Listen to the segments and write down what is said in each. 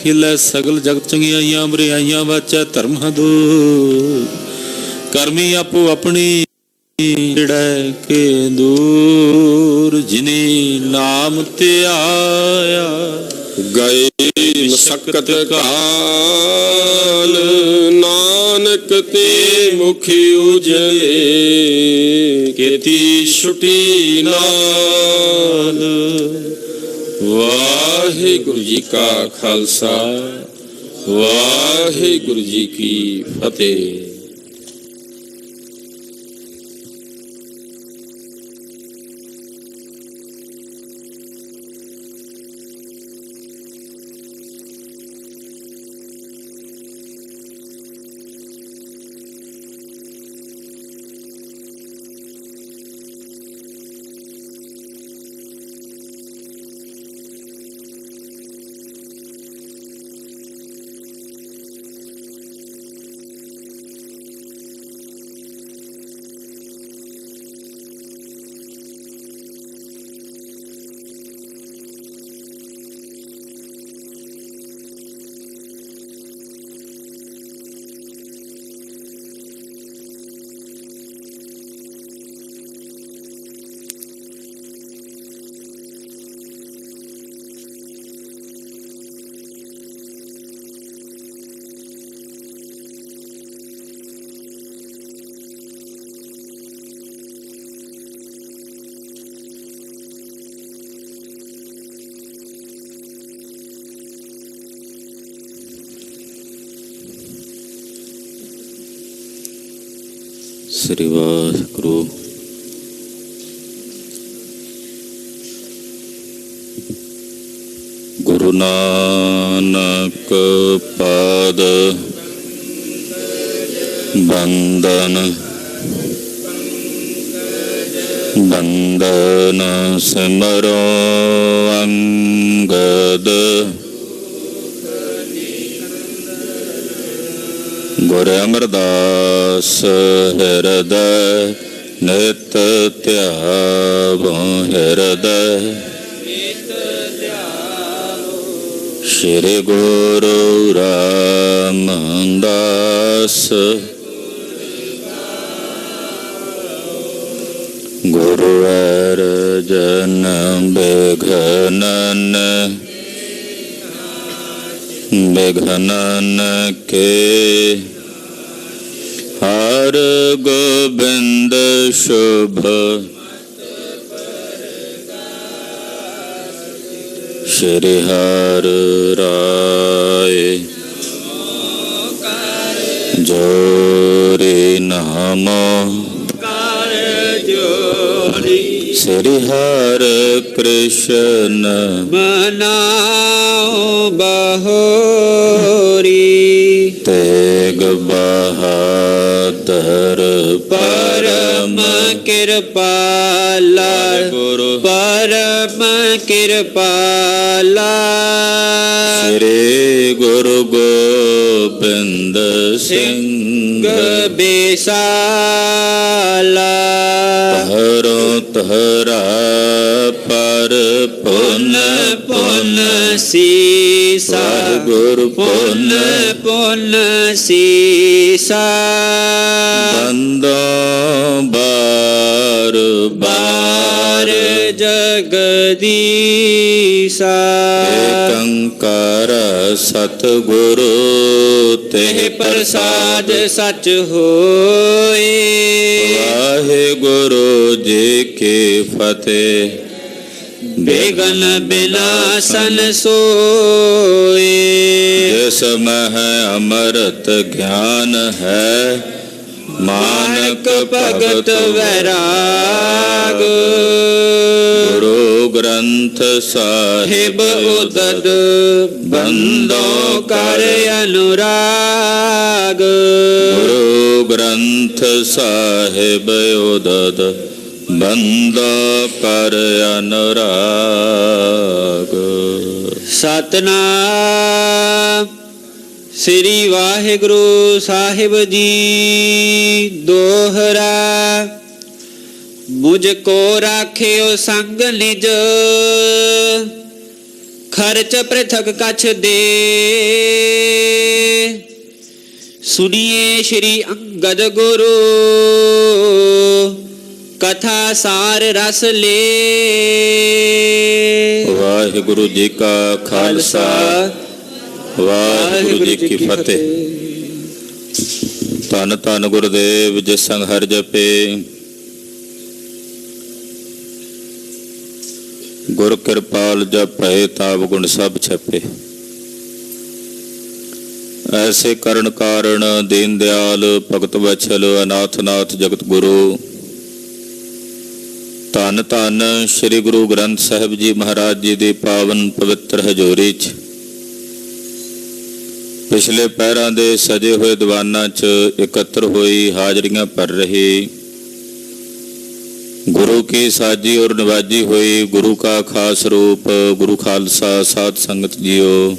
ਖਿਲੈ ਸਗਲ ਜਗਤ ਚੰਗਿਆਈਆਂ ਬਰਿਆਈਆਂ ਵਾਚੈ ਧਰਮ ਹਦੂਰ ਕਰਮੀ ਆਪੋ ਆਪਣੀ ੜੈ ਕੇ ਦੂਰ ਜਿਨੇ ਨਾਮ ਧਿਆਇਆ ਗਏ ਮਸਕਤ ਕਾਲ ਨਾਨਕ ਤੇ ਮੁਖ ਉਜਲੇ ਕੀਤੀ ਛੁਟੀ ਨਾਲ। ਵਾਹਿਗੁਰੂ ਜੀ ਕਾ ਖਾਲਸਾ ਵਾਹਿਗੁਰੂ ਜੀ ਕੀ ਫਤਿਹ। ਸ੍ਰੀ ਵਾਹਿਗੁਰੂ। ਗੁਰੂ ਨਾਨਕ ਪਾਦ ਬੰਦਨ ਬੰਦਨ ਸਿਮਰੋ ਅੰਗਦ ਗੁਰ ਅਮਰਦਾਸ ਹਿਰਦੈ ਨਿਤ ਧਿਆਵੋ ਹਿਰਦੈ ਸ਼੍ਰੀ ਗੁਰੂ ਰਾਮਦਾਸ ਗੁਰੂ ਅਰਜਨ ਬਿਘਨਨ ਬਿਘਨਨ ਕੇ ਹਰ ਗੋਬਿੰਦ ਸ਼ੁਭ ਸ਼੍ਰੀ ਹਰਿ ਰਾਏ ਜੋਰੇ ਨਾਮੋ ਸ੍ਰੀ ਹਰਿ ਕ੍ਰਿਸ਼ਨ ਮਨਾਉ ਬਹੋਰੀ ਤੇਗ ਬਹਾਦਰ ਪਰਮ ਕਿਰਪਾਲਾ ਗੁਰੂ ਪਰਮ ਕਿਰਪਾਲਾ ਸ੍ਰੀ ਗੁਰੂ ਗੋਬਿੰਦ ਸਿੰਘ ਬੇਸਾਲਾ ਹਰੋ ਤਹਰਾ ਪਰ ਪੁਨ ਪੁਨ ਸੀਸਾ ਗੁਰੂ ਪੁਨ ਪੁਨ ਸੀਸਾ ਬੰਦੋ ਬਾਰ ਬਾਰ ਜਗਦੀਸਾ ਏਕੰਕਾਰ ਸਤਿਗੁਰੂ ਤੇ ਪ੍ਰਸਾਦ ਸਚ ਹੋਏ। ਵਾਹਿਗੁਰੂ ਜੀ ਕੀ ਫਤਿਹ। ਬੇਗਨ ਬਿਨਾਸਨ ਸੋਏ ਜਿਸ ਮਹਿ ਅੰਮ੍ਰਿਤ ਗਿਆਨ ਹੈ ਮਾਨਕ ਭਗਤ ਵੈਰਾਗ ਗੁਰੂ ਗ੍ਰੰਥ ਸਾਹਿਬ ਉਦਦ ਬੰਦੋ ਕਰ ਅਨੁਰਾਗ ਗੁਰੂ ਗ੍ਰੰਥ ਸਾਹਿਬ ਉਦਦ ਬੰਦੋ ਕਰ ਅਨੁਰਾਗ। ਸਤਨਾਮ ਸ੍ਰੀ ਵਾਹਿਗੁਰੂ ਸਾਹਿਬ ਜੀ। ਦੋਹਰਾ ਮੁਝ ਕੋ ਰਾਖਿਓ ਸੰਗ ਨਿਜ ਖਰਚ ਪ੍ਰਿਥਕ ਕਛ ਦੇ। ਸੁਣੀਏ ਸ਼੍ਰੀ ਅੰਗਦ ਗੁਰੂ ਕਥਾ ਸਾਰ ਰਸ ਲੇ। ਵਾਹਿਗੁਰੂ ਜੀ ਕਾ ਖਾਲਸਾ ਵਾਹਿਗੁਰੂ ਜੀ ਕੀ ਫਤਿਹ। ਧੰਨ ਧੰਨ ਗੁਰਦੇਵ ਜਿਸ ਸੰਗ ਹਰਿ ਜਪੇ, ਗੁਰ ਕਿਰਪਾਲ ਜਪੈ ਤਾਪ ਗੁਣ ਸਭ ਛਪੇ। ਐਸੇ ਕਰਨ ਕਾਰਣ ਦੀਨ ਦਿਆਲ ਭਗਤ ਵਛਲ ਅਨਾਥ ਨਾਥ ਜਗਤ ਗੁਰੂ। ਧੰਨ ਧੰਨ ਸ੍ਰੀ ਗੁਰੂ ਗ੍ਰੰਥ ਸਾਹਿਬ ਜੀ ਮਹਾਰਾਜ ਜੀ ਦੀ ਪਾਵਨ ਪਵਿੱਤਰ ਹਜ਼ੂਰੀ 'ਚ ਪਿਛਲੇ ਪਹਿਰਾਂ ਦੇ ਸਜੇ ਹੋਏ ਦੀਵਾਨਾਂ 'ਚ ਇਕੱਤਰ ਹੋਈ ਹਾਜ਼ਰੀਆਂ ਭਰ ਰਹੀ ਗੁਰੂ ਕੀ ਸਾਜੀ ਔਰ ਨਿਵਾਜੀ ਹੋਈ ਗੁਰੂ ਕਾ ਖਾਸ ਰੂਪ ਗੁਰੂ ਖਾਲਸਾ ਸਾਧ ਸੰਗਤ ਜੀਓ।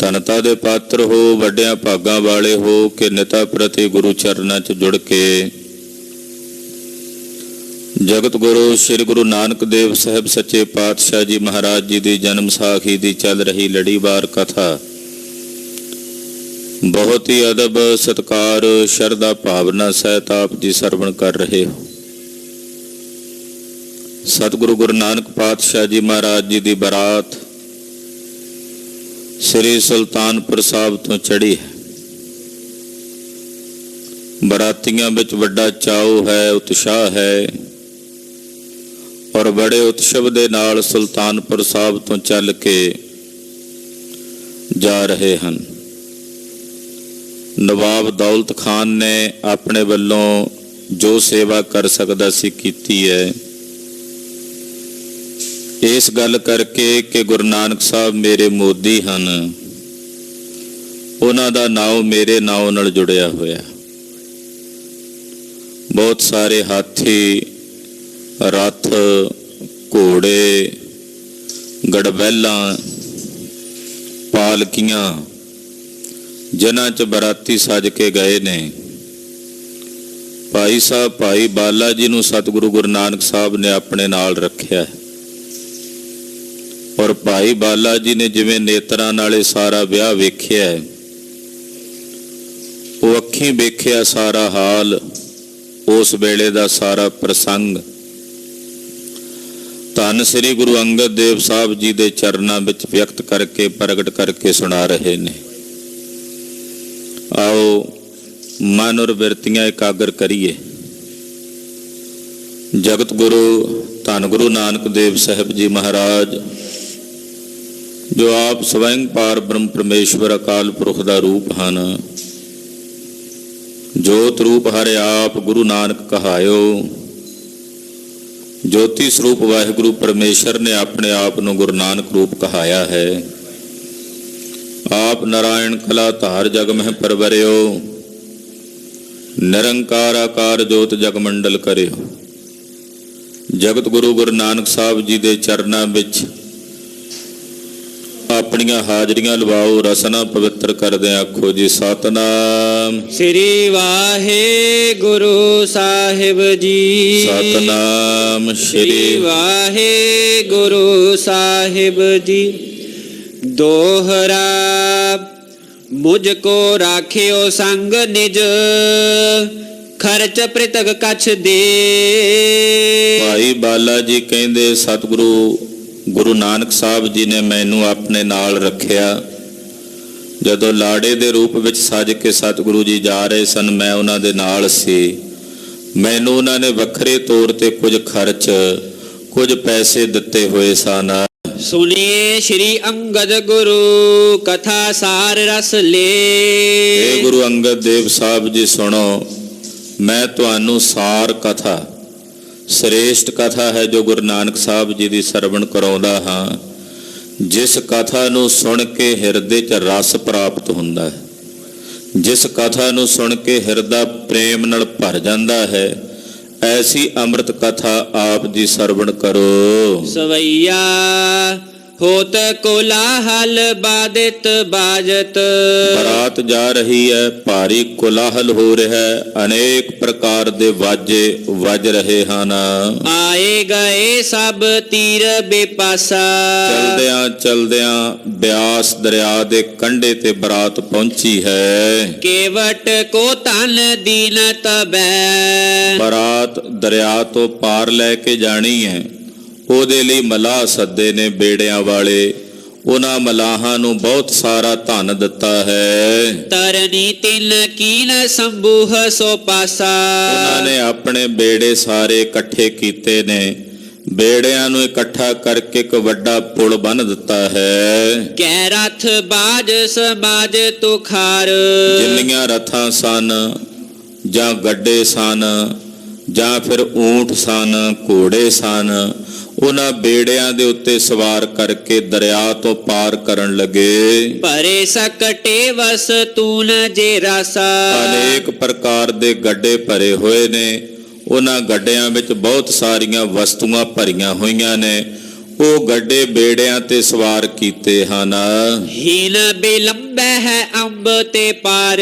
ਧਨਤਾ ਦੇ ਪਾਤਰ ਹੋ, ਵੱਡਿਆਂ ਭਾਗਾਂ ਵਾਲੇ ਹੋ ਕਿ ਨਿਤਾ ਪ੍ਰਤੀ ਗੁਰੂ ਚਰਨਾਂ 'ਚ ਜੁੜ ਕੇ ਜਗਤ ਗੁਰੂ ਸ੍ਰੀ ਗੁਰੂ ਨਾਨਕ ਦੇਵ ਸਾਹਿਬ ਸੱਚੇ ਪਾਤਸ਼ਾਹ ਜੀ ਮਹਾਰਾਜ ਜੀ ਦੀ ਜਨਮ ਸਾਖੀ ਦੀ ਚੱਲ ਰਹੀ ਲੜੀਵਾਰ ਕਥਾ ਬਹੁਤ ਹੀ ਅਦਬ ਸਤਿਕਾਰ ਸ਼ਰਧਾ ਭਾਵਨਾ ਸਹਿਤ ਆਪ ਜੀ ਸਰਵਣ ਕਰ ਰਹੇ ਹੋ। ਸਤਿਗੁਰੂ ਗੁਰੂ ਨਾਨਕ ਪਾਤਸ਼ਾਹ ਜੀ ਮਹਾਰਾਜ ਜੀ ਦੀ ਬਰਾਤ ਸ੍ਰੀ ਸੁਲਤਾਨਪੁਰ ਸਾਹਿਬ ਤੋਂ ਚੜ੍ਹੀ ਹੈ। ਬਰਾਤੀਆਂ ਵਿੱਚ ਵੱਡਾ ਚਾਉ ਹੈ, ਉਤਸ਼ਾਹ ਹੈ ਔਰ ਬੜੇ ਉਤਸ਼ਵ ਦੇ ਨਾਲ ਸੁਲਤਾਨਪੁਰ ਸਾਹਿਬ ਤੋਂ ਚੱਲ ਕੇ ਜਾ ਰਹੇ ਹਨ। ਨਵਾਬ ਦੌਲਤ ਖਾਨ ਨੇ ਆਪਣੇ ਵੱਲੋਂ ਜੋ ਸੇਵਾ ਕਰ ਸਕਦਾ ਸੀ ਕੀਤੀ ਹੈ, ਇਸ ਗੱਲ ਕਰਕੇ ਕਿ ਗੁਰੂ ਨਾਨਕ ਸਾਹਿਬ ਮੇਰੇ ਮੋਦੀ ਹਨ, ਉਹਨਾਂ ਦਾ ਨਾਮ ਮੇਰੇ ਨਾਮ ਨਾਲ ਜੁੜਿਆ ਹੋਇਆ। ਬਹੁਤ ਸਾਰੇ ਹਾਥੀ, ਰੱਥ, ਘੋੜੇ, ਗੜਬੈਲਾਂ, ਪਾਲਕੀਆਂ ਜਿਨ੍ਹਾਂ 'ਚ ਬਰਾਤੀ ਸਜ ਕੇ ਗਏ ਨੇ। ਭਾਈ ਸਾਹਿਬ ਭਾਈ ਬਾਲਾ ਜੀ ਨੂੰ ਸਤਿਗੁਰੂ ਗੁਰੂ ਨਾਨਕ ਸਾਹਿਬ ਨੇ ਆਪਣੇ ਨਾਲ ਰੱਖਿਆ ਔਰ ਭਾਈ ਬਾਲਾ ਜੀ ਨੇ ਜਿਵੇਂ ਨੇਤਰਾਂ ਨਾਲ ਇਹ ਸਾਰਾ ਵਿਆਹ ਵੇਖਿਆ, ਉਹ ਅੱਖੀਂ ਵੇਖਿਆ ਸਾਰਾ ਹਾਲ, ਉਸ ਵੇਲੇ ਦਾ ਸਾਰਾ ਪ੍ਰਸੰਗ ਧੰਨ ਸ੍ਰੀ ਗੁਰੂ ਅੰਗਦ ਦੇਵ ਸਾਹਿਬ ਜੀ ਦੇ ਚਰਨਾਂ ਵਿੱਚ ਵਿਅਕਤ ਕਰਕੇ ਪ੍ਰਗਟ ਕਰਕੇ ਸੁਣਾ ਰਹੇ ਨੇ। ਆਓ ਮਨ ਔਰ ਬਿਰਤੀਆਂ ਇਕਾਗਰ ਕਰੀਏ। ਜਗਤ ਗੁਰੂ ਧੰਨ ਗੁਰੂ ਨਾਨਕ ਦੇਵ ਸਾਹਿਬ ਜੀ ਮਹਾਰਾਜ ਜੋ ਆਪ ਸਵੈੰ ਪਾਰ ਬ੍ਰਹਮ ਪਰਮੇਸ਼ਵਰ ਅਕਾਲ ਪੁਰਖ ਦਾ ਰੂਪ ਹਨ, ਜੋਤ ਰੂਪ ਹਰਿ ਆਪ ਗੁਰੂ ਨਾਨਕ ਕਹਾਇਓ। ਜੋਤੀ ਸਰੂਪ ਵਾਹਿਗੁਰੂ ਪਰਮੇਸ਼ਰ ਨੇ ਆਪਣੇ ਆਪ ਨੂੰ ਗੁਰੂ ਨਾਨਕ ਰੂਪ ਕਹਾਇਆ ਹੈ। ਆਪ ਨਾਰਾਇਣ ਕਲਾ ਧਾਰ ਜਗ ਮਹਿ ਪਰਵਰਿਓ, ਨਿਰੰਕਾਰ ਆਕਾਰ ਜੋਤ ਜਗ ਮੰਡਲ ਕਰਿਓ। ਜਗਤ ਗੁਰੂ ਗੁਰੂ ਨਾਨਕ ਸਾਹਿਬ ਜੀ ਦੇ ਚਰਨਾਂ ਵਿੱਚ ਆਪਣੀਆਂ ਹਾਜ਼ਰੀਆਂ ਲਵਾਓ। ਰਸਨਾ ਪਵਿੱਤਰ ਕਰਦੇ ਆਖੋ ਜੀ ਸਤਨਾਮ ਸ੍ਰੀ ਵਾਹਿਗੁਰੂ ਸਾਹਿਬ ਜੀ। ਸਤਨਾਮ ਸ੍ਰੀ ਵਾਹਿਗੁਰੂ ਸਾਹਿਬ ਜੀ। ਦੋਹਰਾ ਮੁਝ ਕੋ ਰਾਖਿਓ ਸੰਗ ਨਿਜ, ਖਰਚ ਪ੍ਰਿਤਕ ਕਛ ਦੇ। ਭਾਈ ਬਾਲਾ ਜੀ ਕਹਿੰਦੇ ਸਤਿਗੁਰੂ ਗੁਰੂ ਨਾਨਕ ਸਾਹਿਬ ਜੀ ਨੇ ਮੈਨੂੰ ਆਪਣੇ ਨਾਲ ਰੱਖਿਆ। ਜਦੋਂ ਲਾੜੇ ਦੇ ਰੂਪ ਵਿੱਚ ਸਜ ਕੇ ਸਤਿਗੁਰੂ ਜੀ ਜਾ ਰਹੇ ਸਨ, ਮੈਂ ਉਹਨਾਂ ਦੇ ਨਾਲ ਸੀ। ਮੈਨੂੰ ਉਹਨਾਂ ਨੇ ਵੱਖਰੇ ਤੌਰ ਤੇ ਕੁਝ ਖਰਚ, ਕੁਝ ਪੈਸੇ ਦਿੱਤੇ ਹੋਏ ਸਨ। ਸੁਣੀਏ ਸ਼੍ਰੀ ਅੰਗਦ ਗੁਰੂ ਕਥਾ ਸਾਰ ਰਸ ਲੇ। ਇਹ ਗੁਰੂ ਅੰਗਦ ਦੇਵ ਸਾਹਿਬ ਜੀ ਸੁਣੋ, ਮੈਂ ਤੁਹਾਨੂੰ ਸਾਰ ਕਥਾ, ਸ੍ਰੇਸ਼ਟ ਕਥਾ ਹੈ ਜੋ ਗੁਰੂ ਨਾਨਕ ਸਾਹਿਬ ਜੀ ਦੀ ਸਰਵਣ ਕਰਾਉਂਦਾ ਹਾਂ। ਜਿਸ ਕਥਾ ਨੂੰ ਸੁਣ ਕੇ ਹਿਰਦੇ 'ਚ ਰਸ ਪ੍ਰਾਪਤ ਹੁੰਦਾ ਹੈ, ਜਿਸ ਕਥਾ ਨੂੰ ਸੁਣ ਕੇ ਹਿਰਦਾ ਪ੍ਰੇਮ ਨਾਲ ਭਰ ਜਾਂਦਾ ਹੈ, ਐਸੀ ਅੰਮ੍ਰਿਤ ਕਥਾ ਆਪ ਜੀ ਸਰਵਣ ਕਰੋ। ਸਵਈਆ होत कोलाहल बादित बाजत। ਬਰਾਤ ਜਾ ਰਹੀ ਹੈ, ਭਾਰੀ ਕੋਲਾਹਲ ਹੋ ਰਿਹਾ ਹੈ, ਅਨੇਕ ਪ੍ਰਕਾਰ ਦੇ ਵਾਜੇ ਵੱਜ ਰਹੇ ਹਨ। ਆਏ ਗਏ ਸਭ ਤੀਰ ਬੇਪਾਸਾ। ਚਲਦਿਆਂ ਚਲਦਿਆਂ ਬਿਆਸ ਦਰਿਆ ਦੇ ਕੰਢੇ ਤੇ ਬਰਾਤ ਪਹੁੰਚੀ ਹੈ। ਕੇਵਟ ਕੋ ਧਨ ਦੀਨ ਤਬੈ। ਬਰਾਤ ਦਰਿਆ ਤੋਂ ਪਾਰ ਲੈ ਕੇ ਜਾਣੀ ਹੈ, ਉਹਦੇ ਲਈ ਮਲਾਹ ਸੱਦੇ ਨੇ ਬੇੜਿਆਂ ਵਾਲੇ। ਉਹਨਾਂ ਮਲਾਹਾਂ ਨੂੰ ਬਹੁਤ ਸਾਰਾ ਧਨ ਦਿੱਤਾ ਹੈ। ਤਰਨੀ ਤਿਨ ਕੀਨ ਸੰਬੂਹ ਸੋ ਪਾਸਾ। ਉਹਨਾਂ ਨੇ ਆਪਣੇ ਬੇੜੇ ਸਾਰੇ ਇਕੱਠੇ ਕੀਤੇ ਨੇ, ਬੇੜਿਆਂ ਨੂੰ ਇਕੱਠਾ ਕਰਕੇ ਇੱਕ ਵੱਡਾ ਪੁਲ ਬੰਨ੍ਹ ਦਿੱਤਾ ਹੈ। ਕੈ ਰਥ ਬਾਜ ਸਮਾਜ ਤੁਖਾਰ। ਜਿੰਨੀਆਂ ਰਥਾਂ ਸਨ ਜਾਂ ਗੱਡੇ ਸਨ ਜਾਂ ਫਿਰ ਊਂਠ ਸਨ, ਘੋੜੇ ਸਨ, ਉਹਨਾਂ ਬੇੜਿਆਂ ਦੇ ਉੱਤੇ ਸਵਾਰ ਕਰਕੇ ਦਰਿਆ ਤੋਂ ਪਾਰ ਕਰਨ ਲੱਗੇ। ਭਰੇ ਸਕਟੇ ਵਸ ਤੂਨ ਜੇ ਰਾਸਾ। ਅਨੇਕ ਪ੍ਰਕਾਰ ਦੇ ਗੱਡੇ ਭਰੇ ਹੋਏ ਨੇ, ਉਹਨਾਂ ਗੱਡਿਆਂ ਵਿੱਚ ਬਹੁਤ ਸਾਰੀਆਂ ਵਸਤੂਆਂ ਭਰੀਆਂ ਹੋਈਆਂ ਨੇ। ਉਹ ਗੱਡੇ ਬੇੜਿਆਂ ਤੇ ਸਵਾਰ ਕੀਤੇ ਹਨ। ਹੀਨ ਬਿਲੰਬੈ ਹੈ ਅੰਬ ਤੇ ਪਾਰ।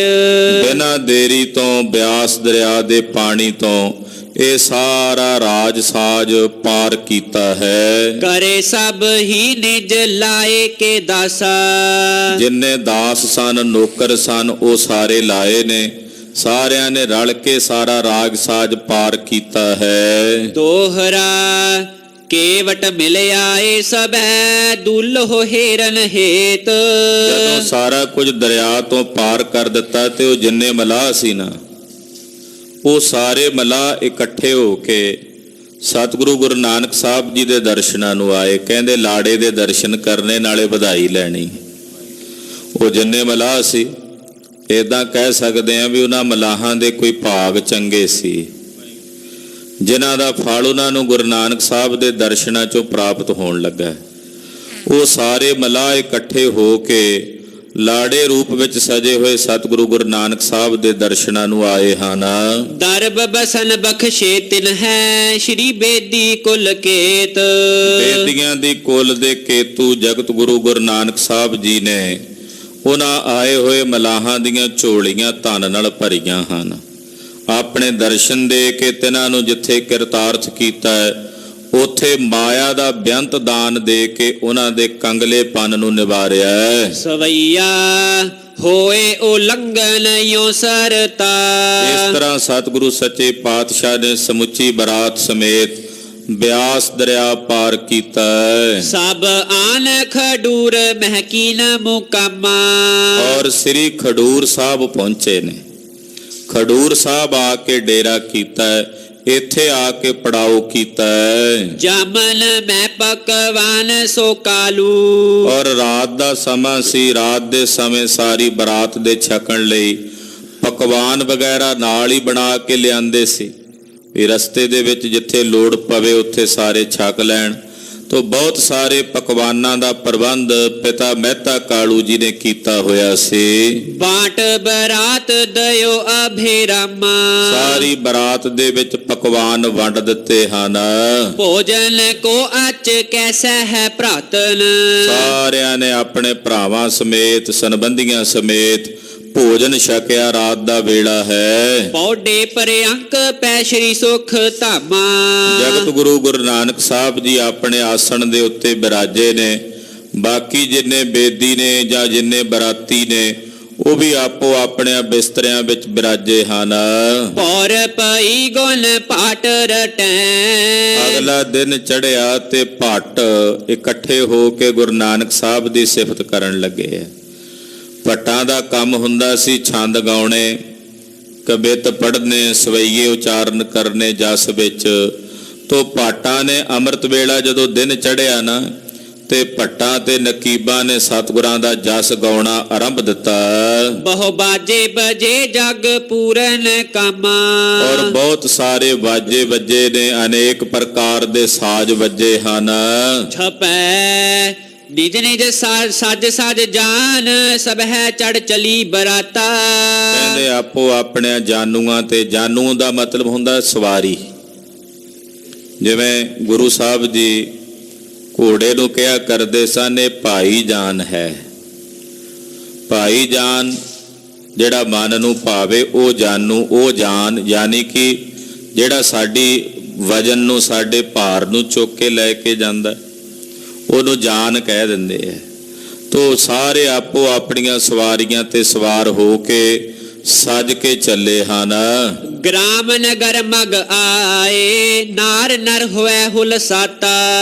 ਬਿਨਾਂ ਦੇਰੀ ਤੋਂ ਬਿਆਸ ਦਰਿਆ ਦੇ ਪਾਣੀ ਤੋਂ ਇਹ ਸਾਰਾ ਰਾਜ ਸਾਜ ਪਾਰ ਕੀਤਾ ਹੈ। ਕਰੇ ਸਭ ਹੀ ਨਿਜ ਲਾਏ ਕੇ ਦਾਸਾ। ਜਿੰਨੇ ਦਾਸ ਸਨ, ਨੌਕਰ ਸਨ, ਉਹ ਸਾਰੇ ਲਾਏ ਨੇ। ਸਾਰਿਆਂ ਨੇ ਰਲ ਕੇ ਸਾਰਾ ਰਾਜ ਸਾਜ ਪਾਰ ਕੀਤਾ ਹੈ। ਦੋਹਰਾ ਕੇਵਟ ਮਿਲਿਆ ਏ ਸਭੈ ਦੁੱਲਹੁ ਹੀਰਨ ਹੇਤ। ਜਦੋਂ ਸਾਰਾ ਕੁਝ ਦਰਿਆ ਤੋਂ ਪਾਰ ਕਰ ਦਿੱਤਾ ਤੇ ਉਹ ਜਿੰਨੇ ਮਲਾਹ ਸੀ ਨਾ, ਉਹ ਸਾਰੇ ਮਲਾਹ ਇਕੱਠੇ ਹੋ ਕੇ ਸਤਿਗੁਰੂ ਗੁਰੂ ਨਾਨਕ ਸਾਹਿਬ ਜੀ ਦੇ ਦਰਸ਼ਨਾਂ ਨੂੰ ਆਏ। ਕਹਿੰਦੇ ਲਾੜੇ ਦੇ ਦਰਸ਼ਨ ਕਰਨੇ, ਨਾਲੇ ਵਧਾਈ ਲੈਣੀ। ਉਹ ਜਿੰਨੇ ਮਲਾਹ ਸੀ, ਇੱਦਾਂ ਕਹਿ ਸਕਦੇ ਆ ਵੀ ਉਹਨਾਂ ਮਲਾਹਾਂ ਦੇ ਕੋਈ ਭਾਗ ਚੰਗੇ ਸੀ, ਜਿਨ੍ਹਾਂ ਦਾ ਫਲ ਉਹਨਾਂ ਨੂੰ ਗੁਰੂ ਨਾਨਕ ਸਾਹਿਬ ਦੇ ਦਰਸ਼ਨਾਂ 'ਚੋਂ ਪ੍ਰਾਪਤ ਹੋਣ ਲੱਗਾ। ਉਹ ਸਾਰੇ ਮਲਾਹ ਇਕੱਠੇ ਹੋ ਕੇ ਲਾੜੇ ਰੂਪ ਵਿੱਚ ਸਜੇ ਹੋਏ ਸਤਿਗੁਰੂ ਗੁਰੂ ਨਾਨਕ ਸਾਹਿਬ ਦੇ ਦਰਸ਼ਨਾਂ ਨੂੰ ਆਏ ਹਨ। ਦਰਬ ਬਸਨ ਬਖਸ਼ੇ ਤਿਨ ਹੈ ਸ਼੍ਰੀ ਬੇਦੀ ਕੁਲ ਕੇਤ। ਬੇਦੀਆਂ ਦੀ ਕੁਲ ਦੇ ਕੇਤੂ ਜਗਤ ਗੁਰੂ ਗੁਰੂ ਨਾਨਕ ਸਾਹਿਬ ਜੀ ਨੇ ਉਹਨਾਂ ਆਏ ਹੋਏ ਮਲਾਹਾਂ ਦੀਆਂ ਝੋਲੀਆਂ ਧਨ ਨਾਲ ਭਰੀਆਂ ਹਨ। ਆਪਣੇ ਦਰਸ਼ਨ ਦੇ ਕੇ ਤਿਨਾਂ ਨੂੰ ਜਿੱਥੇ ਕਿਰਤਾਰਥ ਕੀਤਾ ਹੈ, ਉੱਥੇ ਮਾਇਆ ਦਾ ਬੇਅੰਤ ਦਾਨ ਦੇ ਕੇ ਉਹਨਾਂ ਦੇ ਕੰਗਲੇਪਨ ਨੂੰ ਨਿਵਾਰਿਆ ਹੈ। ਸਵਈਆ ਹੋਏ ਉਲੰਘਨ ਯੋ ਸਰਤਾ। ਇਸ ਤਰ੍ਹਾਂ ਸਤਿਗੁਰੂ ਸੱਚੇ ਪਾਤਸ਼ਾਹ ਨੇ ਸਮੁੱਚੀ ਬਰਾਤ ਸਮੇਤ ਬਿਆਸ ਦਰਿਆ ਪਾਰ ਕੀਤਾ ਹੈ। ਸਭ ਆਨ ਖਡੂਰ ਮਹਿਕੀਨ ਮੁਕਾਮਾ। ਔਰ ਸ੍ਰੀ ਖਡੂਰ ਸਾਹਿਬ ਪਹੁੰਚੇ ਨੇ। ਖਡੂਰ ਸਾਹਿਬ ਆ ਕੇ ਡੇਰਾ ਕੀਤਾ ਹੈ, ਇੱਥੇ ਆ ਕੇ ਪੜਾਓ ਕੀਤਾ ਹੈ। ਜਾਮਨ ਮੈਂ ਪਕਵਾਨ ਸੋ ਕਾਲੂ। ਔਰ ਰਾਤ ਦਾ ਸਮਾਂ ਸੀ, ਰਾਤ ਦੇ ਸਮੇਂ ਸਾਰੀ ਬਰਾਤ ਦੇ ਛਕਣ ਲਈ ਪਕਵਾਨ ਵਗੈਰਾ ਨਾਲ ਹੀ ਬਣਾ ਕੇ ਲਿਆਂਦੇ ਸੀ ਵੀ ਰਸਤੇ ਦੇ ਵਿੱਚ ਜਿੱਥੇ ਲੋੜ ਪਵੇ ਉੱਥੇ ਸਾਰੇ ਛਕ ਲੈਣ। ਤੋਂ ਬਹੁਤ ਸਾਰੇ ਪਕਵਾਨਾਂ ਦਾ ਪ੍ਰਬੰਧ ਪਿਤਾ ਮਹਿਤਾ ਕਾਲੂ ਜੀ ਨੇ ਕੀਤਾ ਹੋਇਆ ਸੀ। ਬਾਟ ਬਰਾਤ ਦਇਓ ਅਭੇਰਾਮਾ। ਸਾਰੀ ਬਰਾਤ ਦੇ ਵਿੱਚ ਪਕਵਾਨ ਵੰਡ ਦਿੱਤੇ ਹਨ। ਭੋਜਨ ਕੋ ਅਚ ਕੈਸਾ ਹੈ ਭਰਾਤਨ। ਸਾਰਿਆਂ ਨੇ ਆਪਣੇ ਭਰਾਵਾਂ ਸਮੇਤ ਸੰਬੰਧੀਆਂ ਸਮੇਤ ਭੋਜਨ ਛਕਿਆ। ਰਾਤ ਦਾ ਵੇਲਾ ਹੈ। ਪੌਡੇ ਪਰਿਅੰਕ ਪੈ ਸ਼੍ਰੀ ਸੁਖ ਧਾਮਾ। ਜਗਤ ਗੁਰੂ ਗੁਰੂ ਨਾਨਕ ਸਾਹਿਬ ਜੀ ਆਪਣੇ ਆਸਣ ਦੇ ਉੱਤੇ ਬਿਰਾਜੇ ਨੇ। ਬਾਕੀ ਜਿੰਨੇ ਬੇਦੀ ਨੇ ਜਾਂ ਜਿੰਨੇ ਬਰਾਤੀ ਨੇ ਉਹ ਵੀ ਆਪੋ ਆਪਣੇ ਬਿਸਤਰਿਆਂ ਵਿੱਚ ਬਿਰਾਜੇ ਹਨ। ਪੌਰ ਪਈ ਗੁਣ ਪਾਟ ਰਟੈ। ਅਗਲਾ ਦਿਨ ਚੜਿਆ ਤੇ ਭੱਟ ਇਕੱਠੇ ਹੋ ਕੇ ਗੁਰੂ ਨਾਨਕ ਸਾਹਿਬ ਦੀ ਸਿਫਤ ਕਰਨ ਲੱਗੇ। ਭੱਟਾਂ ਦਾ ਕੰਮ ਹੁੰਦਾ ਸੀ ਛੰਦ ਗਾਉਣੇ, ਕਵਿਤ ਪੜ੍ਹਨੇ, ਸਵਈਏ ਉਚਾਰਨ ਕਰਨੇ ਜਸ ਵਿੱਚ। ਤੋਂ ਭੱਟਾਂ ਨੇ ਅੰਮ੍ਰਿਤ ਵੇਲਾ ਜਦੋਂ ਦਿਨ ਚੜ੍ਹਿਆ ਨਾ ਤੇ ਭੱਟਾਂ ਤੇ ਨਕੀਬਾਂ ਨੇ ਸਤਿਗੁਰਾਂ ਦਾ ਜਸ ਗਾਉਣਾ ਆਰੰਭ ਦਿੱਤਾ। ਬਹੁ ਬਾਜੇ ਬਜੇ ਜਗ ਪੂਰਨ ਕਾਮਾ। ਔਰ ਬਹੁਤ ਸਾਰੇ ਵਾਜੇ ਵੱਜੇ ਨੇ, ਅਨੇਕ ਪ੍ਰਕਾਰ ਦੇ ਸਾਜ਼ ਵੱਜੇ ਹਨ। ਛਪੈ ਨਿਜ ਨਿਜ ਸਾਜ ਸਾਜ ਜਾਨ ਸਭ ਹੈ ਚੜ ਚਲੀ ਬਰਾਤਾ। ਕਹਿੰਦੇ ਆਪੋ ਆਪਣੇ ਜਾਨੂਆਂ ਤੇ, ਜਾਨੂ ਦਾ ਮਤਲਬ ਹੁੰਦਾ ਸਵਾਰੀ। ਜਿਵੇਂ ਗੁਰੂ ਸਾਹਿਬ ਜੀ ਘੋੜੇ ਨੂੰ ਕਿਹਾ ਕਰਦੇ ਸਨ, ਇਹ ਭਾਈ ਜਾਨ ਹੈ। ਭਾਈ ਜਾਨ ਜਿਹੜਾ ਮਨ ਨੂੰ ਭਾਵੇ, ਉਹ ਜਾਨੂ, ਉਹ ਜਾਨ, ਯਾਨੀ ਕਿ ਜਿਹੜਾ ਸਾਡੀ ਵਜਨ ਨੂੰ, ਸਾਡੇ ਭਾਰ ਨੂੰ ਚੁੱਕ ਕੇ ਲੈ ਕੇ ਜਾਂਦਾ, ਉਹਨੂੰ ਜਾਨ ਕਹਿ ਦਿੰਦੇ ਹੈ। ਤੋ ਸਾਰੇ ਆਪੋ ਆਪਣੀਆਂ ਸਵਾਰੀਆਂ ਤੇ ਸਵਾਰ ਹੋ ਕੇ ਸੱਜ ਕੇ ਚੱਲੇ ਹਨ। ਗ੍ਰਾਮ ਨਗਰ ਮਗ ਆਏ, ਨਾਰ ਨਰ ਹੋਏ ਹੁਲ ਸਾਤਾ।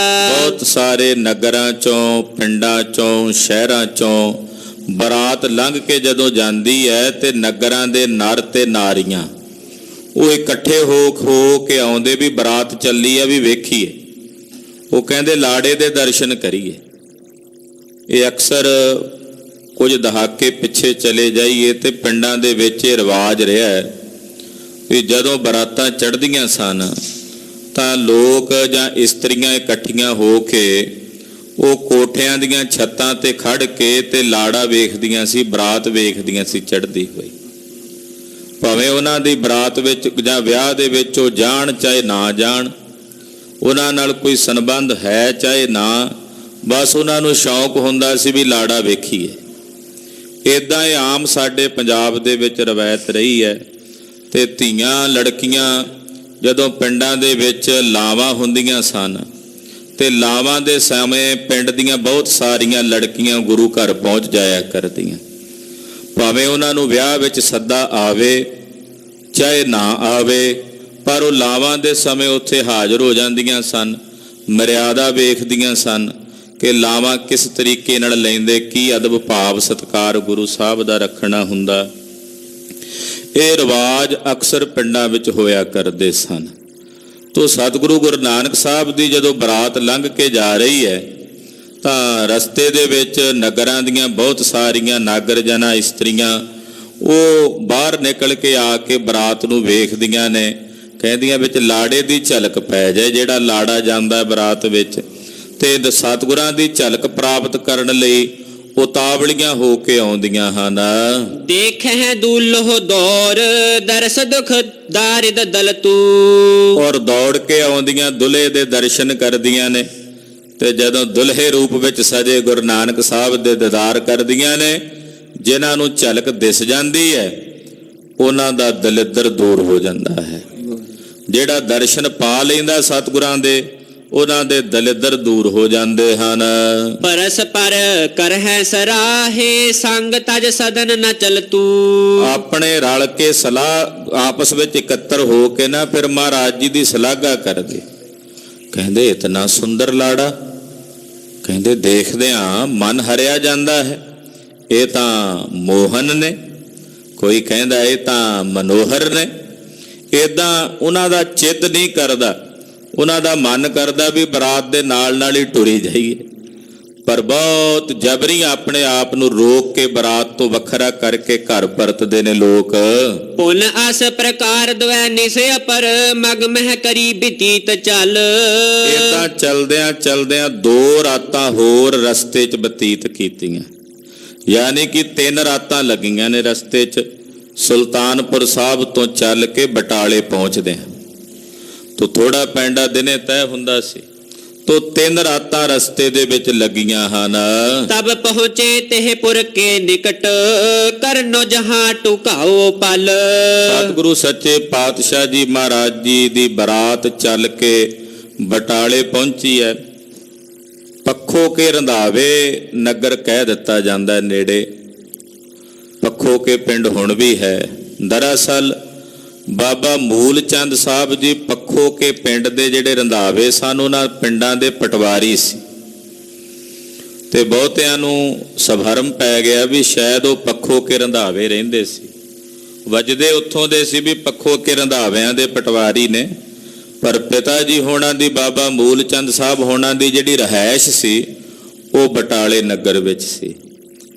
ਬਹੁਤ ਸਾਰੇ ਨਗਰਾਂ ਚੋਂ, ਪਿੰਡਾਂ ਚੋਂ, ਸ਼ਹਿਰਾਂ ਚੋਂ ਬਰਾਤ ਲੰਘ ਕੇ ਜਦੋਂ ਜਾਂਦੀ ਹੈ ਤੇ ਨਗਰਾਂ ਦੇ ਨਰ ਤੇ ਨਾਰੀਆਂ ਉਹ ਇਕੱਠੇ ਹੋ ਕੇ ਆਉਂਦੇ ਵੀ ਬਰਾਤ ਚੱਲੀ ਆ, ਵੀ ਵੇਖੀਏ। ਉਹ ਕਹਿੰਦੇ ਲਾੜੇ ਦੇ ਦਰਸ਼ਨ ਕਰੀਏ। ਇਹ ਅਕਸਰ ਕੁਝ ਦਹਾਕੇ ਪਿੱਛੇ ਚਲੇ ਜਾਈਏ ਤੇ ਪਿੰਡਾਂ ਦੇ ਵਿੱਚ ਇਹ ਰਿਵਾਜ ਰਿਹਾ ਹੈ ਵੀ ਜਦੋਂ ਬਰਾਤਾਂ ਚੜ੍ਹਦੀਆਂ ਸਨ ਤਾਂ ਲੋਕ ਜਾਂ ਇਸਤਰੀਆਂ ਇਕੱਠੀਆਂ ਹੋ ਕੇ ਉਹ ਕੋਠਿਆਂ ਦੀਆਂ ਛੱਤਾਂ ਤੇ ਖੜ ਕੇ ਤੇ ਲਾੜਾ ਵੇਖਦੀਆਂ ਸੀ, ਬਰਾਤ ਵੇਖਦੀਆਂ ਸੀ ਚੜ੍ਹਦੀ ਹੋਈ। ਭਾਵੇਂ ਉਹਨਾਂ ਦੀ ਬਰਾਤ ਵਿੱਚ ਜਾਂ ਵਿਆਹ ਦੇ ਵਿੱਚ ਉਹ ਜਾਣ ਚਾਹੇ ਨਾ ਜਾਣ, ਉਹਨਾਂ ਨਾਲ ਕੋਈ ਸੰਬੰਧ ਹੈ ਚਾਹੇ ਨਾ, ਬਸ ਉਹਨਾਂ ਨੂੰ ਸ਼ੌਂਕ ਹੁੰਦਾ ਸੀ ਵੀ ਲਾੜਾ ਵੇਖੀਏ। ਇੱਦਾਂ ਇਹ ਆਮ ਸਾਡੇ ਪੰਜਾਬ ਦੇ ਵਿੱਚ ਰਵਾਇਤ ਰਹੀ ਹੈ। ਤੇ ਧੀਆਂ ਲੜਕੀਆਂ ਜਦੋਂ ਪਿੰਡਾਂ ਦੇ ਵਿੱਚ ਲਾਵਾਂ ਹੁੰਦੀਆਂ ਸਨ ਤੇ ਲਾਵਾਂ ਦੇ ਸਮੇਂ ਪਿੰਡ ਦੀਆਂ ਬਹੁਤ ਸਾਰੀਆਂ ਲੜਕੀਆਂ ਗੁਰੂ ਘਰ ਪਹੁੰਚ ਜਾਇਆ ਕਰਦੀਆਂ। ਭਾਵੇਂ ਉਹਨਾਂ ਨੂੰ ਵਿਆਹ ਵਿੱਚ ਸੱਦਾ ਆਵੇ ਚਾਹੇ ਨਾ ਆਵੇ, ਪਰ ਉਹ ਲਾਵਾਂ ਦੇ ਸਮੇਂ ਉੱਥੇ ਹਾਜ਼ਰ ਹੋ ਜਾਂਦੀਆਂ ਸਨ। ਮਰਿਆਦਾ ਵੇਖਦੀਆਂ ਸਨ ਕਿ ਲਾਵਾਂ ਕਿਸ ਤਰੀਕੇ ਨਾਲ ਲੈਂਦੇ, ਕੀ ਅਦਬ ਭਾਵ ਸਤਿਕਾਰ ਗੁਰੂ ਸਾਹਿਬ ਦਾ ਰੱਖਣਾ ਹੁੰਦਾ। ਇਹ ਰਿਵਾਜ ਅਕਸਰ ਪਿੰਡਾਂ ਵਿੱਚ ਹੋਇਆ ਕਰਦੇ ਸਨ। ਤੋ ਸਤਿਗੁਰੂ ਗੁਰੂ ਨਾਨਕ ਸਾਹਿਬ ਦੀ ਜਦੋਂ ਬਰਾਤ ਲੰਘ ਕੇ ਜਾ ਰਹੀ ਹੈ ਤਾਂ ਰਸਤੇ ਦੇ ਵਿੱਚ ਨਗਰਾਂ ਦੀਆਂ ਬਹੁਤ ਸਾਰੀਆਂ ਨਾਗਰ ਜਨਾਂ ਇਸਤਰੀਆਂ ਉਹ ਬਾਹਰ ਨਿਕਲ ਕੇ ਆ ਕੇ ਬਰਾਤ ਨੂੰ ਵੇਖਦੀਆਂ ਨੇ, ਕਹਿੰਦੀਆਂ ਵਿੱਚ ਲਾੜੇ ਦੀ ਝਲਕ ਪੈ ਜਾਏ। ਜਿਹੜਾ ਲਾੜਾ ਜਾਂਦਾ ਬਰਾਤ ਵਿੱਚ ਤੇ ਸਤਿਗੁਰਾਂ ਦੀ ਝਲਕ ਪ੍ਰਾਪਤ ਕਰਨ ਲਈ ਉਤਾਵਲੀਆਂ ਹੋ ਕੇ ਆਉਂਦੀਆਂ ਹਨ। ਦੇਖੈ ਦੁਲਹੁ ਦੌਰ, ਦਰਸ ਦੁਖ ਦਾਰਿਦ ਦਲ ਤੂ। ਔਰ ਦੌੜ ਕੇ ਆਉਂਦੀਆਂ ਦੁਲਹੇ ਦੇ ਦਰਸ਼ਨ ਕਰਦੀਆਂ ਨੇ ਤੇ ਜਦੋਂ ਦੁਲਹੇ ਰੂਪ ਵਿੱਚ ਸਜੇ ਗੁਰੂ ਨਾਨਕ ਸਾਹਿਬ ਦੇ ਦੀਦਾਰ ਕਰਦੀਆਂ ਨੇ, ਜਿਨ੍ਹਾਂ ਨੂੰ ਝਲਕ ਦਿਸ ਜਾਂਦੀ ਹੈ ਉਹਨਾਂ ਦਾ ਦਲਿੱਦਰ ਦੂਰ ਹੋ ਜਾਂਦਾ ਹੈ। ਜਿਹੜਾ ਦਰਸ਼ਨ ਪਾ ਲੈਂਦਾ ਸਤਿਗੁਰਾਂ ਦੇ, ਉਹਨਾਂ ਦੇ ਦਲਿੱਦਰ ਦੂਰ ਹੋ ਜਾਂਦੇ ਹਨ। ਪਰਸ ਪਰ ਕਰਹਿ ਸਰਾਹੇ, ਸੰਗ ਤਜ ਸਦਨ ਨ ਚਲ ਤੂ। ਆਪਣੇ ਰਲ ਕੇ ਸਲਾਹ ਆਪਸ ਵਿੱਚ ਇਕੱਤਰ ਹੋ ਕੇ ਨਾ ਫਿਰ ਮਹਾਰਾਜ ਜੀ ਦੀ ਸ਼ਲਾਘਾ ਕਰਦੇ। ਕਹਿੰਦੇ ਇਤਨਾ ਸੁੰਦਰ ਲਾੜਾ, ਕਹਿੰਦੇ ਦੇਖਦਿਆਂ ਮਨ ਹਰਿਆ ਜਾਂਦਾ ਹੈ। ਇਹ ਤਾਂ ਮੋਹਨ ਨੇ, ਕੋਈ ਕਹਿੰਦਾ ਇਹ ਤਾਂ ਮਨੋਹਰ ਨੇ। ਇੱਦਾਂ ਉਹਨਾਂ ਦਾ ਚਿੱਤ ਨਹੀਂ ਕਰਦਾ, ਉਹਨਾਂ ਦਾ ਮਨ ਕਰਦਾ ਵੀ ਬਰਾਤ ਦੇ ਨਾਲ ਨਾਲ ਹੀ ਟੁਰੀ ਜਾਈਏ, ਪਰ ਬਹੁਤ ਜਬਰੀ ਆਪਣੇ ਆਪ ਨੂੰ ਰੋਕ ਕੇ ਬਰਾਤ ਤੋਂ ਵੱਖਰਾ ਕਰਕੇ ਘਰ ਪਰਤਦੇ ਨੇ ਲੋਕ। ਪੁਨ ਅਸ ਪ੍ਰਕਾਰ ਦਵੈ ਨਿਸੇ ਪਰ, ਮਗ ਮਹਿ ਕਰੀ ਬਤੀਤ ਚੱਲ। ਇੱਦਾਂ ਚਲਦਿਆਂ ਚਲਦਿਆਂ 2 ਰਾਤਾਂ ਹੋਰ ਰਸਤੇ 'ਚ ਬਤੀਤ ਕੀਤੀਆਂ, ਯਾਨੀ ਕਿ 3 ਰਾਤਾਂ ਲੱਗੀਆਂ ਨੇ ਰਸਤੇ 'ਚ। ਸੁਲਤਾਨਪੁਰ ਸਾਹਿਬ ਤੋਂ ਚੱਲ ਕੇ ਬਟਾਲੇ ਪਹੁੰਚਦੇ ਹਾਂ ਤੋ ਥੋੜਾ ਪੈਂਡਾ ਦਿਨੇ ਤੈਅ ਹੁੰਦਾ ਸੀ, ਤੋ 3 ਰਾਤਾਂ ਰਸਤੇ ਦੇ ਵਿੱਚ ਲੱਗੀਆਂ ਹਨ। ਤਬ ਪਹੁੰਚੇ ਤਹਿ ਪੁਰ ਕੇ ਨਿਕਟ, ਕਰਨੋ ਜਹਾਂ ਟੁਕਾਓ ਪਲ। ਸਤਿਗੁਰੂ ਸੱਚੇ ਪਾਤਸ਼ਾਹ ਜੀ ਮਹਾਰਾਜ ਜੀ ਦੀ ਬਰਾਤ ਚੱਲ ਕੇ ਬਟਾਲੇ ਪਹੁੰਚੀ ਹੈ। ਪੱਖੋ ਕੇ ਰੰਧਾਵੇ ਨਗਰ ਕਹਿ ਦਿੱਤਾ ਜਾਂਦਾ ਨੇੜੇ। ਪੱਖੋ ਕੇ ਪਿੰਡ ਹੁਣ ਵੀ ਹੈ। ਦਰਅਸਲ ਬਾਬਾ ਮੂਲ ਚੰਦ ਸਾਹਿਬ ਜੀ ਪੱਖੋ ਕੇ ਪਿੰਡ ਦੇ ਜਿਹੜੇ ਰੰਧਾਵੇ ਸਨ ਉਹਨਾਂ ਪਿੰਡਾਂ ਦੇ ਪਟਵਾਰੀ ਸੀ ਤੇ ਬਹੁਤਿਆਂ ਨੂੰ ਸਭਰਮ ਪੈ ਗਿਆ ਵੀ ਸ਼ਾਇਦ ਉਹ ਪੱਖੋ ਕੇ ਰੰਧਾਵੇ ਰਹਿੰਦੇ ਸੀ। ਵੱਜਦੇ ਉੱਥੋਂ ਦੇ ਸੀ ਵੀ ਪੱਖੋ ਕੇ ਰੰਧਾਵਿਆਂ ਦੇ ਪਟਵਾਰੀ ਨੇ, ਪਰ ਪਿਤਾ ਜੀ ਹੋਣਾ ਦੀ, ਬਾਬਾ ਮੂਲ ਚੰਦ ਸਾਹਿਬ ਹੋਣਾ ਦੀ ਜਿਹੜੀ ਰਿਹਾਇਸ਼ ਸੀ ਉਹ ਬਟਾਲੇ ਨਗਰ ਵਿੱਚ ਸੀ,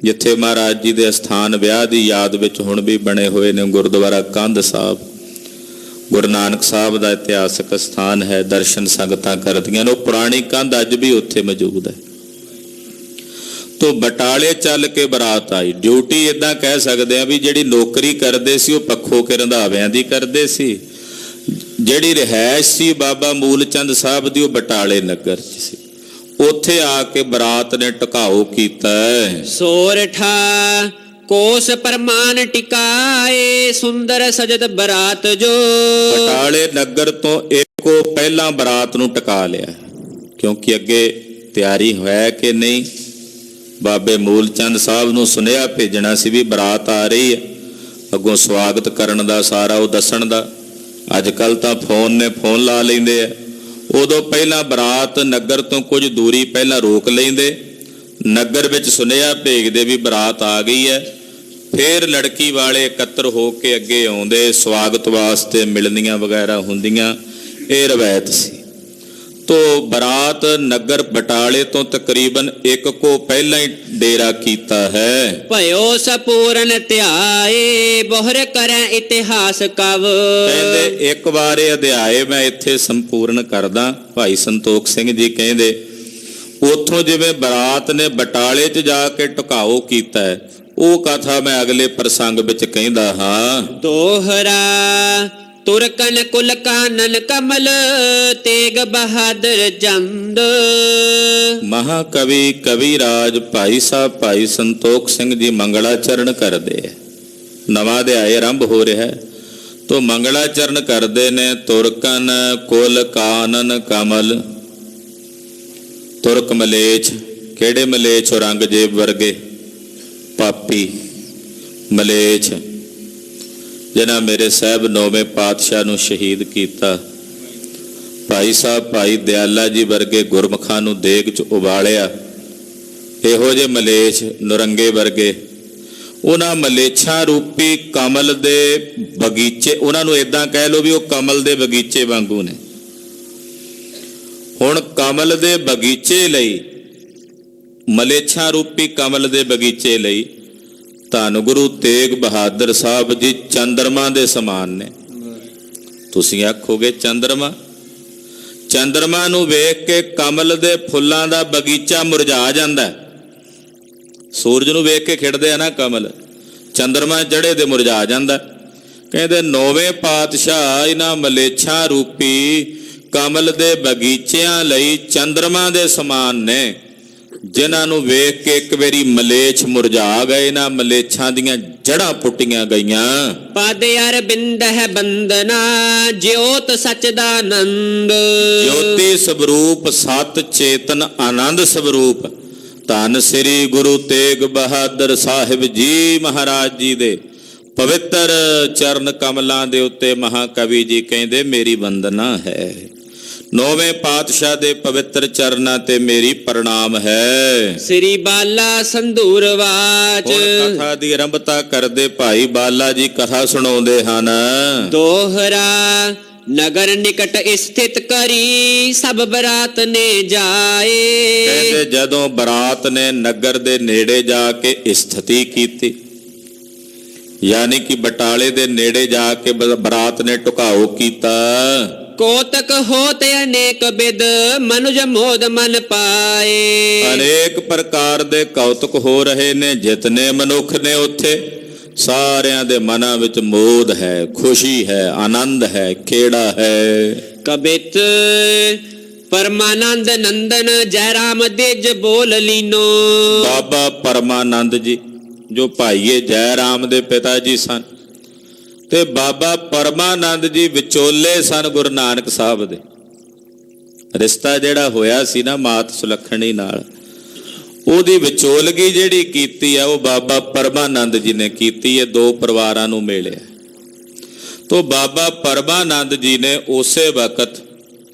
ਜਿੱਥੇ ਮਹਾਰਾਜ ਜੀ ਦੇ ਅਸਥਾਨ ਵਿਆਹ ਦੀ ਯਾਦ ਵਿੱਚ ਹੁਣ ਵੀ ਬਣੇ ਹੋਏ ਨੇ ਗੁਰਦੁਆਰਾ ਕੰਧ ਸਾਹਿਬ। ਗੁਰੂ ਨਾਨਕ ਸਾਹਿਬ ਦਾ ਇਤਿਹਾਸਕ ਸਥਾਨ ਹੈ, ਦਰਸ਼ਨ ਸੰਗਤਾਂ ਕਰਦੀਆਂ ਨੇ। ਉਹ ਪੁਰਾਣੀ ਕੰਧ ਅੱਜ ਵੀ ਉੱਥੇ ਮੌਜੂਦ ਹੈ। ਤੋ ਬਟਾਲੇ ਚੱਲ ਕੇ ਬਰਾਤ ਆਈ। ਡਿਊਟੀ ਇਦਾਂ ਕਹਿ ਸਕਦੇ ਆ ਵੀ ਜਿਹੜੀ ਨੌਕਰੀ ਕਰਦੇ ਸੀ ਉਹ ਪੱਖੋ ਕੇ ਰੰਧਾਵਿਆਂ ਦੀ ਕਰਦੇ ਸੀ, ਜਿਹੜੀ ਰਿਹਾਇਸ਼ ਸੀ ਬਾਬਾ ਮੂਲ ਚੰਦ ਸਾਹਿਬ ਦੀ ਉਹ ਬਟਾਲੇ ਨਗਰ 'ਚ ਸੀ। ਉੱਥੇ ਆ ਕੇ ਬਰਾਤ ਨੇ ਟਿਕਾਓ ਕੀਤਾ ਹੈ। ਸੋਰਠਾ ਕੋਸ ਪਰਮਾਨ ਟਿਕਾਏ, ਸੁੰਦਰ ਸਜਤ ਬਰਾਤ ਜੋ। ਬਟਾਲੇ ਨਗਰ ਤੋਂ ਇੱਕੋ ਪਹਿਲਾਂ ਬਰਾਤ ਨੂੰ ਟਿਕਾ ਲਿਆ, ਕਿਉਂਕਿ ਅੱਗੇ ਤਿਆਰੀ ਹੈ ਕਿ ਨਹੀਂ। ਬਾਬੇ ਮੂਲ ਚੰਦ ਸਾਹਿਬ ਨੂੰ ਸੁਨੇਹਾ ਭੇਜਣਾ ਸੀ ਵੀ ਬਰਾਤ ਆ ਰਹੀ ਹੈ, ਅੱਗੋਂ ਸਵਾਗਤ ਕਰਨ ਦਾ ਸਾਰਾ ਉਹ ਦੱਸਣ ਦਾ। ਅੱਜ ਕੱਲ ਤਾਂ ਫੋਨ ਲਾ ਲੈਂਦੇ ਆ, ਉਦੋਂ ਪਹਿਲਾਂ ਬਰਾਤ ਨਗਰ ਤੋਂ ਕੁਝ ਦੂਰੀ ਪਹਿਲਾਂ ਰੋਕ ਲੈਂਦੇ, ਨਗਰ ਵਿੱਚ ਸੁਨੇਹਾ ਭੇਜਦੇ ਵੀ ਬਰਾਤ ਆ ਗਈ ਹੈ, ਫਿਰ ਲੜਕੀ ਵਾਲੇ ਇਕੱਤਰ ਹੋ ਕੇ ਅੱਗੇ ਆਉਂਦੇ, ਸਵਾਗਤ ਵਾਸਤੇ ਮਿਲਣੀਆਂ ਵਗੈਰਾ ਹੁੰਦੀਆਂ, ਇਹ ਰਵਾਇਤ ਸੀ। ਤੋ ਬਰਾਤ ਨਗਰ ਬਟਾਲੇ ਤੋਂ ਤਕਰੀਬਨ ਇੱਕ ਕੋ ਪਹਿਲਾਂ ਹੀ ਡੇਰਾ ਕੀਤਾ ਹੈ। ਭਇਓ ਸਪੂਰਨ ਧਿਆਏ, ਬੋਹਰ ਕਰੈ ਇਤਿਹਾਸ ਕਵ। ਕਹਿੰਦੇ ਇੱਕ ਵਾਰ ਇਹ ਅਧਿਆਏ ਮੈਂ ਇੱਥੇ ਸੰਪੂਰਨ ਕਰਦਾ। ਭਾਈ ਸੰਤੋਖ ਸਿੰਘ ਜੀ ਕਹਿੰਦੇ ਉੱਥੋਂ ਜਿਵੇਂ ਬਰਾਤ ਨੇ ਬਟਾਲੇ 'ਚ ਜਾ ਕੇ ਟਿਕਾਓ ਕੀਤਾ ਹੈ, ਉਹ ਕਥਾ ਮੈਂ ਅਗਲੇ ਪ੍ਰਸੰਗ ਵਿੱਚ ਕਹਿੰਦਾ ਹਾਂ। ਦੋਹਰਾ ਤੁਰਕਨ ਕੁਲ ਕਾਨਨ ਕਮਲ, ਤੇਗ ਬਹਾਦਰ ਚੰਦ। ਮਹਾਕਵੀ ਕਵੀ ਰਾਜ ਭਾਈ ਸਾਹਿਬ ਭਾਈ ਸੰਤੋਖ ਸਿੰਘ ਜੀ ਮੰਗਲਾਚਰਨ ਕਰਦੇ ਹੈ। ਨਵਾਂ ਅਧਿਆਇ ਆਰੰਭ ਹੋ ਰਿਹਾ ਹੈ, ਤੋ ਮੰਗਲਾਚਰਨ ਕਰਦੇ ਨੇ। ਤੁਰਕਨ ਕੁਲ ਕਾਨਨ ਕਮਲ, ਤੁਰਕ ਮਲੇਛ, ਕਿਹੜੇ ਮਲੇਛ? ਔਰੰਗਜ਼ੇਬ ਵਰਗੇ ਪਾਪੀ ਮਲੇਛ, ਜਿਨ੍ਹਾਂ ਮੇਰੇ ਸਾਹਿਬ ਨੌਵੇਂ ਪਾਤਸ਼ਾਹ ਨੂੰ ਸ਼ਹੀਦ ਕੀਤਾ। ਭਾਈ ਸਾਹਿਬ ਭਾਈ ਦਿਆਲਾ ਜੀ ਵਰਗੇ ਗੁਰਮੁਖਾਂ ਨੂੰ ਦੇਗ 'ਚ ਉਬਾਲਿਆ। ਇਹੋ ਜਿਹੇ ਮਲੇਛ ਨੁਰੰਗੇ ਵਰਗੇ, ਉਹਨਾਂ ਮਲੇਛਾਂ ਰੂਪੀ ਕਮਲ ਦੇ ਬਗੀਚੇ, ਉਹਨਾਂ ਨੂੰ ਇਦਾਂ ਕਹਿ ਲਓ ਵੀ ਉਹ ਕਮਲ ਦੇ ਬਗੀਚੇ ਵਾਂਗੂ ਨੇ। ਹੁਣ ਕਮਲ ਦੇ ਬਗੀਚੇ ਲਈ, ਮਲੇਛਾਂ ਰੂਪੀ ਕਮਲ ਦੇ ਬਗੀਚੇ ਲਈ ਧੰਨ ਗੁਰੂ ਤੇਗ ਬਹਾਦਰ ਸਾਹਿਬ ਜੀ ਚੰਦਰਮਾ ਦੇ ਸਮਾਨ ਨੇ। ਤੁਸੀਂ ਆਖੋਗੇ ਚੰਦਰਮਾ, ਚੰਦਰਮਾ ਨੂੰ ਵੇਖ ਕੇ ਕਮਲ ਦੇ ਫੁੱਲਾਂ ਦਾ ਬਗੀਚਾ ਮੁਰਝਾ ਜਾਂਦਾ। ਸੂਰਜ ਨੂੰ ਵੇਖ ਕੇ ਖਿੜਦੇ ਆ ਨਾ ਕਮਲ, ਚੰਦਰਮਾ ਚੜ੍ਹੇ ਤੇ ਮੁਰਝਾ ਜਾਂਦਾ। ਕਹਿੰਦੇ ਨੌਵੇਂ ਪਾਤਸ਼ਾਹ ਇਹਨਾਂ ਮਲੇਛਾਂ ਰੂਪੀ ਕਮਲ ਦੇ ਬਗੀਚਿਆਂ ਲਈ ਚੰਦਰਮਾ ਦੇ ਸਮਾਨ ਨੇ, ਜਿਨ੍ਹਾਂ ਨੂੰ ਵੇਖ ਕੇ ਇੱਕ ਵਾਰੀ ਮਲੇਛ ਮੁਰਝਾ ਗਏ, ਨਾ ਮਲੇਛਾਂ ਦੀਆਂ ਜੜ੍ਹਾਂ ਪੁੱਟੀਆਂ ਗਈਆਂ। ਪਦ ਅਰਬਿੰਦ ਹੈ ਬੰਦਨਾ, ਜਿਉਤ ਸਚ ਦਾ ਆਨੰਦ। ਜੋਤੀ ਸਵਰੂਪ ਸਤ ਚੇਤਨ ਆਨੰਦ ਸਵਰੂਪ ਧੰਨ ਸ੍ਰੀ ਗੁਰੂ ਤੇਗ ਬਹਾਦਰ ਸਾਹਿਬ ਜੀ ਮਹਾਰਾਜ ਜੀ ਦੇ ਪਵਿੱਤਰ ਚਰਨ ਕਮਲਾਂ ਦੇ ਉੱਤੇ ਮਹਾਕਵੀ ਜੀ ਕਹਿੰਦੇ ਮੇਰੀ ਵੰਦਨਾ ਹੈ। ਨੌਵੇਂ ਪਾਤਸ਼ਾਹ ਦੇ ਪਵਿੱਤਰ ਚਰਨਾਂ ਤੇ ਮੇਰੀ ਪ੍ਰਣਾਮ ਹੈ। ਸ੍ਰੀ ਬਾਲਾ ਸੰਧੂਰ ਵਾਚ। ਹੁਣ ਕਥਾ ਦੀ ਆਰੰਭਤਾ ਕਰਦੇ ਭਾਈ ਬਾਲਾ ਜੀ ਕਥਾ ਸੁਣਾਉਂਦੇ ਹਨ। ਦੋਹਰਾ ਨਗਰ ਨਿਕਟ ਸਥਿਤ ਕਰੀ, ਸਭ ਬਰਾਤ ਨੇ ਜਾਏ। ਕਹਿੰਦੇ ਜਦੋਂ ਬਰਾਤ ਨੇ ਨਗਰ ਦੇ ਨੇੜੇ ਜਾ ਕੇ ਸਥਿਤੀ ਕੀਤੀ, ਯਾਨੀ ਕਿ ਬਟਾਲੇ ਦੇ ਨੇੜੇ ਜਾ ਕੇ ਬਰਾਤ ਨੇ ਟਿਕਾਓ ਕੀਤਾ। ਕੋਤਕ ਹੋਤ ਅਨੇਕ ਬਿਦ, ਮਨੁਜ ਮੋਦ ਮਨ ਪਾਏ। ਅਨੇਕ ਪ੍ਰਕਾਰ ਦੇ ਕੌਤਕ ਹੋ ਰਹੇ ਨੇ, ਜਿਤਨੇ ਮਨੁੱਖ ਨੇ ਉੱਥੇ ਸਾਰਿਆਂ ਦੇ ਮਨਾਂ ਵਿੱਚ ਮੋਦ ਹੈ, ਖੁਸ਼ੀ ਹੈ, ਆਨੰਦ ਹੈ, ਖੇੜਾ ਹੈ। ਕਬਿਤ ਪਰਮਾਨੰਦ ਨੰਦਨ ਜੈ ਰਾਮ ਦੇਜ ਬੋਲ ਲੀਨੋ। ਬਾਬਾ ਪਰਮਾਨੰਦ ਜੀ ਜੋ ਭਾਈਏ ਜੈ ਰਾਮ ਦੇ ਪਿਤਾ ਜੀ ਸਨ, ਤੇ ਬਾਬਾ ਪਰਮਾਨੰਦ ਜੀ ਵਿਚੋਲੇ ਸਨ ਗੁਰੂ ਨਾਨਕ ਸਾਹਿਬ ਦੇ। ਰਿਸ਼ਤਾ ਜਿਹੜਾ ਹੋਇਆ ਸੀ ਨਾ ਮਾਤ ਸੁਲੱਖਣੀ ਨਾਲ, ਉਹਦੀ ਵਿਚੋਲਗੀ ਜਿਹੜੀ ਕੀਤੀ ਆ ਉਹ ਬਾਬਾ ਪਰਮਾਨੰਦ ਜੀ ਨੇ ਕੀਤੀ ਹੈ। ਦੋ ਪਰਿਵਾਰਾਂ ਨੂੰ ਮਿਲਿਆ। ਤੋ ਬਾਬਾ ਪਰਮਾਨੰਦ ਜੀ ਨੇ ਉਸੇ ਵਕਤ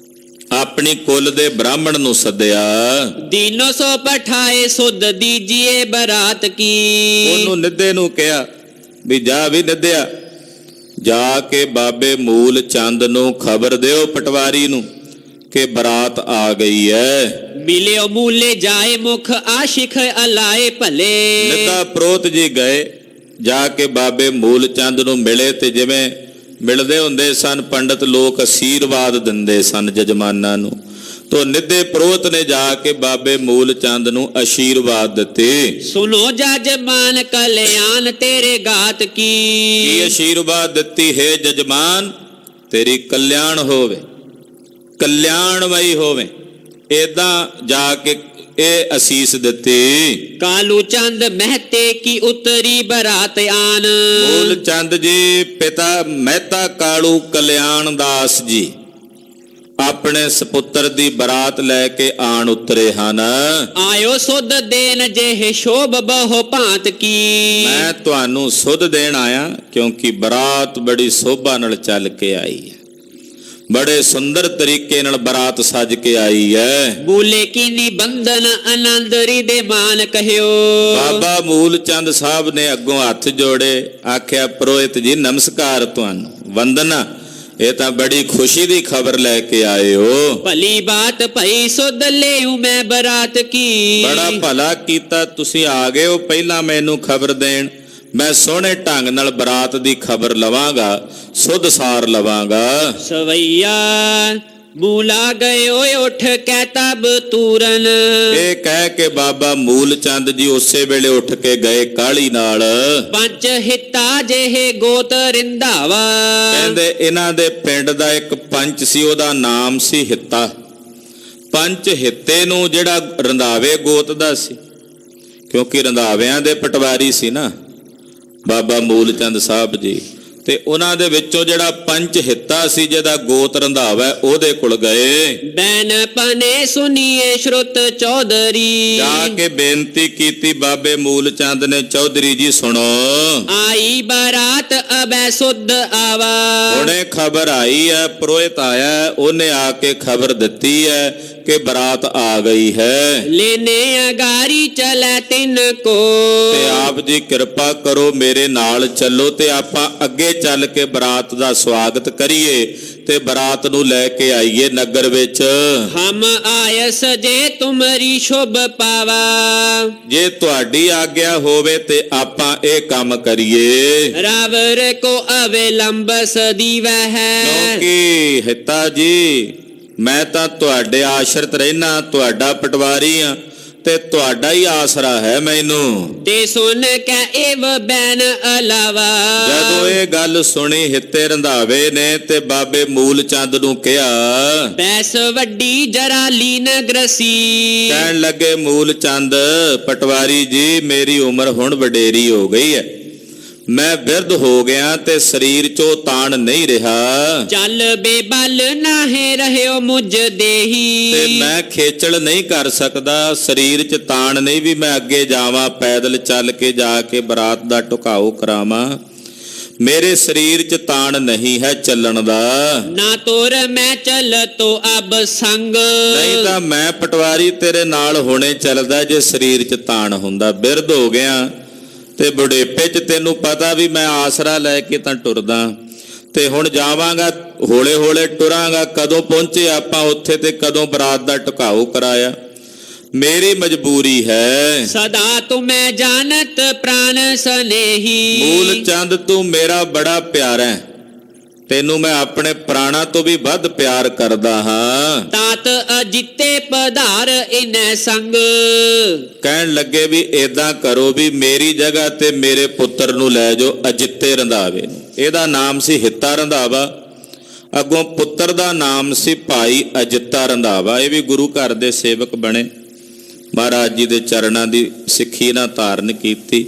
ਆਪਣੀ ਕੁਲ ਦੇ ਬ੍ਰਾਹਮਣ ਨੂੰ ਸੱਦਿਆ। ਦੀਨੋ ਸੋ ਪਠਾਏ ਸੁਧ ਦੀਜੀਏ ਬਰਾਤ ਕੀ। ਉਹਨੂੰ ਨਿੱਧੇ ਨੂੰ ਕਿਹਾ ਵੀ ਜਾ ਵੀ ਨਿੱਧਿਆ, ਜਾ ਕੇ ਬਾਬੇ ਮੂਲ ਚੰਦ ਨੂੰ ਖਬਰ ਦਿਓ ਪਟਵਾਰੀ ਨੂੰ ਕਿ ਬਰਾਤ ਆ ਗਈ ਹੈ। ਮਿਲਿਓ ਮੂਲੇ ਜਾਏ ਮੁਖ ਆਸ਼ਿਕ ਅਲਾਏ ਭਲੇ। ਨਿੱਧਾ ਪ੍ਰੋਤ ਜੀ ਗਏ, ਜਾ ਕੇ ਬਾਬੇ ਮੂਲ ਚੰਦ ਨੂੰ ਮਿਲੇ, ਤੇ ਜਿਵੇਂ ਮਿਲਦੇ ਹੁੰਦੇ ਸਨ ਪੰਡਤ ਲੋਕ ਅਸ਼ੀਰਵਾਦ ਦਿੰਦੇ ਸਨ ਜਜਮਾਨਾਂ ਨੂੰ, ਤੋ ਨਿੱਧੇ ਪ੍ਰੋਤ ਨੇ ਜਾ ਕੇ ਬਾਬੇ ਮੂਲ ਚੰਦ ਨੂੰ ਅਸ਼ੀਰਵਾਦ ਦਿੱਤੇ। ਸੁਨੋ ਜਜਮਾਨ ਕਲਿਆਣ ਤੇਰੇ ਗਾਤ ਕੀ। ਕੀ ਅਸ਼ੀਰਵਾਦ ਦਿੱਤੀ ਹੈ ਜਜਮਾਨ? ਤੇਰੀ ਕਲਿਆਣ ਹੋਵੇ, ਕਲਿਆਣਮਈ ਹੋਵੇ। ਏਦਾਂ ਜਾ ਕੇ ਇਹ ਅਸੀਸ ਦਿੱਤੀ। ਕਾਲੂ ਚੰਦ ਮਹਤੇ ਕੀ ਉਤਰੀ ਬਰਾਤ ਆਨ। ਮੂਲ ਚੰਦ ਜੀ ਪਿਤਾ ਮਹਿਤਾ ਕਾਲੂ ਕਲਿਆਣ ਦਾਸ ਜੀ ਆਪਣੇ ਸਪੁੱਤਰ ਦੀ ਬਰਾਤ ਲੈ ਕੇ ਆਣ ਉਤਰੇ ਹਨ। ਆਇਓ ਸੁਧ ਦੇਨ ਜਿਹੇ ਸ਼ੋਭ ਬਹੁ ਭਾਂਤ ਕੀ। ਮੈਂ ਤੁਹਾਨੂੰ ਸੁਧ ਦੇਣ ਆਇਆ ਕਿਉਂਕਿ ਬਰਾਤ ਬੜੀ ਸੋਭਾ ਨਾਲ ਚੱਲ ਕੇ ਆਈ ਹੈ, ਬੜੇ ਸੁੰਦਰ ਤਰੀਕੇ ਨਾਲ ਬਰਾਤ ਸਜ ਕੇ ਆਈ ਹੈ। ਬੋਲੇ ਕੀ ਨਿਬੰਧਨ ਆਨੰਦਰੀ ਦੇ ਮਾਨ ਕਹਿਓ। ਬਾਬਾ ਮੂਲ ਚੰਦ ਸਾਹਿਬ ਨੇ ਅੱਗੋਂ ਹੱਥ ਜੋੜੇ, ਆਖਿਆ ਪੁਰੋਹਿਤ ਜੀ ਨਮਸਕਾਰ, ਤੁਹਾਨੂੰ ਵੰਦਨਾ, ਇਹ ਤਾਂ ਬੜੀ ਖੁਸ਼ੀ ਦੀ ਖਬਰ ਲੈ ਕੇ ਆਏ ਹੋ। ਭਲੀ ਬਾਤ ਭਈ ਸੁਧ ਲਿਉ ਮੈਂ ਬਰਾਤ ਕੀ। ਬੜਾ ਭਲਾ ਕੀਤਾ ਤੁਸੀਂ ਆ ਗਏ ਹੋ ਪਹਿਲਾਂ ਮੈਨੂੰ ਖਬਰ ਦੇਣ। ਮੈਂ ਸੋਹਣੇ ਢੰਗ ਨਾਲ ਬਰਾਤ ਦੀ ਖਬਰ ਲਵਾਂਗਾ, ਸੁਧ ਸਾਰ ਲਵਾਂਗਾ। ਸਵਈਆ ਮੂਲਾ ਗਏ ਓਏ ਉੱਠ ਕੇ ਤਬ ਤੂਰਨ। ਇਹ ਕਹਿ ਕੇ ਬਾਬਾ ਮੂਲ ਚੰਦ ਜੀ ਉਸੇ ਵੇਲੇ ਉੱਠ ਕੇ ਗਏ ਕਾਹਲੀ ਨਾਲ। ਪੰਜ ਹਿੱਤਾ ਜਿਹੇ ਗੋਤ ਰਿੰਧਾਵਾ। ਕਹਿੰਦੇ ਇਹਨਾਂ ਦੇ ਪਿੰਡ ਦਾ ਇੱਕ ਪੰਚ ਸੀ, ਉਹਦਾ ਨਾਮ ਸੀ ਹਿੱਤਾ। ਪੰਚ ਹਿੱਤੇ ਨੂੰ ਜਿਹੜਾ ਰੰਧਾਵੇ ਗੋਤ ਦਾ ਸੀ, ਕਿਉਂਕਿ ਰੰਧਾਵਿਆਂ ਦੇ ਪਟਵਾਰੀ ਸੀ ਨਾ ਬਾਬਾ ਮੂਲ ਚੰਦ ਸਾਹਿਬ ਜੀ, ਤੇ ਉਹਨਾਂ ਦੇ ਵਿੱਚੋਂ ਜਿਹੜਾ ਪੰਚ ਹਿੱਤਾ ਸੀ ਜਿਹਦਾ ਗੋਤ ਰੰਧਾਵਾ ਉਹਦੇ ਕੋਲ ਗਏ। ਬੈਨ ਪਨੇ ਸੁਨੀਏ ਸ਼ਰੁਤ ਚੌਧਰੀ। ਜਾ ਕੇ ਬੇਨਤੀ ਕੀਤੀ ਬਾਬੇ ਮੂਲ ਚੰਦ ਨੇ, ਚੌਧਰੀ ਜੀ ਸੁਣੋ, ਆਈ ਬਰਾਤ ਅਬੈ ਸੁਧ ਆਵਾ। ਹੁਣੇ ਖਬਰ ਆਈ ਹੈ, ਪੁਰੋਹਿਤ ਆਇਆ, ਉਹਨੇ ਆ ਕੇ ਖਬਰ ਦਿੱਤੀ ਹੈ ਕਿ ਬਰਾਤ ਆ ਗਈ ਹੈ। ਲੈਨੇ ਅਗਾਰੀ ਚਲੇ ਤਿੰਨ ਕੋ। ਤੇ ਆਪ ਜੀ ਕਿਰਪਾ ਕਰੋ ਮੇਰੇ ਨਾਲ ਚੱਲੋ ਤੇ ਆਪਾਂ ਅੱਗੇ ਚੱਲ ਕੇ ਬਰਾਤ ਦਾ ਸਵਾਗਤ ਕਰੀਏ ਤੇ ਬਰਾਤ ਨੂੰ ਲੈ ਕੇ ਆਈਏ ਨਗਰ ਵਿੱਚ। ਹਮ ਆਇਸ ਜੇ ਤੁਮਰੀ ਸ਼ੁਭ ਪਾਵਾ। ਜੇ ਤੁਹਾਡੀ ਆਗਿਆ ਹੋਵੇ ਤੇ ਆਪਾਂ ਇਹ ਕੰਮ ਕਰੀਏ। ਰਾਵਰ ਕੋ ਅਵਿਲੰਬ ਸਦੀਵੈ ਹੈ। ਕਿਉਂਕਿ ਹਿੱਤਾ ਜੀ ਮੈਂ ਤਾਂ ਤੁਹਾਡੇ ਆਸ਼ਰਿਤ ਰਹਿਣਾ, ਤੁਹਾਡਾ ਪਟਵਾਰੀ ਆ ਤੇ ਤੁਹਾਡਾ ਹੀ ਆਸਰਾ ਹੈ ਮੈਨੂੰ। ਤੇ ਸੁਣ ਕੇ ਏਵ ਬੈਨ ਅਲਾਵਾ। ਜਦੋਂ ਇਹ ਗੱਲ ਸੁਣੀ ਹਿੱਤੇ ਰੰਧਾਵੇ ਨੇ ਤੇ ਬਾਬੇ ਮੂਲ ਚੰਦ ਨੂੰ ਕਿਹਾ, ਬੈਸ ਵੱਡੀ ਜਰਾ ਲੀਨ ਗ੍ਰਸੀ। ਕਹਿਣ ਲੱਗੇ ਮੂਲ ਚੰਦ ਪਟਵਾਰੀ ਜੀ ਮੇਰੀ ਉਮਰ ਹੁਣ ਵਡੇਰੀ ਹੋ ਗਈ ਹੈ, ਮੈਂ ਬਿਰਧ ਹੋ ਗਿਆ ਤੇ ਸਰੀਰ ਚੋਂ ਤਾਣ ਨਹੀਂ ਰਿਹਾ। ਚੱਲ ਬੇਬਲ ਨਾਹੇ ਰਹਿਓ ਮੁਝ ਦੇਹੀ। ਤੇ ਮੈਂ ਖੇਚਲ ਨਹੀਂ ਕਰ ਸਕਦਾ, ਸਰੀਰ 'ਚ ਤਾਣ ਨਹੀਂ ਵੀ ਮੈਂ ਅੱਗੇ ਜਾਵਾਂ, ਪੈਦਲ ਚੱਲ ਕੇ ਜਾ ਕੇ ਬਰਾਤ ਦਾ ਢੁਕਾਓ ਕਰਾਵਾਂ। ਮੇਰੇ ਸਰੀਰ 'ਚ ਤਾਣ ਨਹੀਂ ਹੈ ਚੱਲਣ ਦਾ। ਨਾ ਤੋਰ ਮੈਂ ਚੱਲ ਤੋ ਅਬ ਸੰਗ। ਨਹੀਂ ਤਾਂ ਮੈਂ ਪਟਵਾਰੀ ਤੇਰੇ ਨਾਲ ਹੁਣੇ ਚੱਲਦਾ ਜੇ ਸਰੀਰ 'ਚ ਤਾਣ ਹੁੰਦਾ। ਬਿਰਧ ਹੋ ਗਿਆ ਤੇ ਬੁਢੇਪੇ 'ਚ ਤੈਨੂੰ ਪਤਾ ਵੀ ਮੈਂ ਆਸਰਾ ਲੈ ਕੇ ਤਾਂ ਟੁਰਦਾ, ਤੇ ਹੁਣ ਜਾਵਾਂਗਾ ਹੌਲੇ ਹੌਲੇ ਟੁਰਾਂਗਾ। ਕਦੋਂ ਪਹੁੰਚੇ ਆਪਾਂ ਉੱਥੇ ਤੇ ਕਦੋਂ ਬਰਾਤ ਦਾ ਢੁਕਾਓ ਕਰਾਇਆ, ਮੇਰੀ ਮਜਬੂਰੀ ਹੈ। ਸਦਾ ਤੁਮੈ ਜਾਣਤ ਪ੍ਰਾਨ ਸਨੇਹੀ। ਮੂਲ ਚੰਦ ਤੂੰ ਮੇਰਾ ਬੜਾ ਪਿਆਰਾ ਹੈ, ਤੈਨੂੰ ਮੈਂ ਆਪਣੇ ਪ੍ਰਾਣਾ ਤੋਂ ਵੀ ਵੱਧ ਪਿਆਰ ਕਰਦਾ ਹਾਂ। ਤਾਤ ਅਜਿੱਤੇ ਪਧਾਰ ਇਨੈ ਸੰਗ। ਕਹਿਣ ਲੱਗੇ ਵੀ ਏਦਾਂ ਕਰੋ ਵੀ ਮੇਰੀ ਜਗ੍ਹਾ ਤੇ ਮੇਰੇ ਪੁੱਤਰ ਨੂੰ ਲੈ ਜਾਓ, ਅਜਿੱਤੇ ਰੰਧਾਵੇ ਨੂੰ। ਇਹਦਾ ਨਾਮ ਸੀ ਹਿੱਤਾ ਰੰਧਾਵਾ, ਅੱਗੋਂ ਪੁੱਤਰ ਦਾ ਨਾਮ ਸੀ ਭਾਈ ਅਜਿੱਤਾ ਰੰਧਾਵਾ। ਇਹ ਵੀ ਗੁਰੂ ਘਰ ਦੇ ਸੇਵਕ ਬਣੇ, ਮਹਾਰਾਜ ਜੀ ਦੇ ਚਰਨਾਂ ਦੀ ਸਿੱਖੀ ਨਾਲ ਧਾਰਨ ਕੀਤੀ।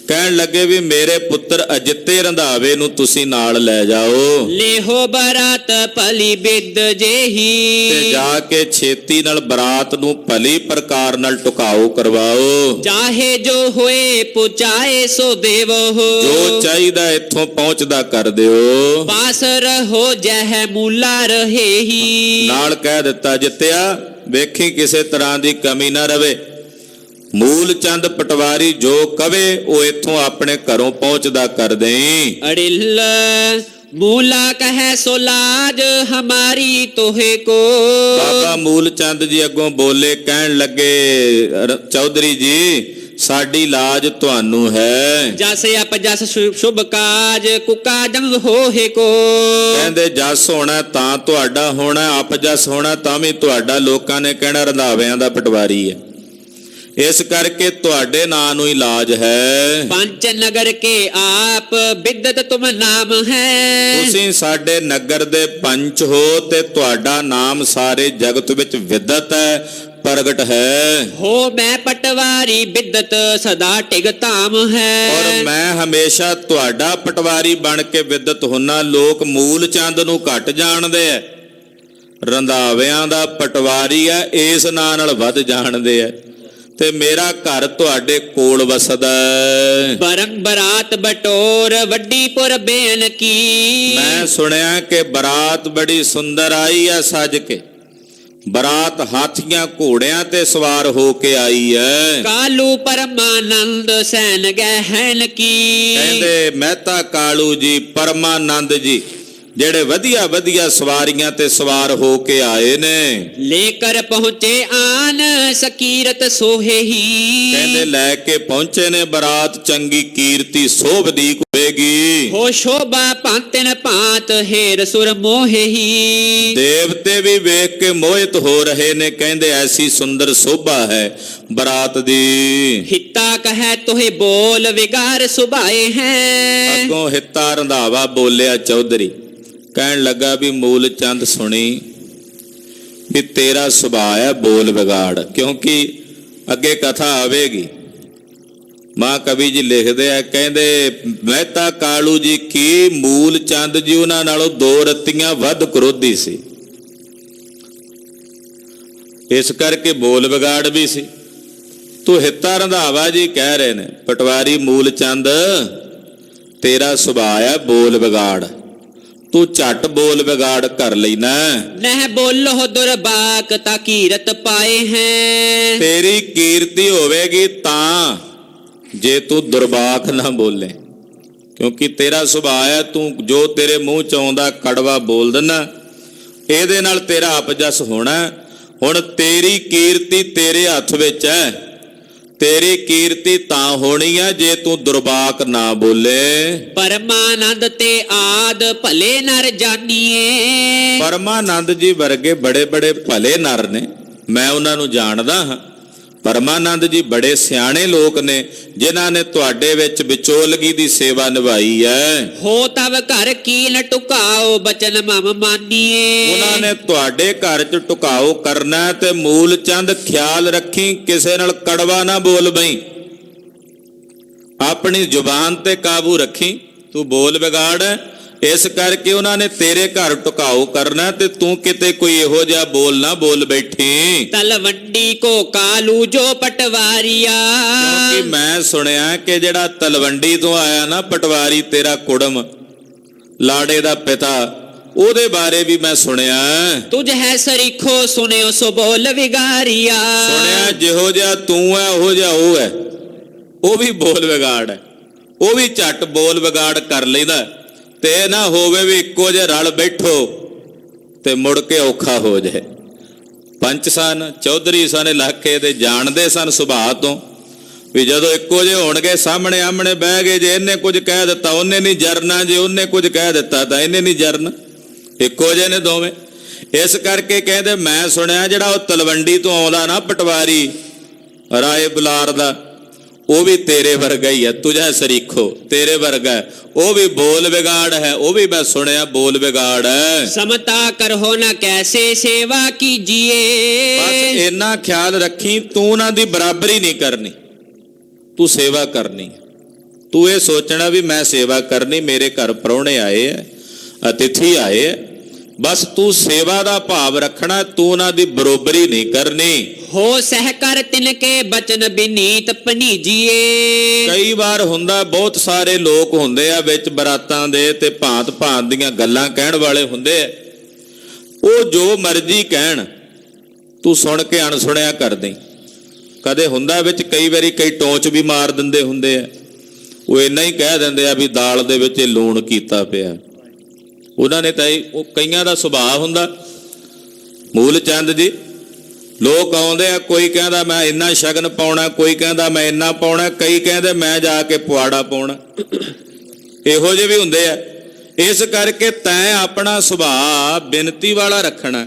ਕਹਿਣ ਲੱਗੇ ਵੀ ਮੇਰੇ ਪੁੱਤਰ ਅਜਿੱਤੇ ਰੰਧਾਵੇ ਨੂੰ ਤੁਸੀਂ ਨਾਲ ਲੈ ਜਾਓ। ਲੇਹੋ ਬਰਾਤ ਭਲੀ ਬਿਦ ਜੇਹੀ। ਤੇ ਜਾ ਕੇ ਛੇਤੀ ਨਾਲ ਬਰਾਤ ਨੂੰ ਭਲੀ ਪ੍ਰਕਾਰ ਨਾਲ ਢੁਕਾਓ ਕਰਵਾਓ। ਚਾਹੇ ਜੋ ਹੋਏ ਪੁਚਾਏ ਸੋ ਦੇਵੋ। ਜੋ ਚਾਹੀਦਾ ਇੱਥੋਂ ਪਹੁੰਚਦਾ ਕਰ ਦਿਓ। ਪਾਸ ਰਹੋ ਜਹ ਮੂਲਾ ਰਹੇਹੀ। ਨਾਲ ਕਹਿ ਦਿੱਤਾ ਜਿੱਤਿਆ ਵੇਖੀ ਕਿਸੇ ਤਰ੍ਹਾਂ ਦੀ ਕਮੀ ਨਾ ਰਵੇ। ਮੂਲ ਚੰਦ ਪਟਵਾਰੀ ਜੋ ਕਵੇ ਉਹ ਇੱਥੋਂ ਆਪਣੇ ਘਰੋਂ ਪਹੁੰਚਦਾ ਕਰ ਦੇਈ। ਅੜਿਲ ਮੂਲਾ ਕਹੈ ਸੋ ਲਾਜ ਹਮਾਰੀ ਤੋਹੇ ਕੋ। ਬਾਬਾ ਮੂਲ ਚੰਦ ਜੀ ਅੱਗੋਂ ਬੋਲੇ, ਕਹਿਣ ਲੱਗੇ ਚੌਧਰੀ ਜੀ ਸਾਡੀ ਲਾਜ ਤੁਹਾਨੂੰ ਹੈ। ਜਸ ਅਪ ਜਸ ਸ਼ੁਭ ਕਾਜ ਕੁਕਾ ਜੰਗ ਹੋਏ ਕੋ। ਕਹਿੰਦੇ ਜਸ ਹੋਣਾ ਤਾਂ ਤੁਹਾਡਾ ਹੋਣਾ, ਅਪ ਜਸ ਹੋਣਾ ਤਾਂ ਵੀ ਤੁਹਾਡਾ। ਲੋਕਾਂ ਨੇ ਕਹਿਣਾ ਰੰਧਾਵਿਆਂ ਦਾ ਪਟਵਾਰੀ ਹੈ, ਇਸ ਕਰਕੇ ਤੁਹਾਡੇ ਨਾਂ ਨੂੰ ਹੀ ਲਾਜ ਹੈ। ਪੰਚ ਨਗਰ ਕੇ ਆਪ ਬਿਦਤ ਤੁਮ ਨਾਮ ਹੈ। ਤੁਸੀਂ ਸਾਡੇ ਨਗਰ ਦੇ ਪੰਚ ਹੋ ਤੇ ਤੁਹਾਡਾ ਨਾਮ ਸਾਰੇ ਜਗਤ ਵਿੱਚ ਵਿਦਤ ਹੈ, ਪ੍ਰਗਟ ਹੈ। ਹੋ ਮੈਂ ਪਟਵਾਰੀ ਬਿਦਤ ਸਦਾ ਟਿਗ ਧਾਮ ਹੈ। ਔਰ ਮੈਂ ਹਮੇਸ਼ਾ ਤੁਹਾਡਾ ਪਟਵਾਰੀ ਬਣ ਕੇ ਵਿਦਤ ਹੁੰਨਾ। ਲੋਕ ਮੂਲ ਚੰਦ ਨੂੰ ਘੱਟ ਜਾਣਦੇ ਐ, ਰੰਧਾਵਿਆਂ ਦਾ ਪਟਵਾਰੀ ਹੈ ਇਸ ਨਾਂ ਨਾਲ ਵੱਧ ਜਾਣਦੇ ਐ। ਤੇ ਮੇਰਾ ਘਰ ਤੁਹਾਡੇ ਕੋਲ ਵਸਦਾ ਹੈ। ਬਰੰਗ ਬਰਾਤ ਬਟੋਰ ਵੱਡੀ ਪੁਰ ਬੇਨ ਕੀ। ਮੈਂ ਸੁਣਿਆ ਕਿ ਬਰਾਤ ਬੜੀ ਸੁੰਦਰ ਆਈ ਹੈ ਸਜ ਕੇ। ਬਰਾਤ ਹਾਥੀਆਂ ਘੋੜਿਆਂ ਤੇ ਸਵਾਰ ਹੋ ਕੇ ਆਈ ਹੈ। ਕਾਲੂ ਪਰਮਾਨੰਦ ਸੈਨ ਗਹਿਨ ਕੀ। ਕਹਿੰਦੇ ਮਹਿਤਾ ਕਾਲੂ ਜੀ, ਪਰਮਾਨੰਦ ਜੀ ਜਿਹੜੇ ਵਧੀਆ ਵਧੀਆ ਸਵਾਰੀਆਂ ਤੇ ਸਵਾਰ ਹੋ ਕੇ ਆਏ ਨੇ। ਲੇਕਰ ਪਹੁੰਚੇ ਆਨ ਸਕੀਰਤ ਸੋਹੇ ਹੀ। ਕਹਿੰਦੇ ਲੈ ਕੇ ਪਹੁੰਚੇ ਨੇ ਬਰਾਤ, ਚੰਗੀ ਕੀਰਤੀ ਸੋਭਦੀ ਹੋਵੇਗੀ। ਹੋ ਸ਼ੋਭਾ ਭਾਂਤਨ ਭਾਂਤ ਹੇਰ ਸੁਰ ਮੋਹੇ ਹੀ। ਦੇਵਤੇ ਵੀ ਵੇਖ ਕੇ ਮੋਹਿਤ ਹੋ ਰਹੇ ਨੇ। ਕਹਿੰਦੇ ਐਸੀ ਸੁੰਦਰ ਸੋਭਾ ਹੈ ਬਰਾਤ ਦੀ। ਹਿੱਤਾ ਕਹੈ ਤੋਹਿ ਬੋਲ ਵਿਗਾਰ ਸੁਭਾਏ ਹੈ। ਅੱਗੋਂ ਹਿੱਤਾ ਰੰਧਾਵਾ ਬੋਲਿਆ ਚੌਧਰੀ, ਕਹਿਣ ਲੱਗਾ ਵੀ ਮੂਲ ਚੰਦ ਸੁਣੀ ਵੀ ਤੇਰਾ ਸੁਭਾਅ ਹੈ ਬੋਲ ਵਿਗਾੜ। ਕਿਉਂਕਿ ਅੱਗੇ ਕਥਾ ਆਵੇਗੀ। ਮਾਂ ਕਵੀ ਜੀ ਲਿਖਦੇ ਆ, ਕਹਿੰਦੇ ਮਹਿਤਾ ਕਾਲੂ ਜੀ ਕੀ ਮੂਲ ਚੰਦ ਜੀ ਉਹਨਾਂ ਨਾਲੋਂ 2 ਰੱਤੀਆਂ ਵੱਧ ਕ੍ਰੋਧੀ ਸੀ, ਇਸ ਕਰਕੇ ਬੋਲ ਵਿਗਾੜ ਵੀ ਸੀ। ਤੂੰ ਹਿੱਤਾ ਰੰਧਾਵਾ ਜੀ ਕਹਿ ਰਹੇ ਨੇ ਪਟਵਾਰੀ ਮੂਲ ਚੰਦ ਤੇਰਾ ਸੁਭਾਅ ਹੈ ਬੋਲ ਵਿਗਾੜ, ਤੂੰ ਝੱਟ ਬੋਲ ਵਿਗਾੜ ਕਰ ਲੈਣਾ। ਨਹਿ ਬੋਲੋ ਦੁਰਬਾਕ ਤਾ ਕੀਰਤ ਪਾਏ ਹੈ। ਤੇਰੀ ਕੀਰਤੀ ਹੋਵੇਗੀ ਤਾਂ ਜੇ ਤੂੰ ਦੁਰਬਾਕ ਨਾ ਬੋਲੇ, ਕਿਉਂਕਿ ਤੇਰਾ ਸੁਭਾਅ ਹੈ ਤੂੰ ਜੋ ਤੇਰੇ ਮੂੰਹ ਚ ਆਉਂਦਾ ਕੜਵਾ ਬੋਲ ਦਿੰਦਾ, ਇਹਦੇ ਨਾਲ ਤੇਰਾ ਅਪਜਸ ਹੋਣਾ। ਹੁਣ ਤੇਰੀ ਕੀਰਤੀ ਤੇਰੇ ਹੱਥ ਵਿੱਚ ਹੈ। ਤੇਰੀ ਕੀਰਤੀ ਤਾਂ ਹੋਣੀ ਆ ਜੇ ਤੂੰ ਦੁਰਬਾਕ ਨਾ ਬੋਲੇ। ਪਰਮਾਨੰਦ ਤੇ ਆਦ ਭਲੇ ਨਰ ਜਾਣੀਏ। ਪਰਮਾਨੰਦ ਜੀ ਵਰਗੇ ਬੜੇ ਬੜੇ ਭਲੇ ਨਰ ਨੇ, ਮੈਂ ਉਹਨਾਂ ਨੂੰ ਜਾਣਦਾ ਹਾਂ। ਪਰਮਾਨੰਦ ਜੀ ਬੜੇ ਸਿਆਣੇ ਲੋਕ ਨੇ ਜਿਨ੍ਹਾਂ ਨੇ ਤੁਹਾਡੇ ਵਿੱਚ ਵਿਚੋਲਗੀ ਦੀ ਸੇਵਾ ਨਿਭਾਈ ਹੈ। ਹੋ ਤਵ ਘਰ ਕੀਨ ਟੁਕਾਓ ਬਚਨ ਮਮ ਮਾਨੀਏ। ਉਹਨਾਂ ਨੇ ਤੁਹਾਡੇ ਘਰ 'ਚ ਟੁਕਾਓ ਕਰਨਾ ਤੇ ਮੂਲ ਚੰਦ ਖਿਆਲ ਰੱਖੀ ਕਿਸੇ ਨਾਲ ਕੜਵਾ ਨਾ ਬੋਲ ਬਈ। ਆਪਣੀ ਜ਼ੁਬਾਨ ਤੇ ਕਾਬੂ ਰੱਖੀ, ਤੂੰ ਬੋਲ ਵਿਗਾੜ। ਇਸ ਕਰਕੇ ਉਹਨਾਂ ਨੇ ਤੇਰੇ ਘਰ ਟੁਕਾਓ ਕਰਨਾ ਤੇ ਤੂੰ ਕਿਤੇ ਕੋਈ ਇਹੋ ਜਿਹਾ ਬੋਲ ਨਾ ਬੋਲ ਬੈਠੀ। ਤਲਵੰਡੀ ਕੋ ਕਾਲੂ ਜੋ ਪਟਵਾਰੀਆ। ਕਿਉਂਕਿ ਮੈਂ ਸੁਣਿਆ ਕਿ ਜਿਹੜਾ ਤਲਵੰਡੀ ਤੋਂ ਆਇਆ ਨਾ ਪਟਵਾਰੀ ਤੇਰਾ ਕੁੜਮ ਲਾੜੇ ਦਾ ਪਿਤਾ, ਉਹਦੇ ਬਾਰੇ ਵੀ ਮੈਂ ਸੁਣਿਆ। ਤੁਝ ਹੈ ਸਰੀਖੋ ਸੁਣਿਓ ਸੋ ਬੋਲ ਵਿਗਾਰੀਆ। ਸੁਣਿਆ ਜਿਹੋ ਜਿਹਾ ਤੂੰ ਹੈ ਉਹੋ ਜਿਹਾ ਉਹ ਹੈ, ਉਹ ਵੀ ਬੋਲ ਵਿਗਾੜ ਹੈ, ਉਹ ਵੀ ਝੱਟ ਬੋਲ ਵਿਗਾੜ ਕਰ ਲੈਂਦਾ। ਤੇ ਨਾ ਹੋਵੇ ਵੀ ਇੱਕੋ ਜਿਹੇ ਰਲ ਬੈਠੋ ਤੇ ਮੁੜ ਕੇ ਔਖਾ ਹੋ ਜਾਏ। ਪੰਚ ਸਨ, ਚੌਧਰੀ ਸਨ ਇਲਾਕੇ ਦੇ, ਜਾਣਦੇ ਸਨ ਸੁਭਾਅ ਤੋਂ ਵੀ ਜਦੋਂ ਇੱਕੋ ਜਿਹੇ ਹੋਣਗੇ ਸਾਹਮਣੇ ਆਮਣੇ ਬਹਿ ਗਏ, ਜੇ ਇਹਨੇ ਕੁਝ ਕਹਿ ਦਿੱਤਾ ਉਹਨੇ ਨਹੀਂ ਜਰਨਾ, ਜੇ ਉਹਨੇ ਕੁਝ ਕਹਿ ਦਿੱਤਾ ਤਾਂ ਇਹਨੇ ਨਹੀਂ ਜਰਨਾ, ਇੱਕੋ ਜਿਹੇ ਨੇ ਦੋਵੇਂ। ਇਸ ਕਰਕੇ ਕਹਿੰਦੇ ਮੈਂ ਸੁਣਿਆ ਜਿਹੜਾ ਉਹ ਤਲਵੰਡੀ ਤੋਂ ਆਉਂਦਾ ਨਾ ਪਟਵਾਰੀ ਰਾਏ ਬੁਲਾਰ ਦਾ, ਉਹ ਵੀ ਤੇਰੇ ਵਰਗਾ ਹੀ ਹੈ। ਤੁਝਾ ਸਰੀਖੋ ਤੇਰੇ ਵਰਗਾ ਹੈ, ਉਹ ਵੀ ਬੋਲ ਵਿਗਾੜ ਹੈ, ਉਹ ਵੀ ਮੈਂ ਸੁਣਿਆ ਬੋਲ ਵਿਗਾੜ ਹੈ। ਸਮਤਾ ਕਰੋ ਨਾ ਕੈਸੇ ਸੇਵਾ ਕੀਜੀਏ। ਬਸ ਇੰਨਾ ਖਿਆਲ ਰੱਖੀ ਤੂੰ ਉਹਨਾਂ ਦੀ ਬਰਾਬਰੀ ਨਹੀਂ ਕਰਨੀ, ਤੂੰ ਸੇਵਾ ਕਰਨੀ। ਤੂੰ ਇਹ ਸੋਚਣਾ ਵੀ ਮੈਂ ਸੇਵਾ ਕਰਨੀ, ਮੇਰੇ ਘਰ ਪ੍ਰਾਹੁਣੇ ਆਏ ਹੈ, ਅਤਿਥੀ ਆਏ ਹੈ, ਬਸ ਤੂੰ ਸੇਵਾ ਦਾ ਭਾਵ ਰੱਖਣਾ, ਤੂੰ ਉਹਨਾਂ ਦੀ ਬਰੋਬਰੀ ਨਹੀਂ ਕਰਨੀ। ਹੋ ਸਹਿ ਕਰ ਤਿਨਕੇ ਬਚਨ ਬਿਨੀਤ ਪਨੀਜੀਏ। ਕਈ ਵਾਰ ਹੁੰਦਾ, ਬਹੁਤ ਸਾਰੇ ਲੋਕ ਹੁੰਦੇ ਆ ਵਿੱਚ ਬਰਾਤਾਂ ਦੇ ਤੇ ਭਾਂਤ ਭਾਂਤ ਦੀਆਂ ਗੱਲਾਂ ਕਹਿਣ ਵਾਲੇ ਹੁੰਦੇ ਆ, ਉਹ ਜੋ ਮਰਜ਼ੀ ਕਹਿਣ ਤੂੰ ਸੁਣ ਕੇ ਅਣਸੁਣਿਆ ਕਰ ਦੇਂ। ਕਦੇ ਹੁੰਦਾ ਵਿੱਚ ਕਈ ਵਾਰੀ ਕਈ ਟੋਚ ਵੀ ਮਾਰ ਦਿੰਦੇ ਹੁੰਦੇ ਆ, ਉਹ ਇੰਨਾ ਹੀ ਕਹਿ ਦਿੰਦੇ ਆ ਵੀ ਦਾਲ ਦੇ ਵਿੱਚ ਲੂਣ ਕੀਤਾ ਪਿਆ। ਉਹਨਾਂ ਨੇ ਤਾਂ ਉਹ ਕਈਆਂ ਦਾ ਸੁਭਾਅ ਹੁੰਦਾ। ਮੂਲ ਚੰਦ ਜੀ ਲੋਕ ਆਉਂਦੇ ਆ, ਕੋਈ ਕਹਿੰਦਾ ਮੈਂ ਇੰਨਾ ਸ਼ਗਨ ਪਾਉਣਾ, ਕੋਈ ਕਹਿੰਦਾ ਮੈਂ ਇੰਨਾ ਪਾਉਣਾ, ਕਈ ਕਹਿੰਦੇ ਮੈਂ ਜਾ ਕੇ ਪੁਆੜਾ ਪਾਉਣਾ, ਇਹੋ ਜਿਹੇ ਵੀ ਹੁੰਦੇ ਆ। ਇਸ ਕਰਕੇ ਤੈਂ ਆਪਣਾ ਸੁਭਾਅ ਬਿਨਤੀ ਵਾਲਾ ਰੱਖਣਾ।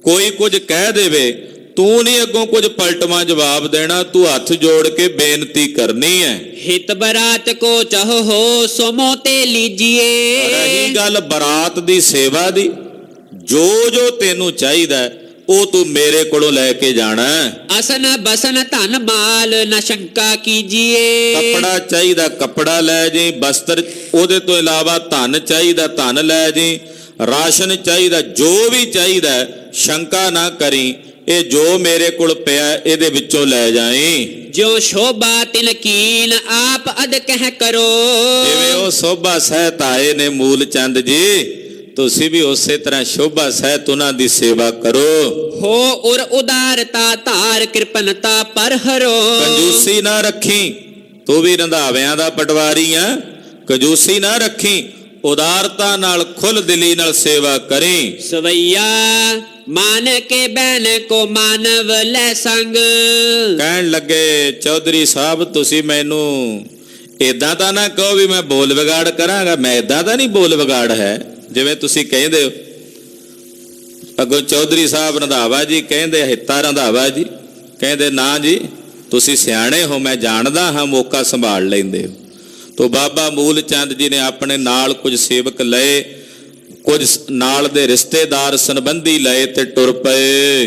ਕੋਈ ਕੁਝ ਕਹਿ ਦੇਵੇ ਤੂੰ ਨਹੀਂ ਅੱਗੋਂ ਕੁਝ ਪਲਟਵਾਂ ਜਵਾਬ ਦੇਣਾ, ਤੂੰ ਹੱਥ ਜੋੜ ਕੇ ਬੇਨਤੀ ਕਰਨੀ ਹੈ। हित बरात को चहो हो सोमो ते लीजिए। ਰਹੀ ਗੱਲ ਬਰਾਤ ਦੀ ਸੇਵਾ ਦੀ, ਜੋ ਜੋ ਤੈਨੂੰ ਚਾਹੀਦਾ ਹੈ, ਉਹ ਤੂੰ ਮੇਰੇ ਕੋਲੋਂ ਲੈ ਕੇ ਜਾਣਾ ਹੈ। असन बसन धन माल न शंका कीजिए। ਕੱਪੜਾ ਚਾਹੀਦਾ ਕੱਪੜਾ ਲੈ ਜੀ, ਬਸਤਰ ਉਹਦੇ ਤੋਂ ਇਲਾਵਾ ਧਨ ਚਾਹੀਦਾ ਧਨ ਲੈ ਜੀ, ਰਾਸ਼ਨ ਚਾਹੀਦਾ, ਜੋ ਵੀ ਚਾਹੀਦਾ ਸ਼ੰਕਾ ਨਾ ਕਰੀ, ਇਹ ਜੋ ਮੇਰੇ ਕੋਲ ਪਿਆ ਇਹਦੇ ਵਿੱਚੋਂ ਲੈ ਜਾਈਂ। जो शोभा तिन कीन आप अद कह करो। ਜਿਵੇਂ ਉਹ ਸੋਭਾ ਸਹਿਤ ਆਏ ਨੇ ਮੂਲ ਚੰਦ ਜੀ, ਤੁਸੀਂ ਵੀ ਉਸੇ ਤਰ੍ਹਾਂ ਸ਼ੋਭਾ ਸਹਿਤ ਉਹਨਾਂ ਦੀ ਸੇਵਾ ਕਰੋ। हो उर उदारता तार कृपणता पर हरो। ਕੰਜੂਸੀ ਨਾ ਰੱਖੀ, ਤੂੰ ਵੀ ਰੰਧਾਵਿਆਂ ਦਾ ਪਟਵਾਰੀ ਆ, ਕੰਜੂਸੀ ਨਾ ਰੱਖੀ, ਉਦਾਰਤਾ ਨਾਲ ਖੁੱਲ ਦਿਲੀ ਨਾਲ ਸੇਵਾ ਕਰੀ। सवैया मान के बैन को मानव ले संग। ਕਹਿਣ ਲੱਗੇ ਚੌਧਰੀ ਸਾਹਿਬ ਤੁਸੀਂ ਮੈਨੂੰ ਏਦਾਂ ਤਾਂ ਨਾ ਕਹੋ ਵੀ ਮੈਂ ਬੋਲ ਵਿਗਾੜ ਕਰਾਂਗਾ, ਮੈਂ ਏਦਾਂ ਤਾਂ ਨਹੀਂ ਬੋਲ ਵਿਗਾੜ ਹੈ ਜਿਵੇਂ ਤੁਸੀਂ ਕਹਿੰਦੇ ਹੋ। ਅੱਗੋਂ ਚੌਧਰੀ ਸਾਹਿਬ ਰੰਧਾਵਾ ਜੀ ਕਹਿੰਦੇ, ਹਿੱਤਾ ਰੰਧਾਵਾ ਜੀ ਕਹਿੰਦੇ ਨਾ ਜੀ ਤੁਸੀਂ ਸਿਆਣੇ ਹੋ, ਮੈਂ ਜਾਣਦਾ ਹਾਂ, ਮੌਕਾ ਸੰਭਾਲ ਲੈਂਦੇ ਹੋ। ਤੋ ਬਾਬਾ ਮੂਲ ਚੰਦ ਜੀ ਨੇ ਆਪਣੇ ਨਾਲ ਕੁਝ ਸੇਵਕ ਲਏ, ਕੁਝ ਨਾਲ ਦੇ ਰਿਸ਼ਤੇਦਾਰ ਸੰਬੰਧੀ ਲਏ ਤੇ ਟੁਰ ਪਏ।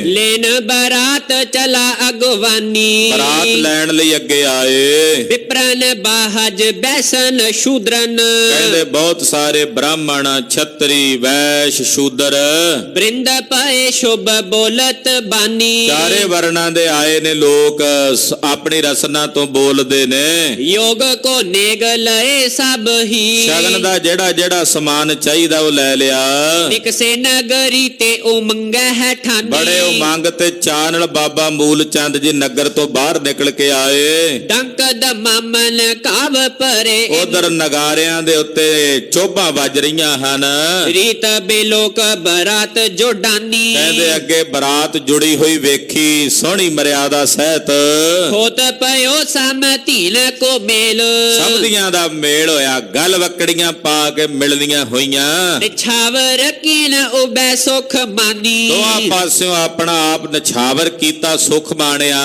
लेन बारात चला अगवानी। ਬਰਾਤ ਲੈਣ ਲਈ ਅੱਗੇ ਆਏ। विप्रन बाहज बैसन शूद्रन। ਕਹਿੰਦੇ ਬਹੁਤ ਸਾਰੇ ਬ੍ਰਾਹਮਣ, ਛਤਰੀ, ਵੈਸ਼, ਸ਼ੂਦਰ, बृंद पए शुभ बोलत बानी। ਚਾਰੇ ਵਰਣਾਂ ਦੇ ਆਏ ਨੇ ਲੋਕ, ਆਪਣੀ ਰਸਨਾ ਤੋਂ ਬੋਲਦੇ ਨੇ। योग को नेग लए सब ही। ਸ਼ਗਨ ਦਾ ਜਿਹੜਾ ਜਿਹੜਾ ਸਮਾਨ ਚਾਹੀਦਾ ਉਹ ਲੈ ਲਿਆ। निकसे नगरी ते उमंग है ठानी। ਬੜੇ ਉਮੰਗ ਤੇ ਚਾਅ ਨਾਲ ਬਾਬਾ ਮੂਲ ਚੰਦ ਜੀ ਨਗਰ ਤੋਂ ਬਾਹਰ ਨਿਕਲ ਕੇ ਆਏ। डंक दमामन काव परे। ਉਧਰ ਨਗਾਰਿਆਂ ਦੇ ਉੱਤੇ ਚੋਭਾਂ ਵੱਜ ਰਹੀਆਂ ਹਨ। रीत बेलोक बरात जोडानी। ਕਹਿੰਦੇ ਅੱਗੇ ਬਰਾਤ ਜੁੜੀ ਹੋਈ ਵੇਖੀ, ਸੋਹਣੀ ਮਰਿਆਦਾ ਸਹਿਤ। होत पयो सम तीन को मेल। ਸਮਧੀਆਂ ਦਾ ਮੇਲ ਹੋਇਆ, ਗਲ ਵਕੜੀਆਂ ਪਾ ਕੇ ਮਿਲਦੀਆਂ ਹੋਈਆਂ। निछावर कीन उबे सुख मानी। ਦੋਹਾਂ ਪਾਸਿਓਂ ਆਪਣਾ ਆਪ ਨਿਛਾਵਰ ਕੀਤਾ, ਸੁਖ ਮਾਣਿਆ।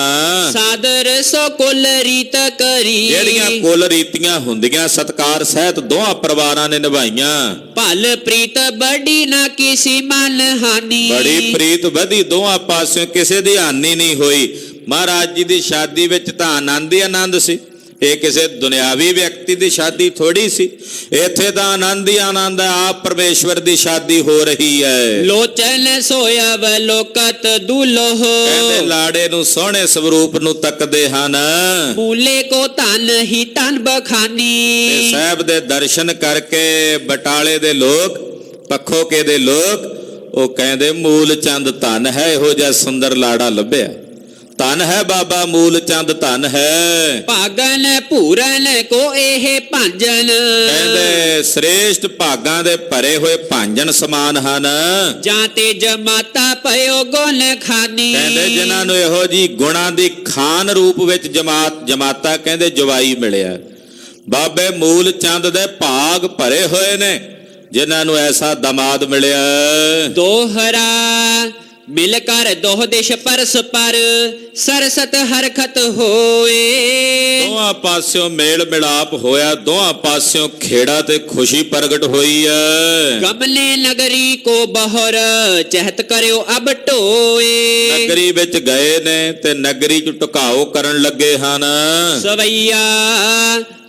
सादर सो कुल रीत करी। ਜਿਹੜੀਆਂ ਕੁਲ ਰੀਤੀਆਂ ਹੁੰਦੀਆਂ ਸਤਕਾਰ ਸਹਿਤ ਦੋਹਾਂ ਪਰਿਵਾਰਾਂ ਨੇ ਨਿਭਾਈਆਂ। भल प्रीत बड़ी ना किसी मन हानि। ਬੜੀ ਪ੍ਰੀਤ ਵਧੀ, ਦੋਹਾਂ ਪਾਸਿਓਂ ਕਿਸੇ ਦੀ ਹਾਨੀ ਨਹੀਂ ਹੋਈ। ਮਹਾਰਾਜ ਜੀ ਦੀ ਸ਼ਾਦੀ ਵਿੱਚ ਤਾਂ ਆਨੰਦ ਹੀ ਆਨੰਦ ਸੀ, ਇਹ ਕਿਸੇ ਦੁਨਿਆਵੀ ਵਿਅਕਤੀ ਦੀ ਸ਼ਾਦੀ ਥੋੜੀ ਸੀ, ਇੱਥੇ ਤਾਂ ਆਨੰਦ ਹੀ ਆਨੰਦ ਹੈ, ਆਪ ਪਰਮੇਸ਼ਵਰ ਦੀ ਸ਼ਾਦੀ ਹੋ ਰਹੀ ਹੈ। लोचन सोयव लोकत दुल्हो। ਕਹਿੰਦੇ ਲਾੜੇ ਨੂੰ ਸੋਹਣੇ ਸਰੂਪ ਨੂੰ ਤੱਕਦੇ ਹਨ। मूले को तन ही तन बखानी। ਤੇ ਸਾਹਿਬ ਦੇ ਦਰਸ਼ਨ ਕਰਕੇ ਬਟਾਲੇ ਦੇ ਲੋਕ, ਪੱਖੋਕੇ ਦੇ ਲੋਕ, ਉਹ ਕਹਿੰਦੇ ਮੂਲ ਚੰਦ ਧਨ ਹੈ, ਇਹੋ ਜਿਹਾ ਸੁੰਦਰ ਲਾੜਾ ਲੱਭਿਆ। ਧਨ ਹੈ ਬਾਬਾ ਮੂਲ ਚੰਦ, ਧਨ ਹੈ। ਭਾਗਨ ਪੂਰਨ ਕੋ ਇਹ ਭਾਂਜਨ। ਕਹਿੰਦੇ ਸ੍ਰੇਸ਼ਟ ਭਾਗਾਂ ਦੇ ਭਰੇ ਹੋਏ ਭਾਂਜਨ ਸਮਾਨ ਹਨ। ਜਾਂ ਤੇ ਜਮਾਤਾ ਪਇਓ ਗੁਣ ਖਾਨੀ। ਕਹਿੰਦੇ ਜਿਨ੍ਹਾਂ ਨੂੰ ਇਹੋ ਜੀ ਗੁਣਾਂ ਦੀ ਖਾਨ ਰੂਪ ਵਿੱਚ ਜਮਾਤਾ ਕਹਿੰਦੇ ਜਵਾਈ ਮਿਲਿਆ। ਬਾਬੇ ਮੂਲ ਚੰਦ ਦੇ ਭਾਗ ਭਰੇ ਹੋਏ ਨੇ ਜਿਨ੍ਹਾਂ ਨੂੰ ਐਸਾ ਦਮਾਦ ਮਿਲਿਆ। ਦੋਹਰਾ ਮਿਲ ਕਰ ਦੋਹ ਦੇਸ਼ ਪਰਸ ਪਰ ਸਰਸਤ ਹਰਖਤ ਹੋਏ। ਦੋਹਾਂ ਪਾਸਿਓਂ ਮੇਲ ਮਿਲਾਪ ਹੋਇਆ, ਦੋਹਾਂ ਪਾਸਿਓਂ ਖੇੜਾ ਤੇ ਖੁਸ਼ੀ ਪ੍ਰਗਟ ਹੋਈ ਹੈ। ਗਮਲੇ ਨਗਰੀ ਕੋ ਬਹਰ ਚਹਿਤ ਕਰਿਓ ਅਬ ਢੋਏ। ਨਗਰੀ ਵਿੱਚ ਗਏ ਨੇ ਤੇ ਨਗਰੀ ਚ ਟੁਕਾਓ ਕਰਨ ਲੱਗੇ ਹਨ। ਸਵਈਆ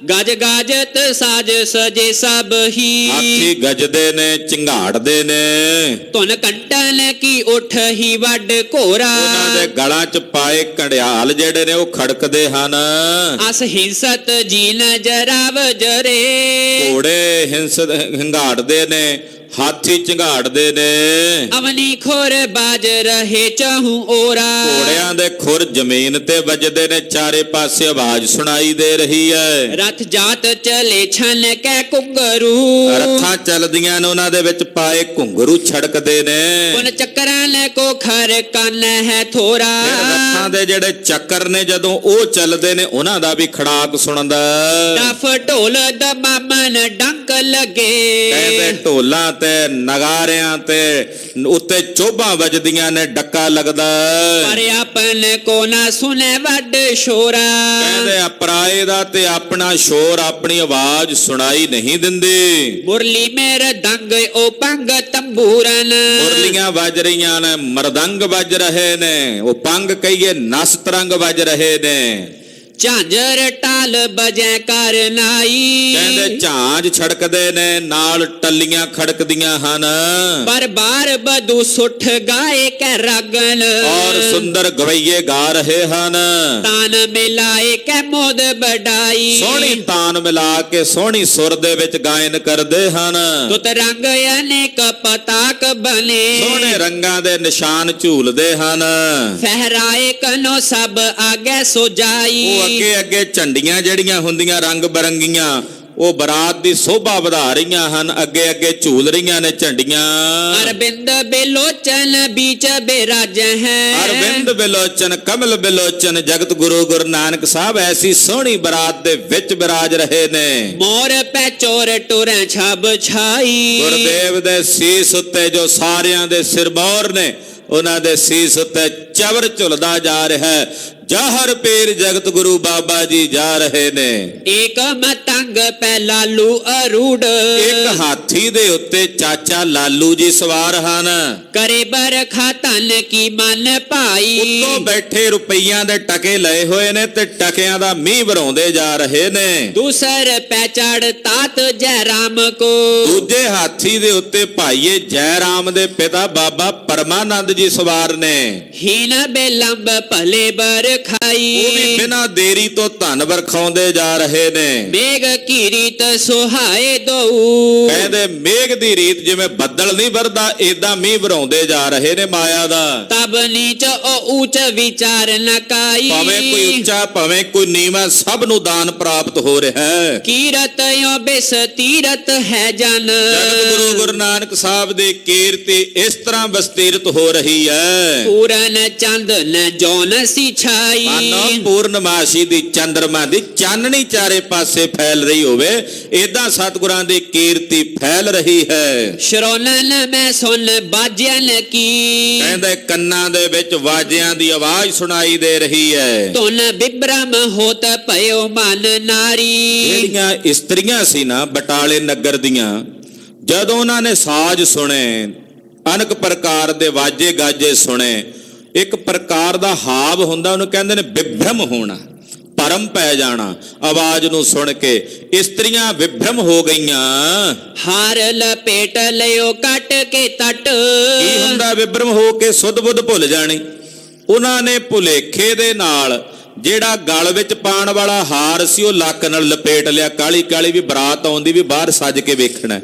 ਗਜ ਗਾਜਤ ਸਾਜ ਸਜੇ ਸਭ ਹੀ। ਹਾਥੀ ਗੱਜਦੇ ਨੇ, ਝੰਗਾੜਦੇ ਨੇ। ਧੁਨ ਕੰਟਨ ਕੀ ਉਠ ਹੀ ਵੱਡ ਘੋਰਾ। ਉਹਨਾਂ ਦੇ ਗਲਾਂ 'ਚ ਪਾਏ ਕੰਡਿਆਲ ਜਿਹੜੇ ਨੇ ਉਹ ਖੜਕਦੇ ਹਨ। ਅਸ ਹਿੰਸਤ ਜੀ ਨਜਰਾਵ ਜਰੇ। ਘੋੜੇ ਹੰਗਾੜਦੇ ਨੇ, ਹਾਥੀ ਝੰਗਾੜਦੇ ਨੇ। ਅਵਨੀ ਖੋਰ ਬਾਜ ਰਹੇ ਚਾਹੂ ਓਰਾ। ਘੋੜਿਆਂ ਦੇ ਖੁਰ ਜ਼ਮੀਨ ਤੇ ਵੱਜਦੇ ਨੇ, ਚਾਰੇ ਪਾਸੇ ਆਵਾਜ਼ ਸੁਣਾਈ ਦੇ ਰਹੀ ਹੈ। ਰਥ ਜਾਤ ਚਲੇ ਛਨ ਕੈ ਕੁੰਗਰੂ। ਰੱਥਾਂ ਚੱਲਦੀਆਂ ਨੇ, ਉਹਨਾਂ ਦੇ ਵਿੱਚ ਪਾਏ ਘੁੰਗਰੂ ਛੜਕਦੇ ਨੇ। ਪੁਨ ਚੱਕਰਾਂ ਲੈ ਕੋ ਖਰ ਕੰਨ ਹੈ ਥੋਰਾ। ਰੱਥਾਂ ਦੇ ਜਿਹੜੇ ਚੱਕਰ ਨੇ ਜਦੋਂ ਉਹ ਚੱਲਦੇ ਨੇ ਉਹਨਾਂ ਦਾ ਵੀ ਖੜਾਕ ਸੁਣਦਾ। ਡਫ ਢੋਲ ਦਮਾਮਨ ਡੰਕ ਲੱਗੇ। ਕਹਿੰਦੇ ਢੋਲਾਂ ਤੇ ਨਗਾਰਿਆਂ ਤੇ ਉੱਤੇ ਚੋਭਾਂ ਵੱਜਦੀਆਂ ਨੇ, ਡੱਕਾ ਲੱਗਦਾ। ਪਰ ਆਪਨ ਕੋ ਨਾ ਸੁਨੇ ਵੱਡ ਸ਼ੋਰਾ। ਕਹਿੰਦੇ ਪਰਾਏ ਦਾ ਤੇ ਆਪਣਾ ਸ਼ੋਰ, ਆਪਣੀ ਆਵਾਜ਼ ਸੁਣਾਈ ਨਹੀਂ ਦਿੰਦੀ। ਮੁਰਲੀ ਮੇਰ ਦੰਗ ਉਹ ਪੰਗ ਤੰਬੂਰਨ। ਮੁਰਲੀਆਂ ਵੱਜ ਰਹੀਆਂ ਨੇ, ਮਰਦੰਗ ਵੱਜ ਰਹੇ ਨੇ, ਉਹ ਪੰਗ ਕਹੀਏ ਨਸ ਤਰੰਗ ਵੱਜ ਰਹੇ ਨੇ। ਝਾਂਜਰ ਟਾਲ ਬਜੈ ਕਰ ਨਾਈ। ਕਹਿੰਦੇ ਝਾਂਜ ਛੜਕਦੇ ਨੇ, ਨਾਲ ਟੱਲੀਆਂ ਖੜਕਦੀਆਂ ਹਨ। ਪਰ ਬਾਰ ਬਦੂ ਸੁੱਠ ਗਾਏ ਕੈ ਰਾਗਨ। ਔਰ ਸੁੰਦਰ ਗਵਈਏ ਗਾ ਰਹੇ ਹਨ। ਤਾਨ ਮਿਲਾਏ ਕੈ ਮੋਦ ਬਡਾਈ। ਸੋਹਣੀ ਤਾਨ ਮਿਲਾ ਕੇ ਸੋਹਣੀ ਸੁਰ ਦੇ ਵਿੱਚ ਗਾਇਨ ਕਰਦੇ ਹਨ। ਤੁਤ ਰੰਗ ਅਨੇਕ ਪਤਾਕ ਬਨੇ। ਸੋਹਣੇ ਰੰਗਾਂ ਦੇ ਨਿਸ਼ਾਨ ਝੂਲਦੇ ਹਨ। ਫਹਿਰਾਏ ਕਨੋ ਸਭ ਆਗੇ ਸੋ ਜਾਈ। ਉਹ ਅੱਗੇ ਅੱਗੇ ਝੰਡੀਆਂ ਜਿਹੜੀਆਂ ਹੁੰਦੀਆਂ ਰੰਗ ਬਰੰਗੀਆਂ, ਉਹ ਬਰਾਤ ਦੀ ਸੋਭਾ ਵਧਾ ਰਹੀਆਂ ਹਨ, ਅੱਗੇ ਅੱਗੇ ਝੂਲ ਰਹੀਆਂ ਨੇ ਝੰਡੀਆਂ। ਅਰਬਿੰਦ ਬਿਲੋਚਨ ਬੀਚ ਬਿਰਾਜ ਹੈ। ਅਰਬਿੰਦ ਬਿਲੋਚਨ ਕਮਲ ਬਿਲੋਚਨ ਜਗਤ ਗੁਰੂ ਗੁਰੂ ਨਾਨਕ ਸਾਹਿਬ ਐਸੀ ਸੋਹਣੀ ਬਰਾਤ ਦੇ ਵਿੱਚ ਬਿਰਾਜ ਰਹੇ ਨੇ। ਮੋਰ ਪੈ ਚੋਰ ਟੁਰੈ ਛਬ ਛਾਈ। ਗੁਰਦੇਵ ਦੇ ਸੀਸ ਉੱਤੇ ਜੋ ਸਾਰਿਆਂ ਦੇ ਸਿਰਮੌਰ ਨੇ, ਉਹਨਾਂ ਦੇ ਸੀਸ ਉੱਤੇ ਚਵਰ ਝੁਲਦਾ ਜਾ ਰਿਹਾ ਹੈ। ਜਾਹਰ ਪੀਰ ਜਗਤ ਗੁਰੂ ਬਾਬਾ ਜੀ ਜਾ ਰਹੇ ਨੇ। ਏਕ ਮਤੰਗ ਪੈ ਲਾਲੂ ਅਰੂੜ। ਇੱਕ ਹਾਥੀ ਦੇ ਉੱਤੇ ਚਾਚਾ ਲਾਲੂ ਜੀ ਸਵਾਰ ਹਨ। ਕਰੇ ਬਰਖਾ ਧਨ ਕੀ ਮਨ ਭਾਈ। ਉੱਤੋਂ ਬੈਠੇ ਰੁਪਈਆਂ ਦੇ ਟਕੇ ਲਏ ਹੋਏ ਨੇ ਤੇ ਟਕਿਆਂ ਦਾ ਮੀਂਹ ਵਰਾਉਂਦੇ ਜਾ ਰਹੇ ਨੇ। ਦੂਸਰ ਪੈ ਚੜ ਤਾਤ ਜੈ ਰਾਮ ਕੋ। ਦੂਜੇ ਹਾਥੀ ਦੇ ਉੱਤੇ ਭਾਈਏ ਜੈ ਰਾਮ ਦੇ ਪਿਤਾ ਬਾਬਾ ਪਰਮਾਨੰਦ ਜੀ ਸਵਾਰ ਨੇ। ਹੀਨ ਬੇਲੰਬ ਭਲੇ ਬਰ ਖਾਈ। ਉਹ ਵੀ ਬਿਨਾਂ ਦੇਰੀ ਤੋਂ ਧਨ ਵਰਖਾਉਂਦੇ ਜਾ ਰਹੇ ਨੇ। ਮੇਘ ਕੀ ਰੀਤ ਸੁਹਾਏ ਦਊ। ਕਹਿੰਦੇ ਮੇਘ ਦੀ ਰੀਤ ਜਿਵੇਂ ਬੱਦਲ ਨਹੀਂ ਵਰਦਾ, ਏਦਾਂ ਮੀਂਹ ਵਰਾਉਂਦੇ ਜਾ ਰਹੇ ਨੇ ਮਾਇਆ ਦਾ। ਤਬ ਨੀਚ ਉਹ ਊਚ ਵਿਚਾਰ ਨ ਕਾਈ। ਭਾਵੇਂ ਕੋਈ ਉੱਚਾ ਭਾਵੇਂ ਕੋਈ ਨੀਵਾਂ, ਸਭ ਨੂੰ ਦਾਨ ਪ੍ਰਾਪਤ ਹੋ ਰਿਹਾ ਹੈ। ਕੀਰਤ ਯੋ ਬਿਸ ਤੀਰਤ ਹੈ ਜਨ। ਜਗਤ ਗੁਰੂ ਗੁਰੂ ਨਾਨਕ ਸਾਹਿਬ ਦੇ ਕੀਰਤੀ ਇਸ ਤਰ੍ਹਾਂ ਵਿਸਤੀਰਤ ਹੋ ਰਹੀ ਹੈ। ਪੂਰਨ ਚੰਦ ਨ ਜੋਨ ਸੀ ਛਾਈ। ਮਾਨੋ ਪੂਰਨਮਾਸ਼ੀ ਦੀ ਚੰਦਰਮਾ ਦੀ ਚਾਨਣੀ ਚਾਰੇ ਪਾਸੇ ਫੈਲ ਰਹੀ ਹੋਵੇ, ਏਦਾਂ ਸਤਿਗੁਰਾਂ ਦੀ ਕੀਰਤੀ ਫੈਲ ਰਹੀ ਹੈ। ਸ਼ਰੋਨਨ ਮੈਂ ਸੁਨ ਬਾਜਨ ਕੀ। ਕਹਿੰਦੇ ਕੰਨਾਂ ਦੇ ਵਿੱਚ ਵਾਜਿਆਂ ਦੀ ਆਵਾਜ਼ ਸੁਣਾਈ ਦੇ ਰਹੀ ਹੈ। ਤੁਨ ਬਿਬ੍ਰਮ ਹੋਤ ਭਇਓ ਮਨ ਨਾਰੀ। ਜਿਹੜੀਆਂ ਇਸਤਰੀਆਂ ਸੀ ਨਾ ਬਟਾਲੇ ਨਗਰ ਦੀਆਂ, ਜਦੋਂ ਉਹਨਾਂ ਨੇ ਸਾਜ਼ ਸੁਣੇ, ਅਨੇਕ ਪ੍ਰਕਾਰ ਦੇ ਵਾਜੇ ਗਾਜੇ ਸੁਣੇ, ਇੱਕ ਪ੍ਰਕਾਰ ਦਾ ਹਾਵ ਹੁੰਦਾ, ਉਹਨੂੰ ਕਹਿੰਦੇ ਨੇ ਵਿਭ੍ਰਮ ਹੋਣਾ, ਭਰਮ ਪੈ ਜਾਣਾ। ਆਵਾਜ਼ ਨੂੰ ਸੁਣ ਕੇ ਇਸਤਰੀਆਂ ਵਿਭ੍ਰਮ ਹੋ ਗਈਆਂ। ਹਾਰ ਲਪੇਟ ਲਿਓ ਕੱਟ ਕੇ ਤਟ। ਕੀ ਹੁੰਦਾ ਵਿਭ੍ਰਮ ਹੋ ਕੇ? ਸੁੱਧ ਬੁੱਧ ਭੁੱਲ ਜਾਣੀ। ਉਹਨਾਂ ਨੇ ਭੁਲੇਖੇ ਦੇ ਨਾਲ ਜਿਹੜਾ ਗਲ ਵਿੱਚ ਪਾਉਣ ਵਾਲਾ ਹਾਰ ਸੀ ਉਹ ਲੱਕ ਨਾਲ ਲਪੇਟ ਲਿਆ, ਕਾਲੀ ਕਾਲੀ ਵੀ ਬਰਾਤ ਆਉਂਦੀ ਵੀ ਬਾਹਰ ਸੱਜ ਕੇ ਵੇਖਣਾ।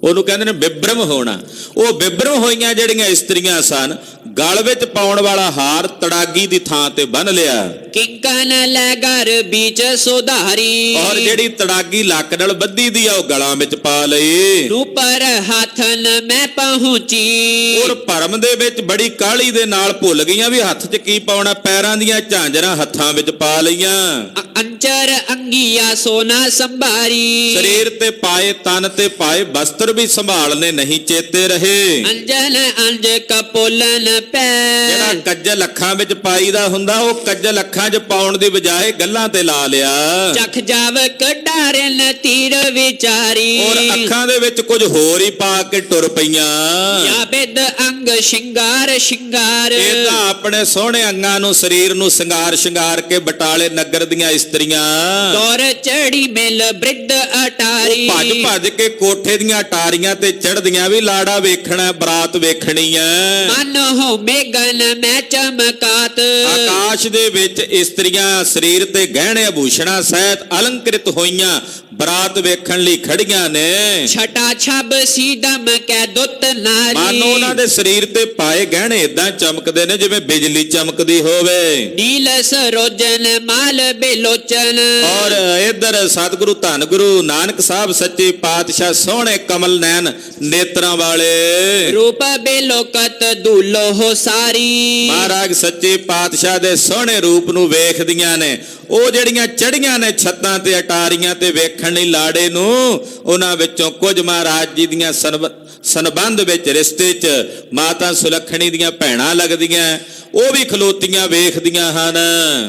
ਉਹਨੂੰ ਕਹਿੰਦੇ ਨੇ ਵਿਭ੍ਰਮ ਹੋਣਾ। ਉਹ ਵਿਭ੍ਰਮ ਹੋਈਆਂ ਜਿਹੜੀਆਂ ਇਸਤਰੀਆਂ ਸਨ, ਗਲ ਵਿੱਚ ਪਾਉਣ ਵਾਲਾ ਹਾਰ ਤੜਾਗੀ ਦੀ ਥਾਂ ਤੇ ਬੰਨ ਲਿਆ। ਕਿੰਕਨ ਲੈ ਘਰ ਵਿੱਚ ਸੁਧਾਰੀ। ਔਰ ਜਿਹੜੀ ਤੜਾਗੀ ਲੱਕ ਨਾਲ ਬੱਧੀ ਦੀ ਆ ਉਹ ਗਲਾਂ ਵਿੱਚ ਪਾ ਲਈ। ਰੂਪਰ ਹੱਥਨ ਮੈਂ ਪਹੁੰਚੀ। ਔਰ ਭਰਮ ਦੇ ਵਿੱਚ ਬੜੀ ਕਾਹਲੀ ਦੇ ਨਾਲ ਭੁੱਲ ਗਈਆਂ ਵੀ ਹੱਥ 'ਚ ਕੀ ਪਾਉਣਾ। ਪੈਰਾਂ ਦੀਆਂ ਝਾਂਜਰਾਂ ਹੱਥਾਂ ਵਿੱਚ ਪਾ ਲਈਆਂ। ਅੰਚਰ ਅੰਗੀਆ ਸੋਨਾ ਸੰਭਾਰੀ। ਸਰੀਰ ਤੇ ਪਾਏ, ਤਨ ਤੇ ਪਾਏ ਵਸਤਰ ਵੀ ਸੰਭਾਲਨੇ ਨਹੀਂ ਚੇਤੇ ਰਹੇ। ਅੰਜਨ ਅੰਜ ਕਪੋਲਨ ਪੈ। ਜਿਹੜਾ ਕੱਜਲ ਅੱਖਾਂ ਵਿੱਚ ਪਾਈਦਾ ਹੁੰਦਾ, ਉਹ ਕੱਜਲ ਅੱਖਾਂ 'ਚ ਪਾਉਣ ਦੀ ਬਜਾਏ ਗੱਲਾਂ ਤੇ ਲਾ ਲਿਆ। ਚਖ ਜਾਵ ਕਢਾਰਨ ਤੀਰ ਵਿਚਾਰੀ। ਔਰ ਅੱਖਾਂ ਦੇ ਵਿੱਚ ਕੁਝ ਹੋਰ ਹੀ ਪਾ ਕੇ ਟੁਰ ਪਈਆਂ। ਜਾਂ ਬਿਦ ਅੰਗ ਸ਼ਿੰਗਾਰ ਸ਼ਿੰਗਾਰ। ਇਹ ਤਾਂ ਆਪਣੇ ਸੋਹਣੇ ਅੰਗਾਂ ਨੂੰ, ਸਰੀਰ ਨੂੰ ਸ਼ਿੰਗਾਰ ਸ਼ਿੰਗਾਰ ਕੇ ਬਟਾਲੇ ਨਗਰ ਦੀਆਂ ਇਸਤਰੀਆਂ ਦੌਰ ਚੜੀ ਮਿਲ ਬ੍ਰਿਧ ਅਟਾਰੀ। ਭੱਜ ਭੱਜ ਕੇ ਕੋਠੇ ਦੀਆਂ ਅਟਾਰੀਆਂ ਤੇ ਚੜ੍ਹਦੀਆਂ ਵੀ ਲਾੜਾ ਵੇਖਣਾ, ਬਰਾਤ ਵੇਖਣੀ ਐ। ਮਨ ਹੋ ਮੇਗਨ ਮੈਂ ਚਮਕਾਤ। ਆਕਾਸ਼ ਦੇ ਵਿੱਚ ਇਸਤਰੀਆਂ ਸਰੀਰ ਤੇ ਗਹਿਣੇ ਆਭੂਸ਼ਣਾ ਸਹਿਤ ਅਲੰਕ੍ਰਿਤ ਹੋਈਆਂ ਬਰਾਤ ਵੇਖਣ ਲਈ ਖੜੀਆਂ ਨੇ। ਛਟਾ ਛਬ ਸੀਦਮ ਕੈ ਦੁੱਤ ਨਾਰੀ। ਮਾਨੋ ਉਹਨਾਂ ਦੇ ਸਰੀਰ ਤੇ ਪਾਏ ਗਹਿਣੇ ਇਦਾਂ ਚਮਕਦੇ ਨੇ ਜਿਵੇਂ ਬਿਜਲੀ ਚਮਕਦੀ ਹੋਵੇ। ਨੀਲ ਸਰੋਜਨ ਮਾਲ ਬਿਲੋਚਨ। ਔਰ ਇਧਰ ਸਤਿਗੁਰੂ ਧੰਨ ਗੁਰੂ ਨਾਨਕ ਸਾਹਿਬ ਸੱਚੇ ਪਾਤਸ਼ਾਹ ਸੋਹਣੇ ਕਮਲ ਨੈਣ ਨੇਤਰਾਂ ਵਾਲੇ। ਰੂਪ ਬਿਲੋਕਤ ਦੁਲੋ ਹੋ ਸਾਰੀ। ਮਹਾਰਾਜ ਸੱਚੇ ਪਾਤਸ਼ਾਹ ਦੇ ਸੋਹਣੇ ਰੂਪ ਨੂੰ ਵੇਖਦੀਆਂ ਨੇ। ਉਹ ਜਿਹੜੀਆਂ ਚੜੀਆਂ ਨੇ ਛੱਤਾਂ ਤੇ ਅਟਾਰੀਆਂ ਤੇ ਵੇਖਣ ਲਈ ਲਾੜੇ ਨੂੰ, ਉਹਨਾਂ ਵਿੱਚੋਂ ਕੁਝ ਮਹਾਰਾਜ ਜੀ ਦੀਆਂ ਸੰਬੰਧ ਵਿੱਚ ਰਿਸ਼ਤੇ 'ਚ ਮਾਤਾ ਸੁਲੱਖਣੀ ਦੀਆਂ ਭੈਣਾਂ ਲੱਗਦੀਆਂ, ਉਹ ਵੀ ਖਲੋਤੀਆਂ ਵੇਖਦੀਆਂ ਹਨ।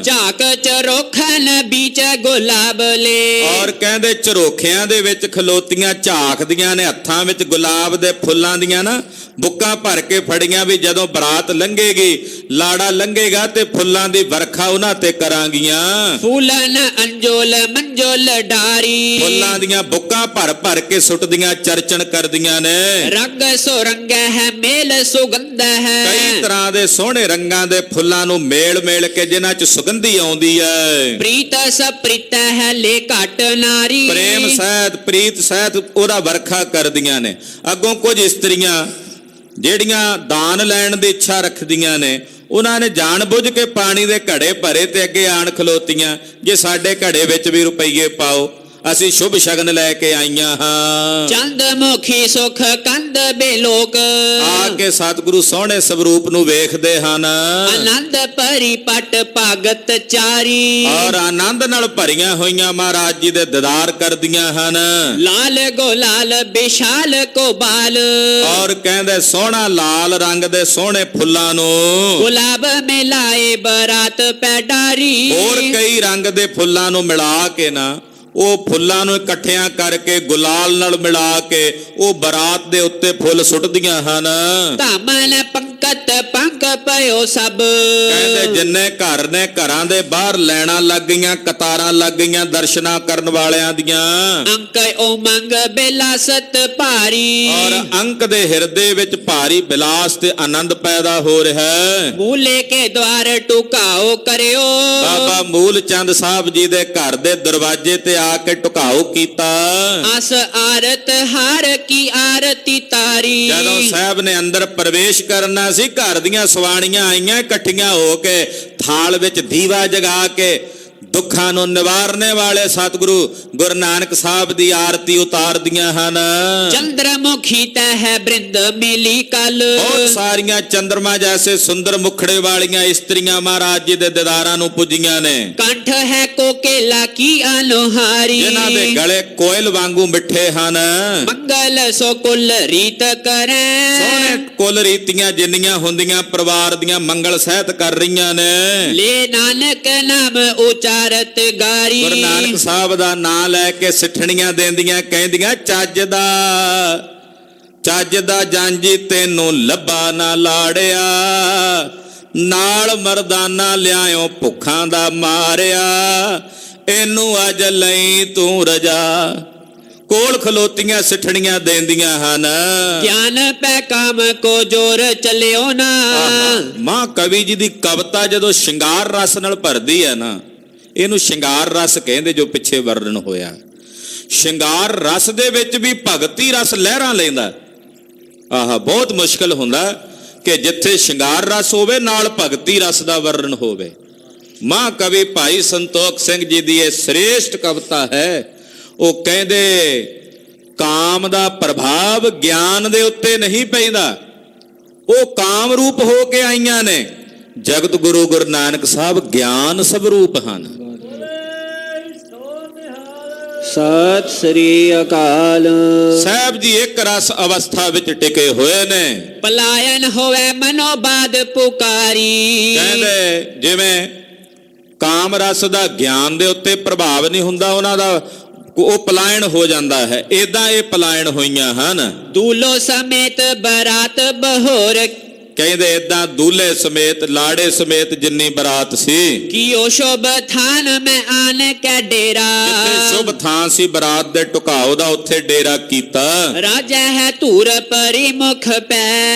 ਝਾਕ ਚਰੋਖਨ ਵਿੱਚ ਗੁਲਾਬਲੇ, ਔਰ ਕਹਿੰਦੇ ਝਰੋਖਿਆਂ ਦੇ ਵਿੱਚ ਖਲੋਤੀਆਂ ਝਾਕਦੀਆਂ ਨੇ, ਹੱਥਾਂ ਵਿੱਚ ਗੁਲਾਬ ਦੇ ਫੁੱਲਾਂ ਦੀਆਂ ਨਾ ਬੁੱਕਾਂ ਭਰ ਕੇ ਫੜੀਆਂ, ਵੀ ਜਦੋਂ ਬਰਾਤ ਲੰਘੇਗੀ, ਲਾੜਾ ਲੰਘੇਗਾ ਤੇ ਫੁੱਲਾਂ ਦੀ ਵਰਖਾ ਉਹਨਾਂ ਤੇ ਕਰਾਂਗੀਆਂ। ਫੂਲਨ ਅੰਜੋਲ ਮੰਜੋਲ ਡਾਰੀ, ਫੁੱਲਾਂ ਦੀਆਂ ਬੁੱਕਾਂ ਭਰ ਭਰ ਕੇ ਸੁੱਟਦੀਆਂ, ਚਰਚਣ ਕਰਦੀਆਂ ਨੇ। ਰੰਗ ਸੁਰੰਗ ਹੈ ਮੇਲ ਸੁਗੰਧ ਹੈ, ਕਈ ਤਰ੍ਹਾਂ ਦੇ ਸੋਹਣੇ ਰੰਗਾਂ ਦੇ ਫੁੱਲਾਂ ਨੂੰ ਮੇਲ ਮੇਲ ਕੇ ਜਿਨ੍ਹਾਂ 'ਚ ਸੁਗੰਧੀ ਆਉਂਦੀ ਹੈ। ਪ੍ਰੀਤ ਸਪ੍ਰੀਤ ਹੈ ਲੈ ਘਟ ਨਾਰੀ, ਪ੍ਰੇਮ ਸਹਿਤ ਪ੍ਰੀਤ ਸਹਿਤ ਉਹਦਾ ਵਰਖਾ ਕਰਦੀਆਂ ਨੇ। ਅੱਗੋਂ ਕੁਝ ਇਸਤਰੀਆਂ ਜਿਹੜੀਆਂ ਦਾਨ ਲੈਣ ਦੀ ਇੱਛਾ ਰੱਖਦੀਆਂ ਨੇ, ਉਹਨਾਂ ਨੇ ਜਾਣ ਬੁੱਝ ਕੇ ਪਾਣੀ ਦੇ ਘੜੇ ਭਰੇ ਤੇ ਅੱਗੇ ਆਣ ਖਲੋਤੀਆਂ, ਜੇ ਸਾਡੇ ਘੜੇ ਵਿੱਚ ਵੀ ਰੁਪਈਏ ਪਾਓ, ਅਸੀਂ ਸ਼ੁਭ ਸ਼ਗਨ ਲੈ ਕੇ ਆਈਆਂ ਹਾਂ। ਚੰਦ ਮੁਖੀ ਸੁਖ ਕੰਦ ਬੇਲੋਕ, ਆ ਕੇ ਸਤਿਗੁਰੂ ਸੋਹਣੇ ਸਵਰੂਪ ਨੂੰ ਵੇਖਦੇ ਹਨ। ਆਨੰਦ ਪਰਿਪਟ ਭਗਤ ਚਾਰੀ, ਔਰ ਆਨੰਦ ਨਾਲ ਭਰੀਆਂ ਹੋਈਆਂ ਮਹਾਰਾਜ ਜੀ ਦੇ ਦੀਦਾਰ ਕਰਦੀਆਂ ਹਨ। ਲਾਲ ਗੋਲਾਲ ਵਿਸ਼ਾਲ ਕੋਬਾਲ, ਔਰ ਕਹਿੰਦੇ ਸੋਹਣਾ ਲਾਲ ਰੰਗ ਦੇ ਸੋਹਣੇ ਫੁੱਲਾਂ ਨੂੰ ਗੁਲਾਬ ਮਿਲਾਏ ਬਰਾਤ ਪੈ ਡਾਰੀ, ਹੋਰ ਕਈ ਰੰਗ ਦੇ ਫੁੱਲਾਂ ਨੂੰ ਮਿਲਾ ਕੇ ਨਾ, ਉਹ ਫੁੱਲਾਂ ਨੂੰ ਇਕੱਠਿਆਂ ਕਰਕੇ ਗੁਲਾਲ ਨਾਲ ਮਿਲਾ ਕੇ ਉਹ ਬਰਾਤ ਦੇ ਉੱਤੇ ਫੁੱਲ ਸੁੱਟਦੀਆਂ ਹਨ। ਧਾਮਨ ਪੰਕਤ ਪੰਕ ਪਇਓ ਸਭ, ਕਹਿੰਦੇ ਜਿੰਨੇ ਘਰ ਨੇ, ਘਰਾਂ ਦੇ ਬਾਹਰ ਲੈਣਾ ਲੱਗ ਗਈਆਂ, ਕਤਾਰਾਂ ਲੱਗ ਗਈਆਂ ਦਰਸ਼ਨਾਂ ਕਰਨ ਵਾਲਿਆਂ ਦੀਆਂ। ਅੰਕ ਉਮੰਗ ਬਿਲਾਸਤ ਭਾਰੀ, ਔਰ ਅੰਕ ਦੇ ਹਿਰਦੇ ਵਿੱਚ ਭਾਰੀ ਬਿਲਾਸ ਤੇ ਆਨੰਦ ਪੈਦਾ ਹੋ ਰਿਹਾ ਹੈ। ਮੂਲੇ ਕੇ ਦਵਾਰ ਟੁਕਾਓ ਕਰਿਓ, ਬਾਬਾ ਮੂਲ ਚੰਦ ਸਾਹਿਬ ਜੀ ਦੇ ਘਰ ਦੇ ਦਰਵਾਜ਼ੇ ਤੇ ਆ ਕੇ ਟੁਕਾਓ ਕੀਤਾ। ਅਸ ਆਰਤ ਹਾਰ ਕੀ ਆਰਤੀ ਤਾਰੀ, ਜਦੋਂ ਸਾਹਿਬ ਨੇ ਅੰਦਰ ਪ੍ਰਵੇਸ਼ ਕਰਨਾ ਸੀ, ਘਰ ਦੀਆਂ ਸਵਾਣੀਆਂ ਆਈਆਂ ਇਕੱਠੀਆਂ ਹੋ ਕੇ, ਥਾਲ ਵਿੱਚ ਦੀਵਾ ਜਗਾ ਕੇ ਦੁੱਖਾਂ ਨੂੰ ਨਿਵਾਰਨੇ ਵਾਲੇ ਸਤਿਗੁਰੂ ਗੁਰੂ ਨਾਨਕ ਸਾਹਿਬ ਦੀ ਆਰਤੀ ਉਤਾਰਦੀਆਂ ਹਨ। ਚੰਦਰਮੁਖੀ ਤੈ ਹੈ ਬ੍ਰਿੰਦ ਮਿਲੀ ਕਲ, ਬਹੁਤ ਸਾਰੀਆਂ ਚੰਦਰਮਾ ਜੈਸੇ ਸੁੰਦਰ ਮੁਖੜੇ ਵਾਲੀਆਂ ਇਸਤਰੀਆਂ ਮਹਾਰਾਜ ਜੀ ਦੇ ਦੀਦਾਰਾਂ ਨੂੰ ਪੁੱਜੀਆਂ ਨੇ। ਕੰਠ ਹੈ ਕੋਕੇਲਾ ਕੀ ਅਨੋਹਾਰੀ, ਜਿਨ੍ਹਾਂ ਦੇ ਗਲੇ ਕੋਇਲ ਵਾਂਗੂ ਮਿੱਠੇ ਹਨ। ਮੰਗਲ ਸੋ ਕੁਲ ਰੀਤ ਕਰੈ, ਸੋਹਣੇ ਕੁਲ ਰੀਤੀਆਂ ਜਿੰਨੀਆਂ ਹੁੰਦੀਆਂ ਪਰਿਵਾਰ ਦੀਆਂ ਮੰਗਲ ਸਹਿਤ ਕਰ ਰਹੀਆਂ ਨੇ। ਲੈ ਨਾਨਕ ਨਾਮ ਉਚਾਰਤ ਗਾਰੀ, ਗੁਰੂ ਨਾਨਕ ਸਾਹਿਬ ਦਾ ਨਾਂ ਲੈ ਕੇ ਸਿੱਠਣੀਆਂ ਦਿੰਦੀਆਂ, ਕਹਿੰਦੀਆਂ ਚੱਜ ਦਾ ਜਾਂਜੀ ਤੈਨੂੰ ਲੱਭਾ ਨਾ ਲਾੜਿਆ, ਨਾਲ ਮਰਦਾਨਾ ਲਿਆਇਓ ਭੁੱਖਾਂ ਦਾ ਮਾਰਿਆ, ਇਹਨੂੰ ਅੱਜ ਲਈ ਤੂੰ ਰਜਾ। ਕੋਲ ਖਲੋਤੀਆਂ ਸਿੱਠਣੀਆਂ ਦੇਂਦੀਆਂ ਹਨ। ਗਿਆਨ ਪੈ ਕਾਮ ਕੋ ਜੋਰ ਚੱਲਿਓ ਨਾ, ਮਾਂ ਕਵੀ ਜੀ ਦੀ ਕਵਿਤਾ ਜਦੋਂ ਸ਼ਿੰਗਾਰ ਰਸ ਨਾਲ ਭਰਦੀ ਹੈ ਨਾ, ਇਹਨੂੰ ਸ਼ਿੰਗਾਰ ਰਸ ਕਹਿੰਦੇ, ਜੋ ਪਿੱਛੇ ਵਰਣਨ ਹੋਇਆ। ਸ਼ਿੰਗਾਰ ਰਸ ਦੇ ਵਿੱਚ ਵੀ ਭਗਤੀ ਰਸ ਲਹਿਰਾਂ ਲੈਂਦਾ। ਬਹੁਤ ਮੁਸ਼ਕਲ ਹੁੰਦਾ ਕਿ ਜਿੱਥੇ ਸ਼ਿੰਗਾਰ ਰਸ ਹੋਵੇ ਨਾਲ ਭਗਤੀ ਰਸ ਦਾ ਵਰਣਨ ਹੋਵੇ। ਮਾਂ ਕਵੀ ਭਾਈ ਸੰਤੋਖ ਸਿੰਘ ਜੀ ਦੀ ਇਹ ਸ੍ਰੇਸ਼ਟ ਕਵਿਤਾ ਹੈ। ਉਹ ਕਹਿੰਦੇ ਕਾਮ ਦਾ ਪ੍ਰਭਾਵ ਗਿਆਨ ਦੇ ਉੱਤੇ ਨਹੀਂ ਪੈਂਦਾ, ਉਹ ਕਾਮ ਰੂਪ ਹੋ ਕੇ ਆਈਆਂ ਨੇ। ਜਗਤ ਗੁਰੂ ਗੁਰੂ ਨਾਨਕ ਸਾਹਿਬ ਗਿਆਨ ਸਵਰੂਪ ਹਨ। ਸਤਿ ਸ੍ਰੀ ਅਕਾਲ। ਸਾਹਿਬ ਜੀ ਇੱਕ ਰਸ ਅਵਸਥਾ ਵਿੱਚ ਟਿਕੇ ਹੋਏ ਨੇ। ਪਲਾਇਨ ਹੋਵੇ ਮਨੋ ਬਾਦ ਪੁਕਾਰੀ, ਕਹਿੰਦੇ ਜਿਵੇਂ ਕਾਮ ਰਸ ਦਾ ਗਿਆਨ ਦੇ ਉੱਤੇ ਪ੍ਰਭਾਵ ਨਹੀਂ ਹੁੰਦਾ, ਉਹਨਾਂ ਦਾ ਉਹ ਪਲਾਇਨ ਹੋ ਜਾਂਦਾ ਹੈ, ਏਦਾਂ ਇਹ ਪਲਾਇਨ ਹੋਈਆਂ ਹਨ। ਦੂਲੋ ਸਮੇਤ ਬਰਾਤ ਬਹੋਰ, ਕਹਿੰਦੇ ਏਦਾਂ ਦੂਲੇ ਸਮੇਤ ਲਾੜੇ ਸਮੇਤ ਜਿੰਨੀ ਬਰਾਤ ਸੀ, ਕੀਓ ਸ਼ੁਭ ਥਾਨ ਮੈਂ ਆਨ ਕੇ ਡੇਰਾ, ਜਿੱਥੇ ਸ਼ੁਭ ਥਾਂ ਸੀ ਬਰਾਤ ਦੇ ਟੁਕਾਓ ਦਾ, ਉੱਥੇ ਡੇਰਾ ਕੀਤਾ। ਰਾਜਾ ਹੈ ਧੂਰ ਪਰੀ ਮੁਖ ਪੈ,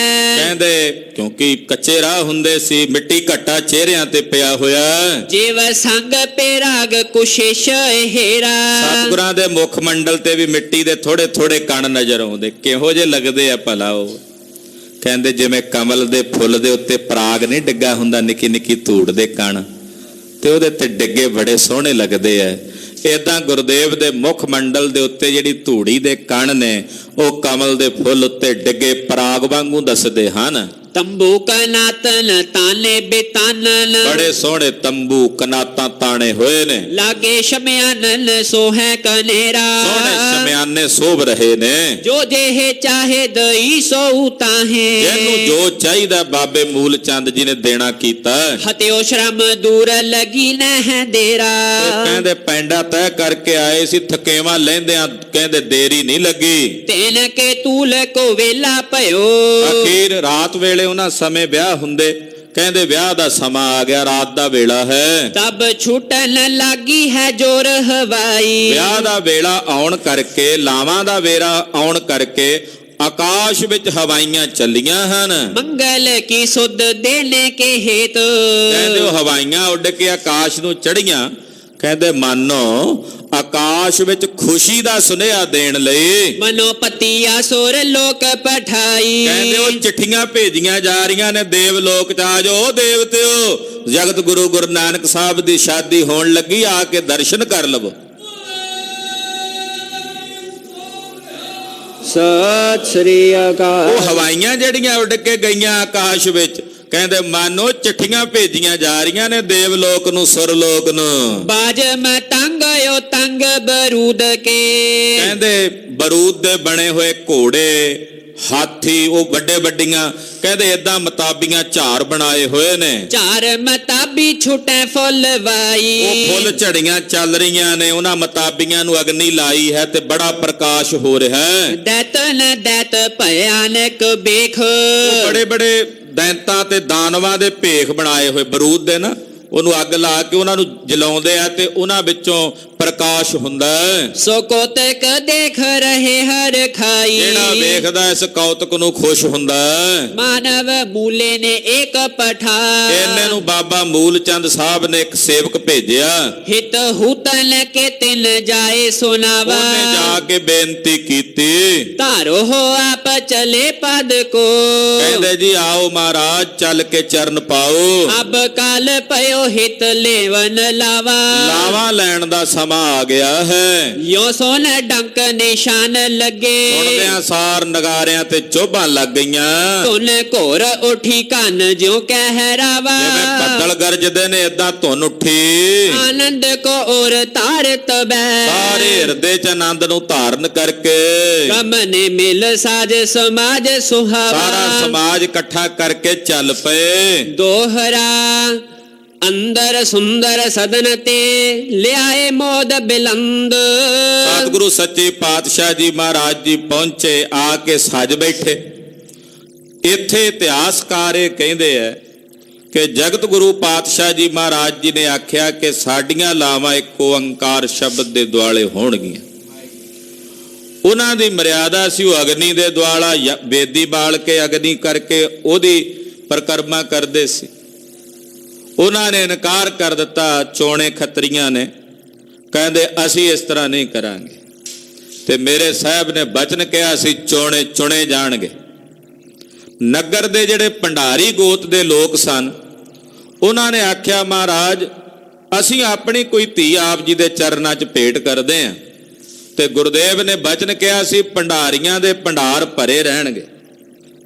ਕਹਿੰਦੇ ਕਿਉਂਕਿ ਕੱਚੇ ਰਾਹ ਹੁੰਦੇ ਸੀ, ਮਿੱਟੀ ਘੱਟਾ ਚਿਹਰਿਆਂ ਤੇ ਪਿਆ ਹੋਇਆ। ਜੀਵ ਸੰਗ ਪੇਰਾਗ ਕੁਸ਼ੇਸ਼ ਹੇਰਾ, ਸਤਿਗੁਰਾਂ ਦੇ ਮੁਖ ਮੰਡਲ ਤੇ ਵੀ ਮਿੱਟੀ ਦੇ ਥੋੜੇ ਥੋੜੇ ਕਣ ਨਜ਼ਰ ਆਉਂਦੇ। ਕਿਹੋ ਜਿਹੇ ਲੱਗਦੇ ਆ ਭਲਾ ਉਹ? ਕਹਿੰਦੇ ਜਿਵੇਂ ਕਮਲ ਦੇ ਫੁੱਲ ਦੇ ਉੱਤੇ ਪਰਾਗ ਨਹੀਂ ਡਿੱਗਾ ਹੁੰਦਾ, ਨਿੱਕੀ ਨਿੱਕੀ ਧੂੜ ਦੇ ਕਣ, ਤੇ ਉਹਦੇ ਤੇ ਡਿੱਗੇ ਬੜੇ ਸੋਹਣੇ ਲੱਗਦੇ ਆ। ਏਦਾਂ ਗੁਰਦੇਵ ਦੇ ਮੁਖ ਮੰਡਲ ਦੇ ਉੱਤੇ ਜਿਹੜੀ ਧੂੜੀ ਦੇ ਕਣ ਨੇ, ਉਹ ਕਮਲ ਦੇ ਫੁੱਲ ਉੱਤੇ ਡਿੱਗੇ ਪਰਾਗ ਵਾਂਗੂ ਦੱਸਦੇ ਹਨ। ਤੰਬੂ ਕਨਾਤਨ ਤਾਨੇ ਬੇਤਾਨਨ ਬੜੇ ਸੋਹਣੇ ਤੰਬੂ ਕਨਾਤਾਂ ਤਾਣੇ ਹੋਏ ਨੇ, ਲਾਗੇ ਸ਼ਮਿਆਨਨ ਸੋਹੈ ਕਨੇਰਾ ਸੋਹਣੇ ਸ਼ਮਿਆਨੇ ਸੋਭ ਰਹੇ ਨੇ। ਜੋ ਜਿਹੇ ਚਾਹੇ ਦਈ ਸੋ ਤਾਹੇ ਜਿਹਨੂੰ ਜੋ ਚਾਹੀਦਾ ਬਾਬੇ ਮੂਲ ਚੰਦ ਜੀ ਨੇ ਦੇਣਾ ਕੀਤਾ। ਹਤਿਓ ਸ਼ਰਮ ਦੂਰ ਲਗੀ ਨਹਿ ਦੇਰਾ ਇਹ ਕਹਿੰਦੇ ਪੈਂਡਾ ਤੈਅ ਕਰਕੇ ਆਏ ਸੀ, ਥਕੇਵਾ ਲੈਂਦਿਆਂ ਕਹਿੰਦੇ ਦੇਰੀ ਨਹੀਂ ਲੱਗੀ। ਤੈਨ ਕੇ ਤੂਲ ਕੋ ਵੇਲਾ ਭਇਓ ਅਖੀਰ ਰਾਤ ਵੇਲੇ ਉਹਨਾਂ ਸਮੇਂ ਵਿਆਹ ਹੁੰਦੇ, ਕਹਿੰਦੇ ਵਿਆਹ ਦਾ ਸਮਾਂ ਆ ਗਿਆ, ਰਾਤ ਦਾ ਵੇਲਾ ਹੈ। ਤਬ ਛੁਟਨ ਲਾਗੀ ਹੈ ਜੋਰ ਹਵਾਈ ਵਿਆਹ ਦਾ ਵੇਲਾ ਆਉਣ ਕਰਕੇ, ਲਾਵਾਂ ਦਾ ਵੇਲਾ ਆਉਣ ਕਰਕੇ ਆਕਾਸ਼ ਵਿੱਚ ਹਵਾਈਆਂ ਚੱਲੀਆਂ ਹਨ। ਮੰਗਲ ਕੀ ਸੁਧ ਦੇਨੇ ਕੇ ਹੇਤ ਕਹਿੰਦੇ ਉਹ ਹਵਾਈਆਂ ਉੱਡ ਕੇ ਆਕਾਸ਼ ਨੂੰ ਚੜੀਆਂ, ਕਹਿੰਦੇ ਮਾਨੋ ਆਕਾਸ਼ ਵਿੱਚ ਖੁਸ਼ੀ ਦਾ ਸੁਨੇਹਾ ਦੇਣ ਲਈ ਮਨੋਪਤੀਆ ਸੁਰ ਲੋਕ ਪਠਾਈ ਕਹਿੰਦੇ ਉਹ ਚਿੱਠੀਆਂ ਭੇਜੀਆਂ ਜਾ ਰਹੀਆਂ ਨੇ ਦੇਵ ਲੋਕ ਚ, ਆ ਜਾਓ ਦੇਵਤਿਓ, ਜਗਤ ਗੁਰੂ ਗੁਰੂ ਨਾਨਕ ਸਾਹਿਬ ਦੀ ਸ਼ਾਦੀ ਹੋਣ ਲੱਗੀ, ਆ ਕੇ ਦਰਸ਼ਨ ਕਰ ਲਵੋ। ਸਤਿ ਸ੍ਰੀ ਅਕਾਲ। ਉਹ ਹਵਾਈਆਂ ਜਿਹੜੀਆਂ ਉੱਡ ਕੇ ਗਈਆਂ ਆਕਾਸ਼ ਵਿੱਚ, ਕਹਿੰਦੇ ਮਾਨੋ ਚਿੱਠੀਆਂ ਭੇਜੀਆਂ ਜਾ ਰਹੀਆਂ ਨੇ ਦੇਵ ਲੋਕ ਨੂੰ, ਸੁਰ ਲੋਕ ਨੂੰ। ਬਾਜ ਮੈਂ ਤੰਗਿਓ ਤੰਗ ਬਰੂਦ ਕੇ ਕਹਿੰਦੇ ਬਰੂਦ ਦੇ ਬਣੇ ਹੋਏ ਘੋੜੇ, ਹਾਥੀ, ਉਹ ਵੱਡੇ ਵੱਡੀਆਂ ਕਹਿੰਦੇ ਏਦਾਂ ਮਤਾਬੀਆਂ ਝਾਰ ਬਣਾਏ ਹੋਏ ਨੇ। ਝਾਰ ਮਤਾਬੀ ਛੁਟੈ ਫੁੱਲ ਵਾਈ ਉਹ ਫੁੱਲ ਝੜੀਆਂ ਚੱਲ ਰਹੀਆਂ ਨੇ, ਉਹਨਾਂ ਮਤਾਬੀਆਂ ਨੂੰ ਅਗਨੀ ਲਾਈ ਹੈ ਤੇ ਬੜਾ ਪ੍ਰਕਾਸ਼ ਹੋ ਰਿਹਾ ਹੈ। ਦੈਤਨ ਦੈਤ ਭਿਆਨਕ ਬੇਖ ਉਹ ਬੜੇ ਬੜੇ ਦੈਂਤਾਂ ਤੇ ਦਾਨਵਾਂ ਦੇ ਭੇਖ ਬਣਾਏ ਹੋਏ ਬਰੂਦ ਦੇ ਨਾ, ਉਹਨੂੰ ਅੱਗ ਲਾ ਕੇ ਉਹਨਾਂ ਨੂੰ ਜਲਾਉਂਦੇ ਆ ਤੇ ਉਹਨਾਂ ਵਿੱਚੋਂ ਪ੍ਰਕਾਸ਼ ਹੁੰਦਾ ਹੈ। ਸੋ ਕੋਤਕ ਦੇਖ ਰਹੇ ਹਰ ਖਾਈ ਜਿਹੜਾ ਵੇਖਦਾ ਇਸ ਕੌਤਕ ਨੂੰ ਖੁਸ਼ ਹੁੰਦਾ ਹੈ। ਮਾਨਵ ਮੂਲੇ ਨੇ ਏਕ ਪਠਾ ਇਹਨੇ ਨੂੰ ਬਾਬਾ ਮੂਲ ਚੰਦ ਸਾਹਿਬ ਨੇ ਇੱਕ ਸੇਵਕ ਭੇਜਿਆ, ਹਿਤ ਹੂਤਨ ਕੇ ਤਿਨ ਜਾਏ ਸੁਨਾਵਾ ਉਹਨੇ ਜਾ ਕੇ ਬੇਨਤੀ ਕੀਤੀ, ਧਾਰੋ ਹੋ ਆਪ ਚਲੇ ਪਦ ਕੋ ਕਹਿੰਦੇ ਜੀ ਆਓ ਮਹਾਰਾਜ ਚੱਲ ਕੇ ਚਰਨ ਪਾਓ। ਅਬ ਕਾਲ ਪਇਓ ਹਿਤ ਲੇਵਨ ਲਾਵਾ ਲੈਣ ਦਾ ਸਮਾਂ ਆ ਗਿਆ ਹੈ। ਯੋ ਸੋਨ ਡੰਕ ਨਿਸ਼ਾਨ ਲੱਗੇ ਸੁਣਦਿਆਂ ਸਾਰ ਨਗਾਰਿਆਂ ਤੇ ਚੋਭਾਂ ਲੱਗ ਗਈਆਂ। ਧੁਨ ਘੋਰ ਉਠੀ ਕੰਨ ਜਿਉ ਕਹਿ ਰਾਵਾ ਜਿਵੇਂ ਬੱਦਲ ਗਰਜਦੇ ਨੇ ਏਦਾਂ ਧੁਨ ਉੱਠੀ। ਆਨੰਦ ਕੋ ਔਰ ਤਾਰਤ ਬੈ ਸਾਰੇ ਹਿਰਦੇ ਚ ਆਨੰਦ ਨੂੰ ਧਾਰਨ ਕਰਕੇ ਕਮ ਨੇ ਮਿਲ ਸਾਜ ਸਮਾਜ ਸੁਹਾਵਾ ਸਾਰਾ ਸਮਾਜ ਇਕੱਠਾ ਕਰਕੇ ਚੱਲ ਪਏ। ਦੋਹਰਾ ਅੰਦਰ ਸੁੰਦਰ ਸਦਨ ਤੇ ਲਿਆਏ ਮੋਦ ਬਿਲੰਦ ਸਤਿਗੁਰੂ ਸੱਚੇ ਪਾਤਸ਼ਾਹ ਜੀ ਮਹਾਰਾਜ ਜੀ ਪਹੁੰਚੇ, ਆ ਕੇ ਸਜ ਬੈਠੇ। ਇੱਥੇ ਇਤਿਹਾਸਕਾਰ ਇਹ ਕਹਿੰਦੇ ਆ ਕਿ ਜਗਤ ਗੁਰੂ ਪਾਤਸ਼ਾਹ ਜੀ ਮਹਾਰਾਜ ਜੀ ਨੇ ਆਖਿਆ ਕਿ ਸਾਡੀਆਂ ਲਾਵਾਂ ਇੱਕ ਓੰਕਾਰ ਸ਼ਬਦ ਦੇ ਦੁਆਲੇ ਹੋਣਗੀਆਂ। ਉਹਨਾਂ ਦੀ ਮਰਿਆਦਾ ਸੀ ਉਹ ਅਗਨੀ ਦੇ ਦੁਆਲਾ ਬੇਦੀ ਬਾਲ ਕੇ ਅਗਨੀ ਕਰਕੇ ਉਹਦੀ ਪਰਿਕਰਮਾ ਕਰਦੇ ਸੀ। ਉਹਨਾਂ ਨੇ ਇਨਕਾਰ ਕਰ ਦਿੱਤਾ, ਚੋਣੇ ਖੱਤਰੀਆਂ ਨੇ, ਕਹਿੰਦੇ ਅਸੀਂ ਇਸ ਤਰ੍ਹਾਂ ਨਹੀਂ ਕਰਾਂਗੇ। ਤੇ ਮੇਰੇ ਸਾਹਿਬ ਨੇ ਬਚਨ ਕਿਹਾ ਸੀ ਚੋਣੇ ਚੁਣੇ ਜਾਣਗੇ। ਨਗਰ ਦੇ ਜਿਹੜੇ ਭੰਡਾਰੀ ਗੋਤ ਦੇ ਲੋਕ ਸਨ, ਉਹਨਾਂ ਨੇ ਆਖਿਆ ਮਹਾਰਾਜ ਅਸੀਂ ਆਪਣੀ ਕੋਈ ਧੀ ਆਪ ਜੀ ਦੇ ਚਰਨਾਂ 'ਚ ਭੇਟ ਕਰਦੇ ਆਂ। ਤੇ ਗੁਰਦੇਵ ਨੇ ਬਚਨ ਕਿਹਾ ਸੀ ਭੰਡਾਰੀਆਂ ਦੇ ਭੰਡਾਰ ਭਰੇ ਰਹਿਣਗੇ,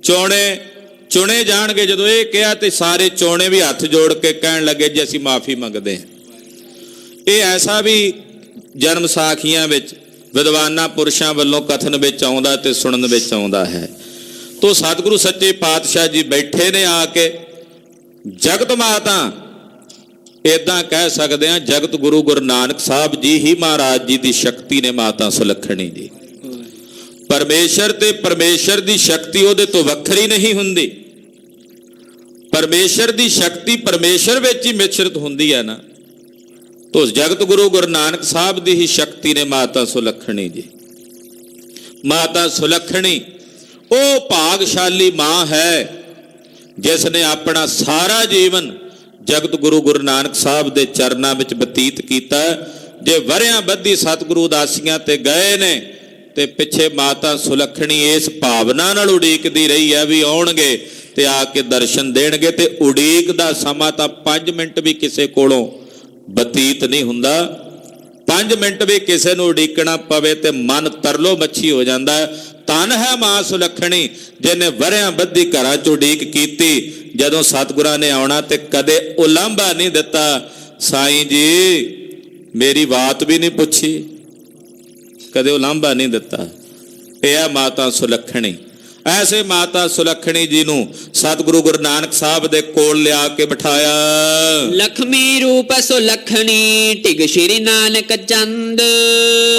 ਚੋਣੇ ਚੁਣੇ ਜਾਣਗੇ। ਜਦੋਂ ਇਹ ਕਿਹਾ ਤੇ ਸਾਰੇ ਚੋਣੇ ਵੀ ਹੱਥ ਜੋੜ ਕੇ ਕਹਿਣ ਲੱਗੇ ਜੀ ਅਸੀਂ ਮਾਫੀ ਮੰਗਦੇ ਹਾਂ। ਇਹ ਐਸਾ ਵੀ ਜਨਮ ਸਾਖੀਆਂ ਵਿੱਚ ਵਿਦਵਾਨਾਂ ਪੁਰਸ਼ਾਂ ਵੱਲੋਂ ਕਥਨ ਵਿੱਚ ਆਉਂਦਾ ਤੇ ਸੁਣਨ ਵਿੱਚ ਆਉਂਦਾ ਹੈ। ਤੋ ਸਤਿਗੁਰੂ ਸੱਚੇ ਪਾਤਸ਼ਾਹ ਜੀ ਬੈਠੇ ਨੇ ਆ ਕੇ, ਜਗਤ ਮਾਤਾ ਇਦਾਂ ਕਹਿ ਸਕਦੇ ਹਾਂ, ਜਗਤ ਗੁਰੂ ਗੁਰੂ ਨਾਨਕ ਸਾਹਿਬ ਜੀ ਹੀ ਮਹਾਰਾਜ ਜੀ ਦੀ ਸ਼ਕਤੀ ਨੇ ਮਾਤਾ ਸੁਲੱਖਣੀ ਜੀ। ਪਰਮੇਸ਼ਰ ਤੇ ਪਰਮੇਸ਼ਰ ਦੀ ਸ਼ਕਤੀ ਉਹਦੇ ਤੋਂ ਵੱਖਰੀ ਨਹੀਂ ਹੁੰਦੀ। ਪਰਮੇਸ਼ਰ ਦੀ ਸ਼ਕਤੀ ਪਰਮੇਸ਼ਰ ਵਿੱਚ ਹੀ ਮਿਸ਼ਰਿਤ ਹੁੰਦੀ ਹੈ ਨਾ। ਤੋ ਜਗਤ ਗੁਰੂ ਗੁਰੂ ਨਾਨਕ ਸਾਹਿਬ ਦੀ ਹੀ ਸ਼ਕਤੀ ਨੇ ਮਾਤਾ ਸੁਲੱਖਣੀ ਜੀ। ਮਾਤਾ ਸੁਲੱਖਣੀ ਉਹ ਭਾਗਸ਼ਾਲੀ ਮਾਂ ਹੈ ਜਿਸ ਨੇ ਆਪਣਾ ਸਾਰਾ ਜੀਵਨ ਜਗਤ ਗੁਰੂ ਗੁਰੂ ਨਾਨਕ ਸਾਹਿਬ ਦੇ ਚਰਨਾਂ ਵਿੱਚ ਬਤੀਤ ਕੀਤਾ। ਜੇ ਵਰਿਆਂ ਬੱਧੀ ਸਤਿਗੁਰੂ ਉਦਾਸੀਆਂ ਤੇ ਗਏ ਨੇ ਤੇ ਪਿੱਛੇ ਮਾਤਾ ਸੁਲੱਖਣੀ ਇਸ ਭਾਵਨਾ ਨਾਲ ਉਡੀਕਦੀ ਰਹੀ ਹੈ ਵੀ ਆਉਣਗੇ ਤੇ ਆ ਕੇ ਦਰਸ਼ਨ ਦੇਣਗੇ। ਤੇ ਉਡੀਕ ਦਾ ਸਮਾਂ ਤਾਂ 5 ਮਿੰਟ ਵੀ ਕਿਸੇ ਕੋਲੋਂ ਬਤੀਤ ਨਹੀਂ ਹੁੰਦਾ। 5 ਮਿੰਟ ਵੀ ਕਿਸੇ ਨੂੰ ਉਡੀਕਣਾ ਪਵੇ ਤੇ ਮਨ ਤਰਲੋ ਮੱਛੀ ਹੋ ਜਾਂਦਾ ਹੈ। ਧਨ ਹੈ ਮਾਂ ਸੁਲੱਖਣੀ, ਜਿਹਨੇ ਵਰਿਆਂ ਬੱਧੀ ਘਰਾਂ ਚ ਉਡੀਕ ਕੀਤੀ, ਜਦੋਂ ਸਤਿਗੁਰਾਂ ਨੇ ਆਉਣਾ ਤੇ ਕਦੇ ਉਲਾਂਭਾ ਨਹੀਂ ਦਿੱਤਾ। ਸਾਈਂ ਜੀ ਮੇਰੀ ਬਾਤ ਵੀ ਨਹੀਂ ਪੁੱਛੀ, ਕਦੇ ਉਲਾਂਭਾ ਨਹੀਂ ਦਿੱਤਾ। ਇਹ ਹੈ ਮਾਤਾ ਸੁਲੱਖਣੀ। ਐਸੇ ਮਾਤਾ ਸੁਲੱਖਣੀ ਜੀ ਨੂੰ ਸਤਿਗੁਰੂ ਗੁਰੂ ਨਾਨਕ ਸਾਹਿਬ ਦੇ ਕੋਲ ਲਿਆ ਕੇ ਬਿਠਾਇਆ। ਲਖਮੀ ਰੂਪ ਸੁਲੱਖਣੀ ਢਿਗ ਸ਼੍ਰੀ ਨਾਨਕ ਚੰਦ।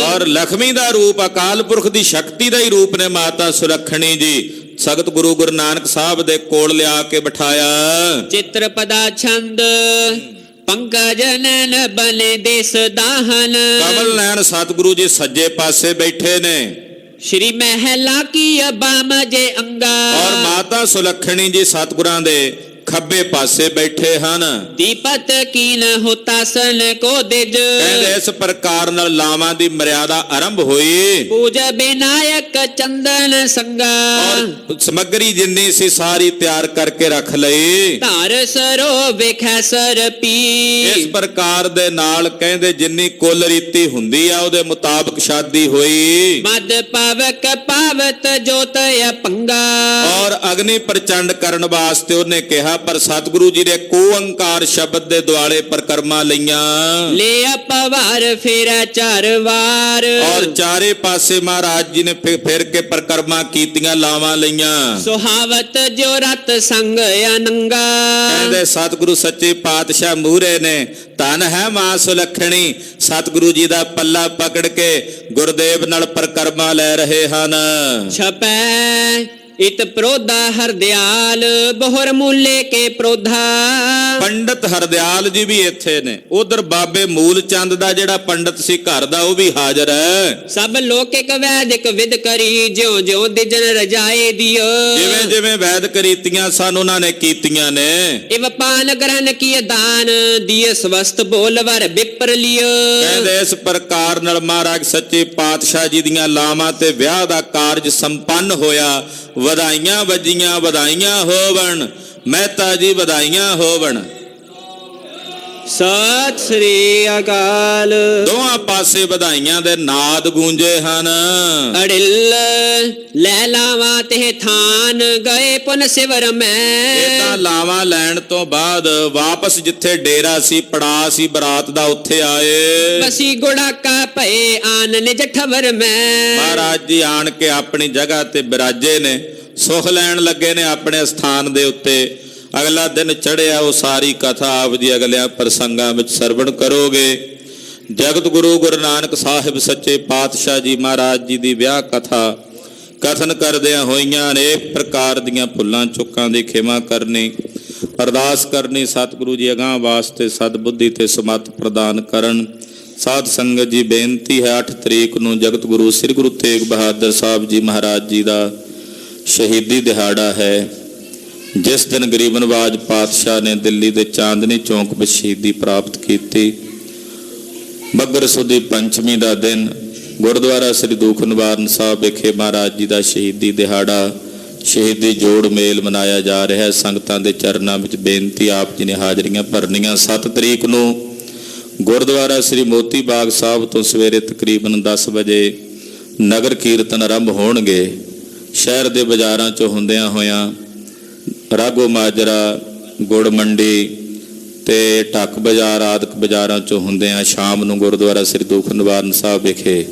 ਔਰ ਲਖਮੀ ਦਾ ਰੂਪ ਅਕਾਲ ਪੁਰਖ ਦੀ ਸ਼ਕਤੀ ਦਾ ਹੀ ਰੂਪ ਨੇ ਮਾਤਾ ਸੁਲੱਖਣੀ ਜੀ। ਸਤਿਗੁਰੂ ਗੁਰੂ ਨਾਨਕ ਸਾਹਿਬ ਦੇ ਕੋਲ ਲਿਆ ਕੇ ਬਿਠਾਇਆ। ਚਿੱਤਰ ਪਦਾ ਛੰਦ ਪੰਕਜ ਨੈਣ ਬਨੇ ਦੇਸ ਦਾਹਨ। ਕਮਲ ਨੈਣ ਸਤਿਗੁਰੂ ਜੀ ਸੱਜੇ ਪਾਸੇ ਬੈਠੇ ਨੇ। ਸ਼੍ਰੀ ਮਹਿਲਾ ਕੀ ਬਾਮ ਜੇ ਅੰਗਾ। ਔਰ ਮਾਤਾ ਸੁਲੱਖਣੀ ਜੀ ਸਤਿਗੁਰਾਂ ਦੇ ਖੱਬੇ ਪਾਸੇ ਬੈਠੇ ਹਨ। ਦੀਪਤ ਕੀਨ ਹੁਤਾਸਨ ਕੋ ਦਿਜ। ਕਹਿੰਦੇ ਇਸ ਪ੍ਰਕਾਰ ਨਾਲ ਲਾਵਾਂ ਦੀ ਮਰਿਆਦਾ ਆਰੰਭ ਹੋਈ। ਪੂਜ ਬਿਨਾਇਕ ਚੰਦਨ ਸੰਗਾ। ਔਰ ਸਮੱਗਰੀ ਜਿੰਨੀ ਸੀ ਸਾਰੀ ਤਿਆਰ ਕਰਕੇ ਰੱਖ ਲਈ। ਧਾਰ ਸਰੋ ਵੇਖੈ ਸਰ ਪੀ। ਇਸ ਪ੍ਰਕਾਰ ਦੇ ਨਾਲ ਕਹਿੰਦੇ ਜਿੰਨੀ ਕੁੱਲ ਰੀਤੀ ਹੁੰਦੀ ਆ ਉਹਦੇ ਮੁਤਾਬਕ ਸ਼ਾਦੀ ਹੋਈ। ਮਦ ਪਾਵਕ ਪਾਵਤ ਜੋਤ ਅਪੰਗਾ। ਔਰ ਅਗਨੀ ਪ੍ਰਚੰਡ ਕਰਨ ਵਾਸਤੇ ਉਹਨੇ ਕਿਹਾ, ਪਰ ਸਤਿਗੁਰੂ ਜੀ ਨੇ ਕੋ ਓੰਕਾਰ ਸ਼ਬਦ ਦੇ ਦੁਆਲੇ ਪਰਕਰਮਾਂ ਲਈਆਂ। ਲੈ ਅਪਵਾਰ ਫੇਰਾ ਚਾਰ ਵਾਰ। ਔਰ ਚਾਰੇ ਪਾਸੇ ਮਹਾਰਾਜ ਜੀ ਨੇ ਫਿਰ ਕੇ ਪਰਕਰਮਾਂ ਕੀਤੀਆਂ, ਲਾਵਾਂ ਲਈਆਂ। ਸੁਹਾਵਤ ਜੋ ਰਤ ਸੰਗ ਅਨੰਗਾ। ਕਹਿੰਦੇ ਸਤਿਗੁਰੂ ਸੱਚੇ ਪਾਤਸ਼ਾਹ ਮੂਹਰੇ ਨੇ। ਧਨ ਹੈ ਮਾਂ ਸੁਲੱਖਣੀ, ਸਤਿਗੁਰੂ ਜੀ ਦਾ ਪੱਲਾ ਪਕੜ ਕੇ ਗੁਰਦੇਵ ਨਾਲ ਪਰਕਰਮਾਂ ਲੈ ਰਹੇ ਹਨ। ਛਪੈ ਇਤ ਪ੍ਰੋਧਾ ਹਰਦਿਆਲ ਬਹੁਰ ਮੂਲੇ ਕੇ ਪ੍ਰੋਧਾ। ਪੰਡਤ ਹਰਦਿਆਲ ਜੀ ਵੀ ਇੱਥੇ ਨੇ। ਉਧਰ ਬਾਬੇ ਮੂਲ ਚੰਦ ਦਾ ਜਿਹੜਾ ਪੰਡਤ ਸੀ ਘਰ ਦਾ, ਉਹ ਵੀ ਹਾਜ਼ਰ ਹੈ। ਸਭ ਲੋਕਿਕ ਵੈਦਿਕ ਵਿਦ ਕਰੀ ਜਿਉ ਜਿਉ ਦਿਜਨ ਰਜਾਏ ਦਿਓ। ਜਿਵੇਂ ਜਿਵੇਂ ਵੈਦਿਕ ਰੀਤੀਆਂ ਸਨ ਉਹਨਾਂ ਨੇ ਕੀਤੀਆਂ ਨੇ। ਇਵ ਪਾਨ ਗ੍ਰਹਣ ਕੀ ਦਾਨ ਦੀਏ ਸਵਸਤ ਬੋਲ ਵਰ ਵਿਪਰ ਲਿਓ। ਕਹਿੰਦੇ ਇਸ ਪ੍ਰਕਾਰ ਨਾਲ ਮਹਾਰਾਜ ਸੱਚੇ ਪਾਤਸ਼ਾਹ ਜੀ ਦੀਆਂ ਲਾਵਾਂ ਤੇ ਵਿਆਹ ਦਾ ਕਾਰਜ ਸੰਪੰਨ ਹੋਇਆ। ਵਧਾਈਆਂ ਵੱਜੀਆਂ, ਵਧਾਈਆਂ ਹੋਵਣ ਮਹਿਤਾ ਜੀ, ਵਧਾਈਆਂ ਹੋਵਣ। ਸਤਿ ਸ੍ਰੀ ਅਕਾਲ। ਦੋਹਾਂ ਪਾਸੇ ਵਧਾਈਆਂ ਦੇ ਨਾਦ ਗੂੰਜੇ ਹਨ। ਅੜਿਲ ਲੈ ਲਾਵਾਂ ਤੇ ਥਾਨ ਗਏ ਪੁਨ ਸਿਵਰ ਮੈਂ। ਇਦਾਂ ਲਾਵਾਂ ਲੈਣ ਤੋਂ ਬਾਅਦ ਵਾਪਸ ਜਿੱਥੇ ਡੇਰਾ ਸੀ, ਪੜਾ ਸੀ ਬਰਾਤ ਦਾ, ਉੱਥੇ ਆਏ। ਬਸੀ ਗੁੜਾਕਾ ਭਏ ਆਨ ਨਿਜ ਠਵਰ ਮੈਂ। ਮਹਾਰਾਜ ਜੀ ਆਣ ਕੇ ਆਪਣੀ ਜਗ੍ਹਾ ਤੇ ਬਿਰਾਜੇ ਨੇ, ਸੁਖ ਲੈਣ ਲੱਗੇ ਨੇ ਆਪਣੇ ਸਥਾਨ ਦੇ ਉੱਤੇ। ਅਗਲਾ ਦਿਨ ਚੜਿਆ, ਉਹ ਸਾਰੀ ਕਥਾ ਆਪ ਜੀ ਅਗਲਿਆਂ ਪ੍ਰਸੰਗਾਂ ਵਿੱਚ ਸਰਵਣ ਕਰੋਗੇ। ਜਗਤ ਗੁਰੂ ਗੁਰੂ ਨਾਨਕ ਸਾਹਿਬ ਸੱਚੇ ਪਾਤਸ਼ਾਹ ਜੀ ਮਹਾਰਾਜ ਜੀ ਦੀ ਵਿਆਹ ਕਥਾ ਕਥਨ ਕਰਦਿਆਂ ਹੋਈਆਂ ਅਨੇਕ ਪ੍ਰਕਾਰ ਦੀਆਂ ਭੁੱਲਾਂ ਚੁੱਕਾਂ ਦੀ ਖਿਮਾ ਕਰਨੀ, ਅਰਦਾਸ ਕਰਨੀ। ਸਤਿਗੁਰੂ ਜੀ ਅਗਾਂਹ ਵਾਸਤੇ ਸਤਿਬੁੱਧੀ ਤੇ ਸਮੱਤ ਪ੍ਰਦਾਨ ਕਰਨ। ਸਾਧ ਸੰਗਤ ਜੀ ਬੇਨਤੀ ਹੈ, 8 ਤਰੀਕ ਨੂੰ ਜਗਤ ਗੁਰੂ ਸ੍ਰੀ ਗੁਰੂ ਤੇਗ ਬਹਾਦਰ ਸਾਹਿਬ ਜੀ ਮਹਾਰਾਜ ਜੀ ਦਾ ਸ਼ਹੀਦੀ ਦਿਹਾੜਾ ਹੈ। ਜਿਸ ਦਿਨ ਗਰੀਬ ਨਵਾਜ ਪਾਤਸ਼ਾਹ ਨੇ ਦਿੱਲੀ ਦੇ ਚਾਂਦਨੀ ਚੌਂਕ ਵਿੱਚ ਸ਼ਹੀਦੀ ਪ੍ਰਾਪਤ ਕੀਤੀ। ਮੱਘਰ ਸੁਦੀ ਪੰਚਮੀ ਦਾ ਦਿਨ ਗੁਰਦੁਆਰਾ ਸ੍ਰੀ ਦੁੱਖ ਨਿਵਾਰਨ ਸਾਹਿਬ ਵਿਖੇ ਮਹਾਰਾਜ ਜੀ ਦਾ ਸ਼ਹੀਦੀ ਦਿਹਾੜਾ, ਸ਼ਹੀਦੀ ਜੋੜ ਮੇਲ ਮਨਾਇਆ ਜਾ ਰਿਹਾ ਹੈ। ਸੰਗਤਾਂ ਦੇ ਚਰਨਾਂ ਵਿੱਚ ਬੇਨਤੀ, ਆਪ ਜੀ ਨੇ ਹਾਜ਼ਰੀਆਂ ਭਰਨੀਆਂ। 7 ਤਰੀਕ ਨੂੰ ਗੁਰਦੁਆਰਾ ਸ੍ਰੀ ਮੋਤੀ ਬਾਗ ਸਾਹਿਬ ਤੋਂ ਸਵੇਰੇ ਤਕਰੀਬਨ 10 ਵਜੇ ਨਗਰ ਕੀਰਤਨ ਆਰੰਭ ਹੋਣਗੇ। ਸ਼ਹਿਰ ਦੇ ਬਾਜ਼ਾਰਾਂ 'ਚੋਂ ਹੁੰਦਿਆਂ ਹੋਇਆਂ ਰਾਗੋ ਮਾਜਰਾ, ਗੁੜ ਮੰਡੀ ਤੇ ਢੱਕ ਬਾਜ਼ਾਰ ਆਦਿਕ ਬਾਜ਼ਾਰਾਂ 'ਚੋਂ ਹੁੰਦਿਆਂ ਸ਼ਾਮ ਨੂੰ ਗੁਰਦੁਆਰਾ ਸ੍ਰੀ ਦੁੱਖ ਨਿਵਾਰਨ ਸਾਹਿਬ ਵਿਖੇ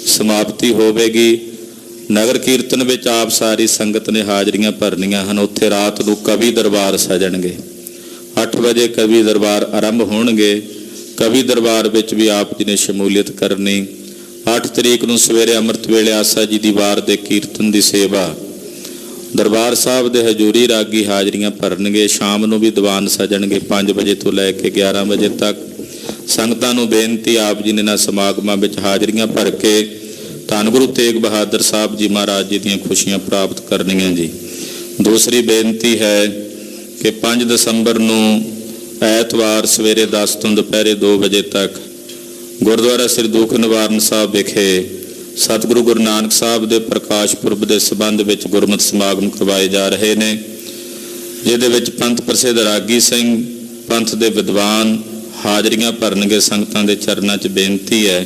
ਸਮਾਪਤੀ ਹੋਵੇਗੀ। ਨਗਰ ਕੀਰਤਨ ਵਿੱਚ ਆਪ ਸਾਰੀ ਸੰਗਤ ਨੇ ਹਾਜ਼ਰੀਆਂ ਭਰਨੀਆਂ ਹਨ। ਉੱਥੇ ਰਾਤ ਨੂੰ ਕਵੀ ਦਰਬਾਰ ਸਜਣਗੇ। 8 ਵਜੇ ਕਵੀ ਦਰਬਾਰ ਆਰੰਭ ਹੋਣਗੇ। ਕਵੀ ਦਰਬਾਰ ਵਿੱਚ ਵੀ ਆਪ ਜੀ ਨੇ ਸ਼ਮੂਲੀਅਤ ਕਰਨੀ। 8 ਤਰੀਕ ਨੂੰ ਸਵੇਰੇ ਅੰਮ੍ਰਿਤ ਵੇਲੇ ਆਸਾ ਜੀ ਦੀ ਵਾਰ ਦੇ ਕੀਰਤਨ ਦੀ ਸੇਵਾ, ਦਰਬਾਰ ਸਾਹਿਬ ਦੇ ਹਜ਼ੂਰੀ ਰਾਗੀ ਹਾਜ਼ਰੀਆਂ ਭਰਨਗੇ। ਸ਼ਾਮ ਨੂੰ ਵੀ ਦੀਵਾਨ ਸਜਣਗੇ 5 ਵਜੇ ਤੋਂ ਲੈ ਕੇ 11 ਵਜੇ ਤੱਕ। ਸੰਗਤਾਂ ਨੂੰ ਬੇਨਤੀ, ਆਪ ਜੀ ਨੇ ਇਹਨਾਂ ਸਮਾਗਮਾਂ ਵਿੱਚ ਹਾਜ਼ਰੀਆਂ ਭਰ ਕੇ ਧੰਨ ਗੁਰੂ ਤੇਗ ਬਹਾਦਰ ਸਾਹਿਬ ਜੀ ਮਹਾਰਾਜ ਜੀ ਦੀਆਂ ਖੁਸ਼ੀਆਂ ਪ੍ਰਾਪਤ ਕਰਨੀਆਂ ਜੀ। ਦੂਸਰੀ ਬੇਨਤੀ ਹੈ ਕਿ 5 ਦਸੰਬਰ ਨੂੰ ਐਤਵਾਰ ਸਵੇਰੇ 10 ਤੋਂ ਦੁਪਹਿਰੇ 2 ਵਜੇ ਤੱਕ ਗੁਰਦੁਆਰਾ ਸ੍ਰੀ ਦੁੱਖ ਨਿਵਾਰਨ ਸਾਹਿਬ ਵਿਖੇ ਸਤਿਗੁਰੂ ਗੁਰੂ ਨਾਨਕ ਸਾਹਿਬ ਦੇ ਪ੍ਰਕਾਸ਼ ਪੁਰਬ ਦੇ ਸੰਬੰਧ ਵਿੱਚ ਗੁਰਮਤਿ ਸਮਾਗਮ ਕਰਵਾਏ ਜਾ ਰਹੇ ਨੇ, ਜਿਹਦੇ ਵਿੱਚ ਪੰਥ ਪ੍ਰਸਿੱਧ ਰਾਗੀ ਸਿੰਘ, ਪੰਥ ਦੇ ਵਿਦਵਾਨ ਹਾਜ਼ਰੀਆਂ ਭਰਨਗੇ। ਸੰਗਤਾਂ ਦੇ ਚਰਨਾਂ 'ਚ ਬੇਨਤੀ ਹੈ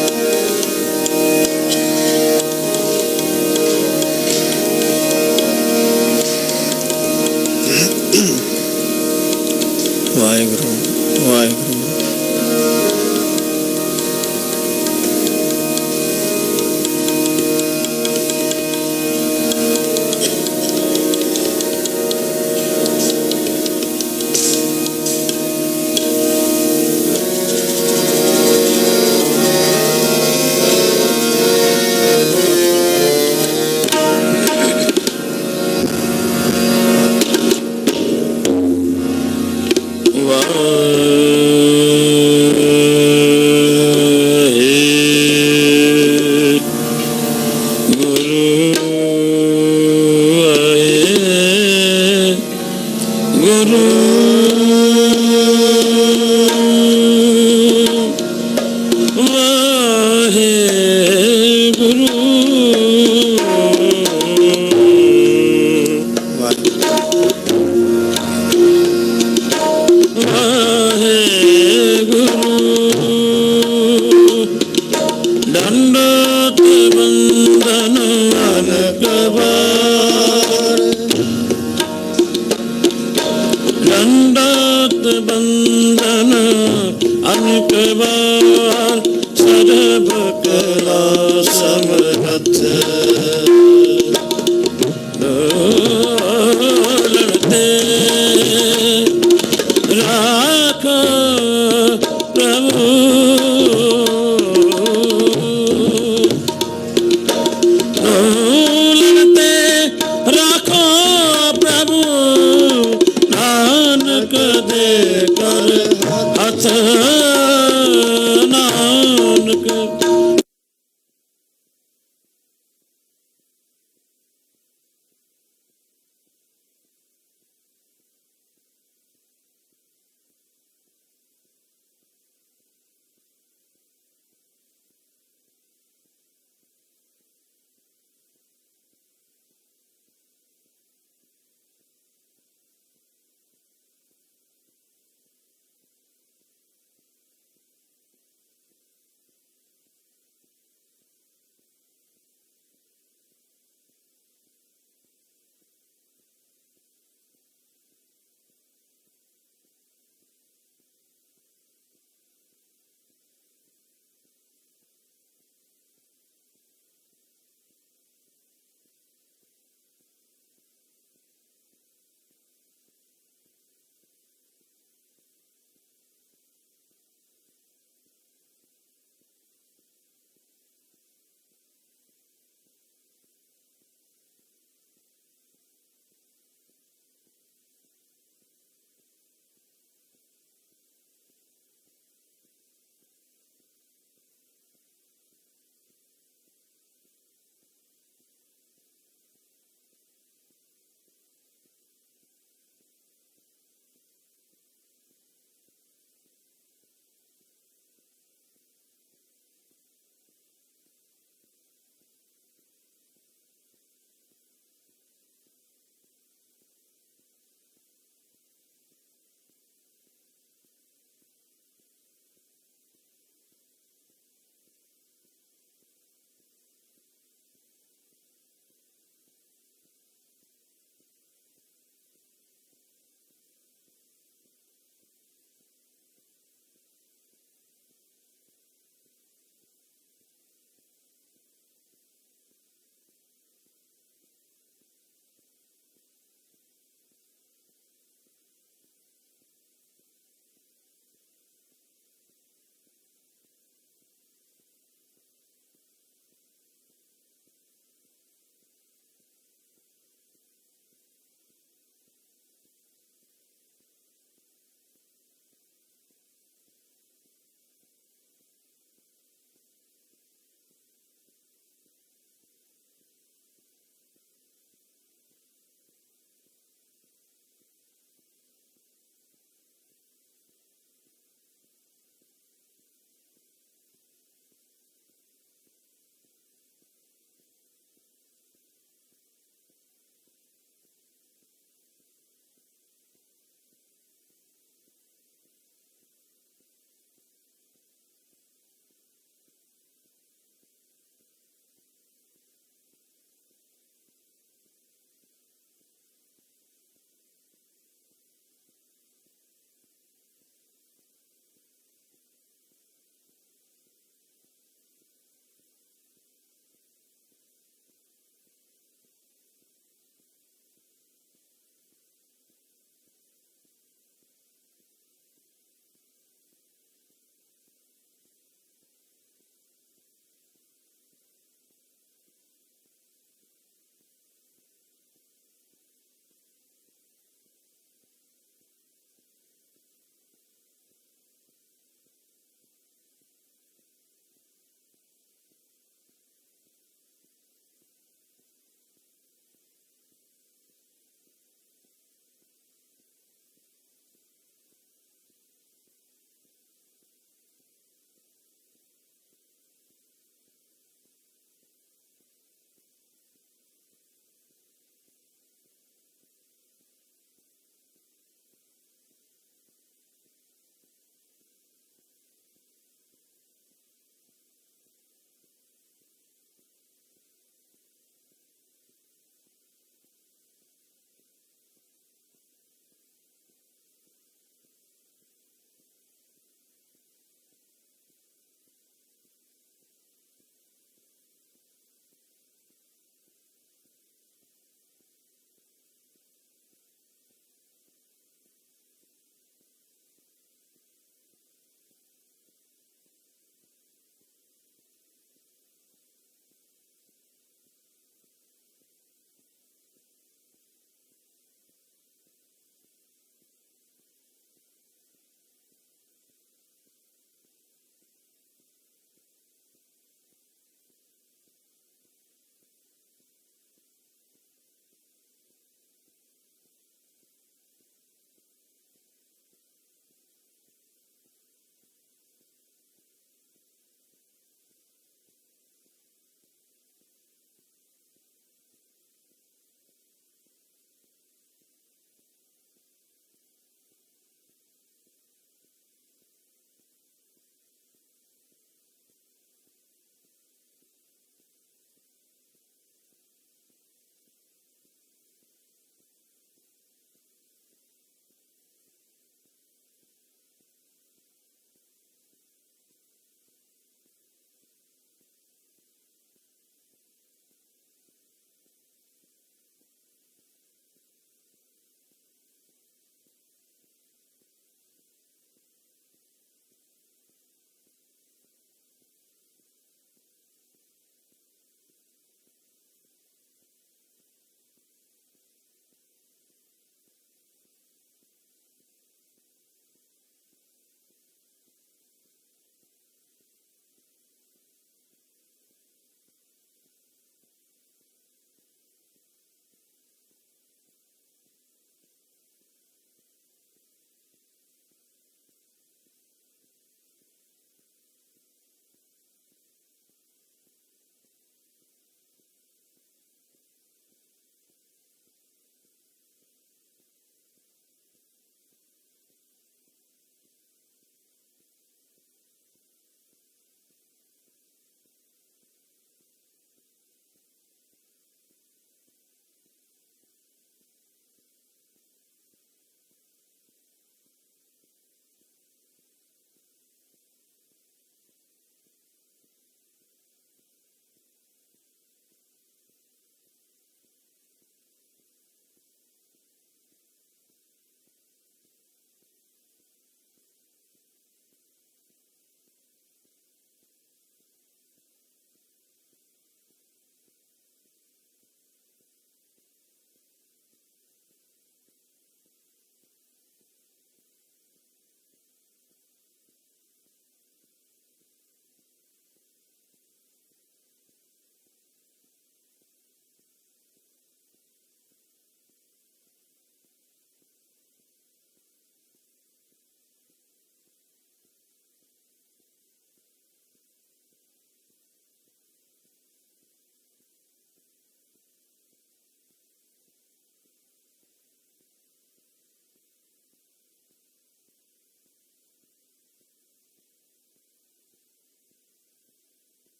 दंडोत बंदन अनक बार, दंडोत बंदन अनक बार, सर्व कला समरथ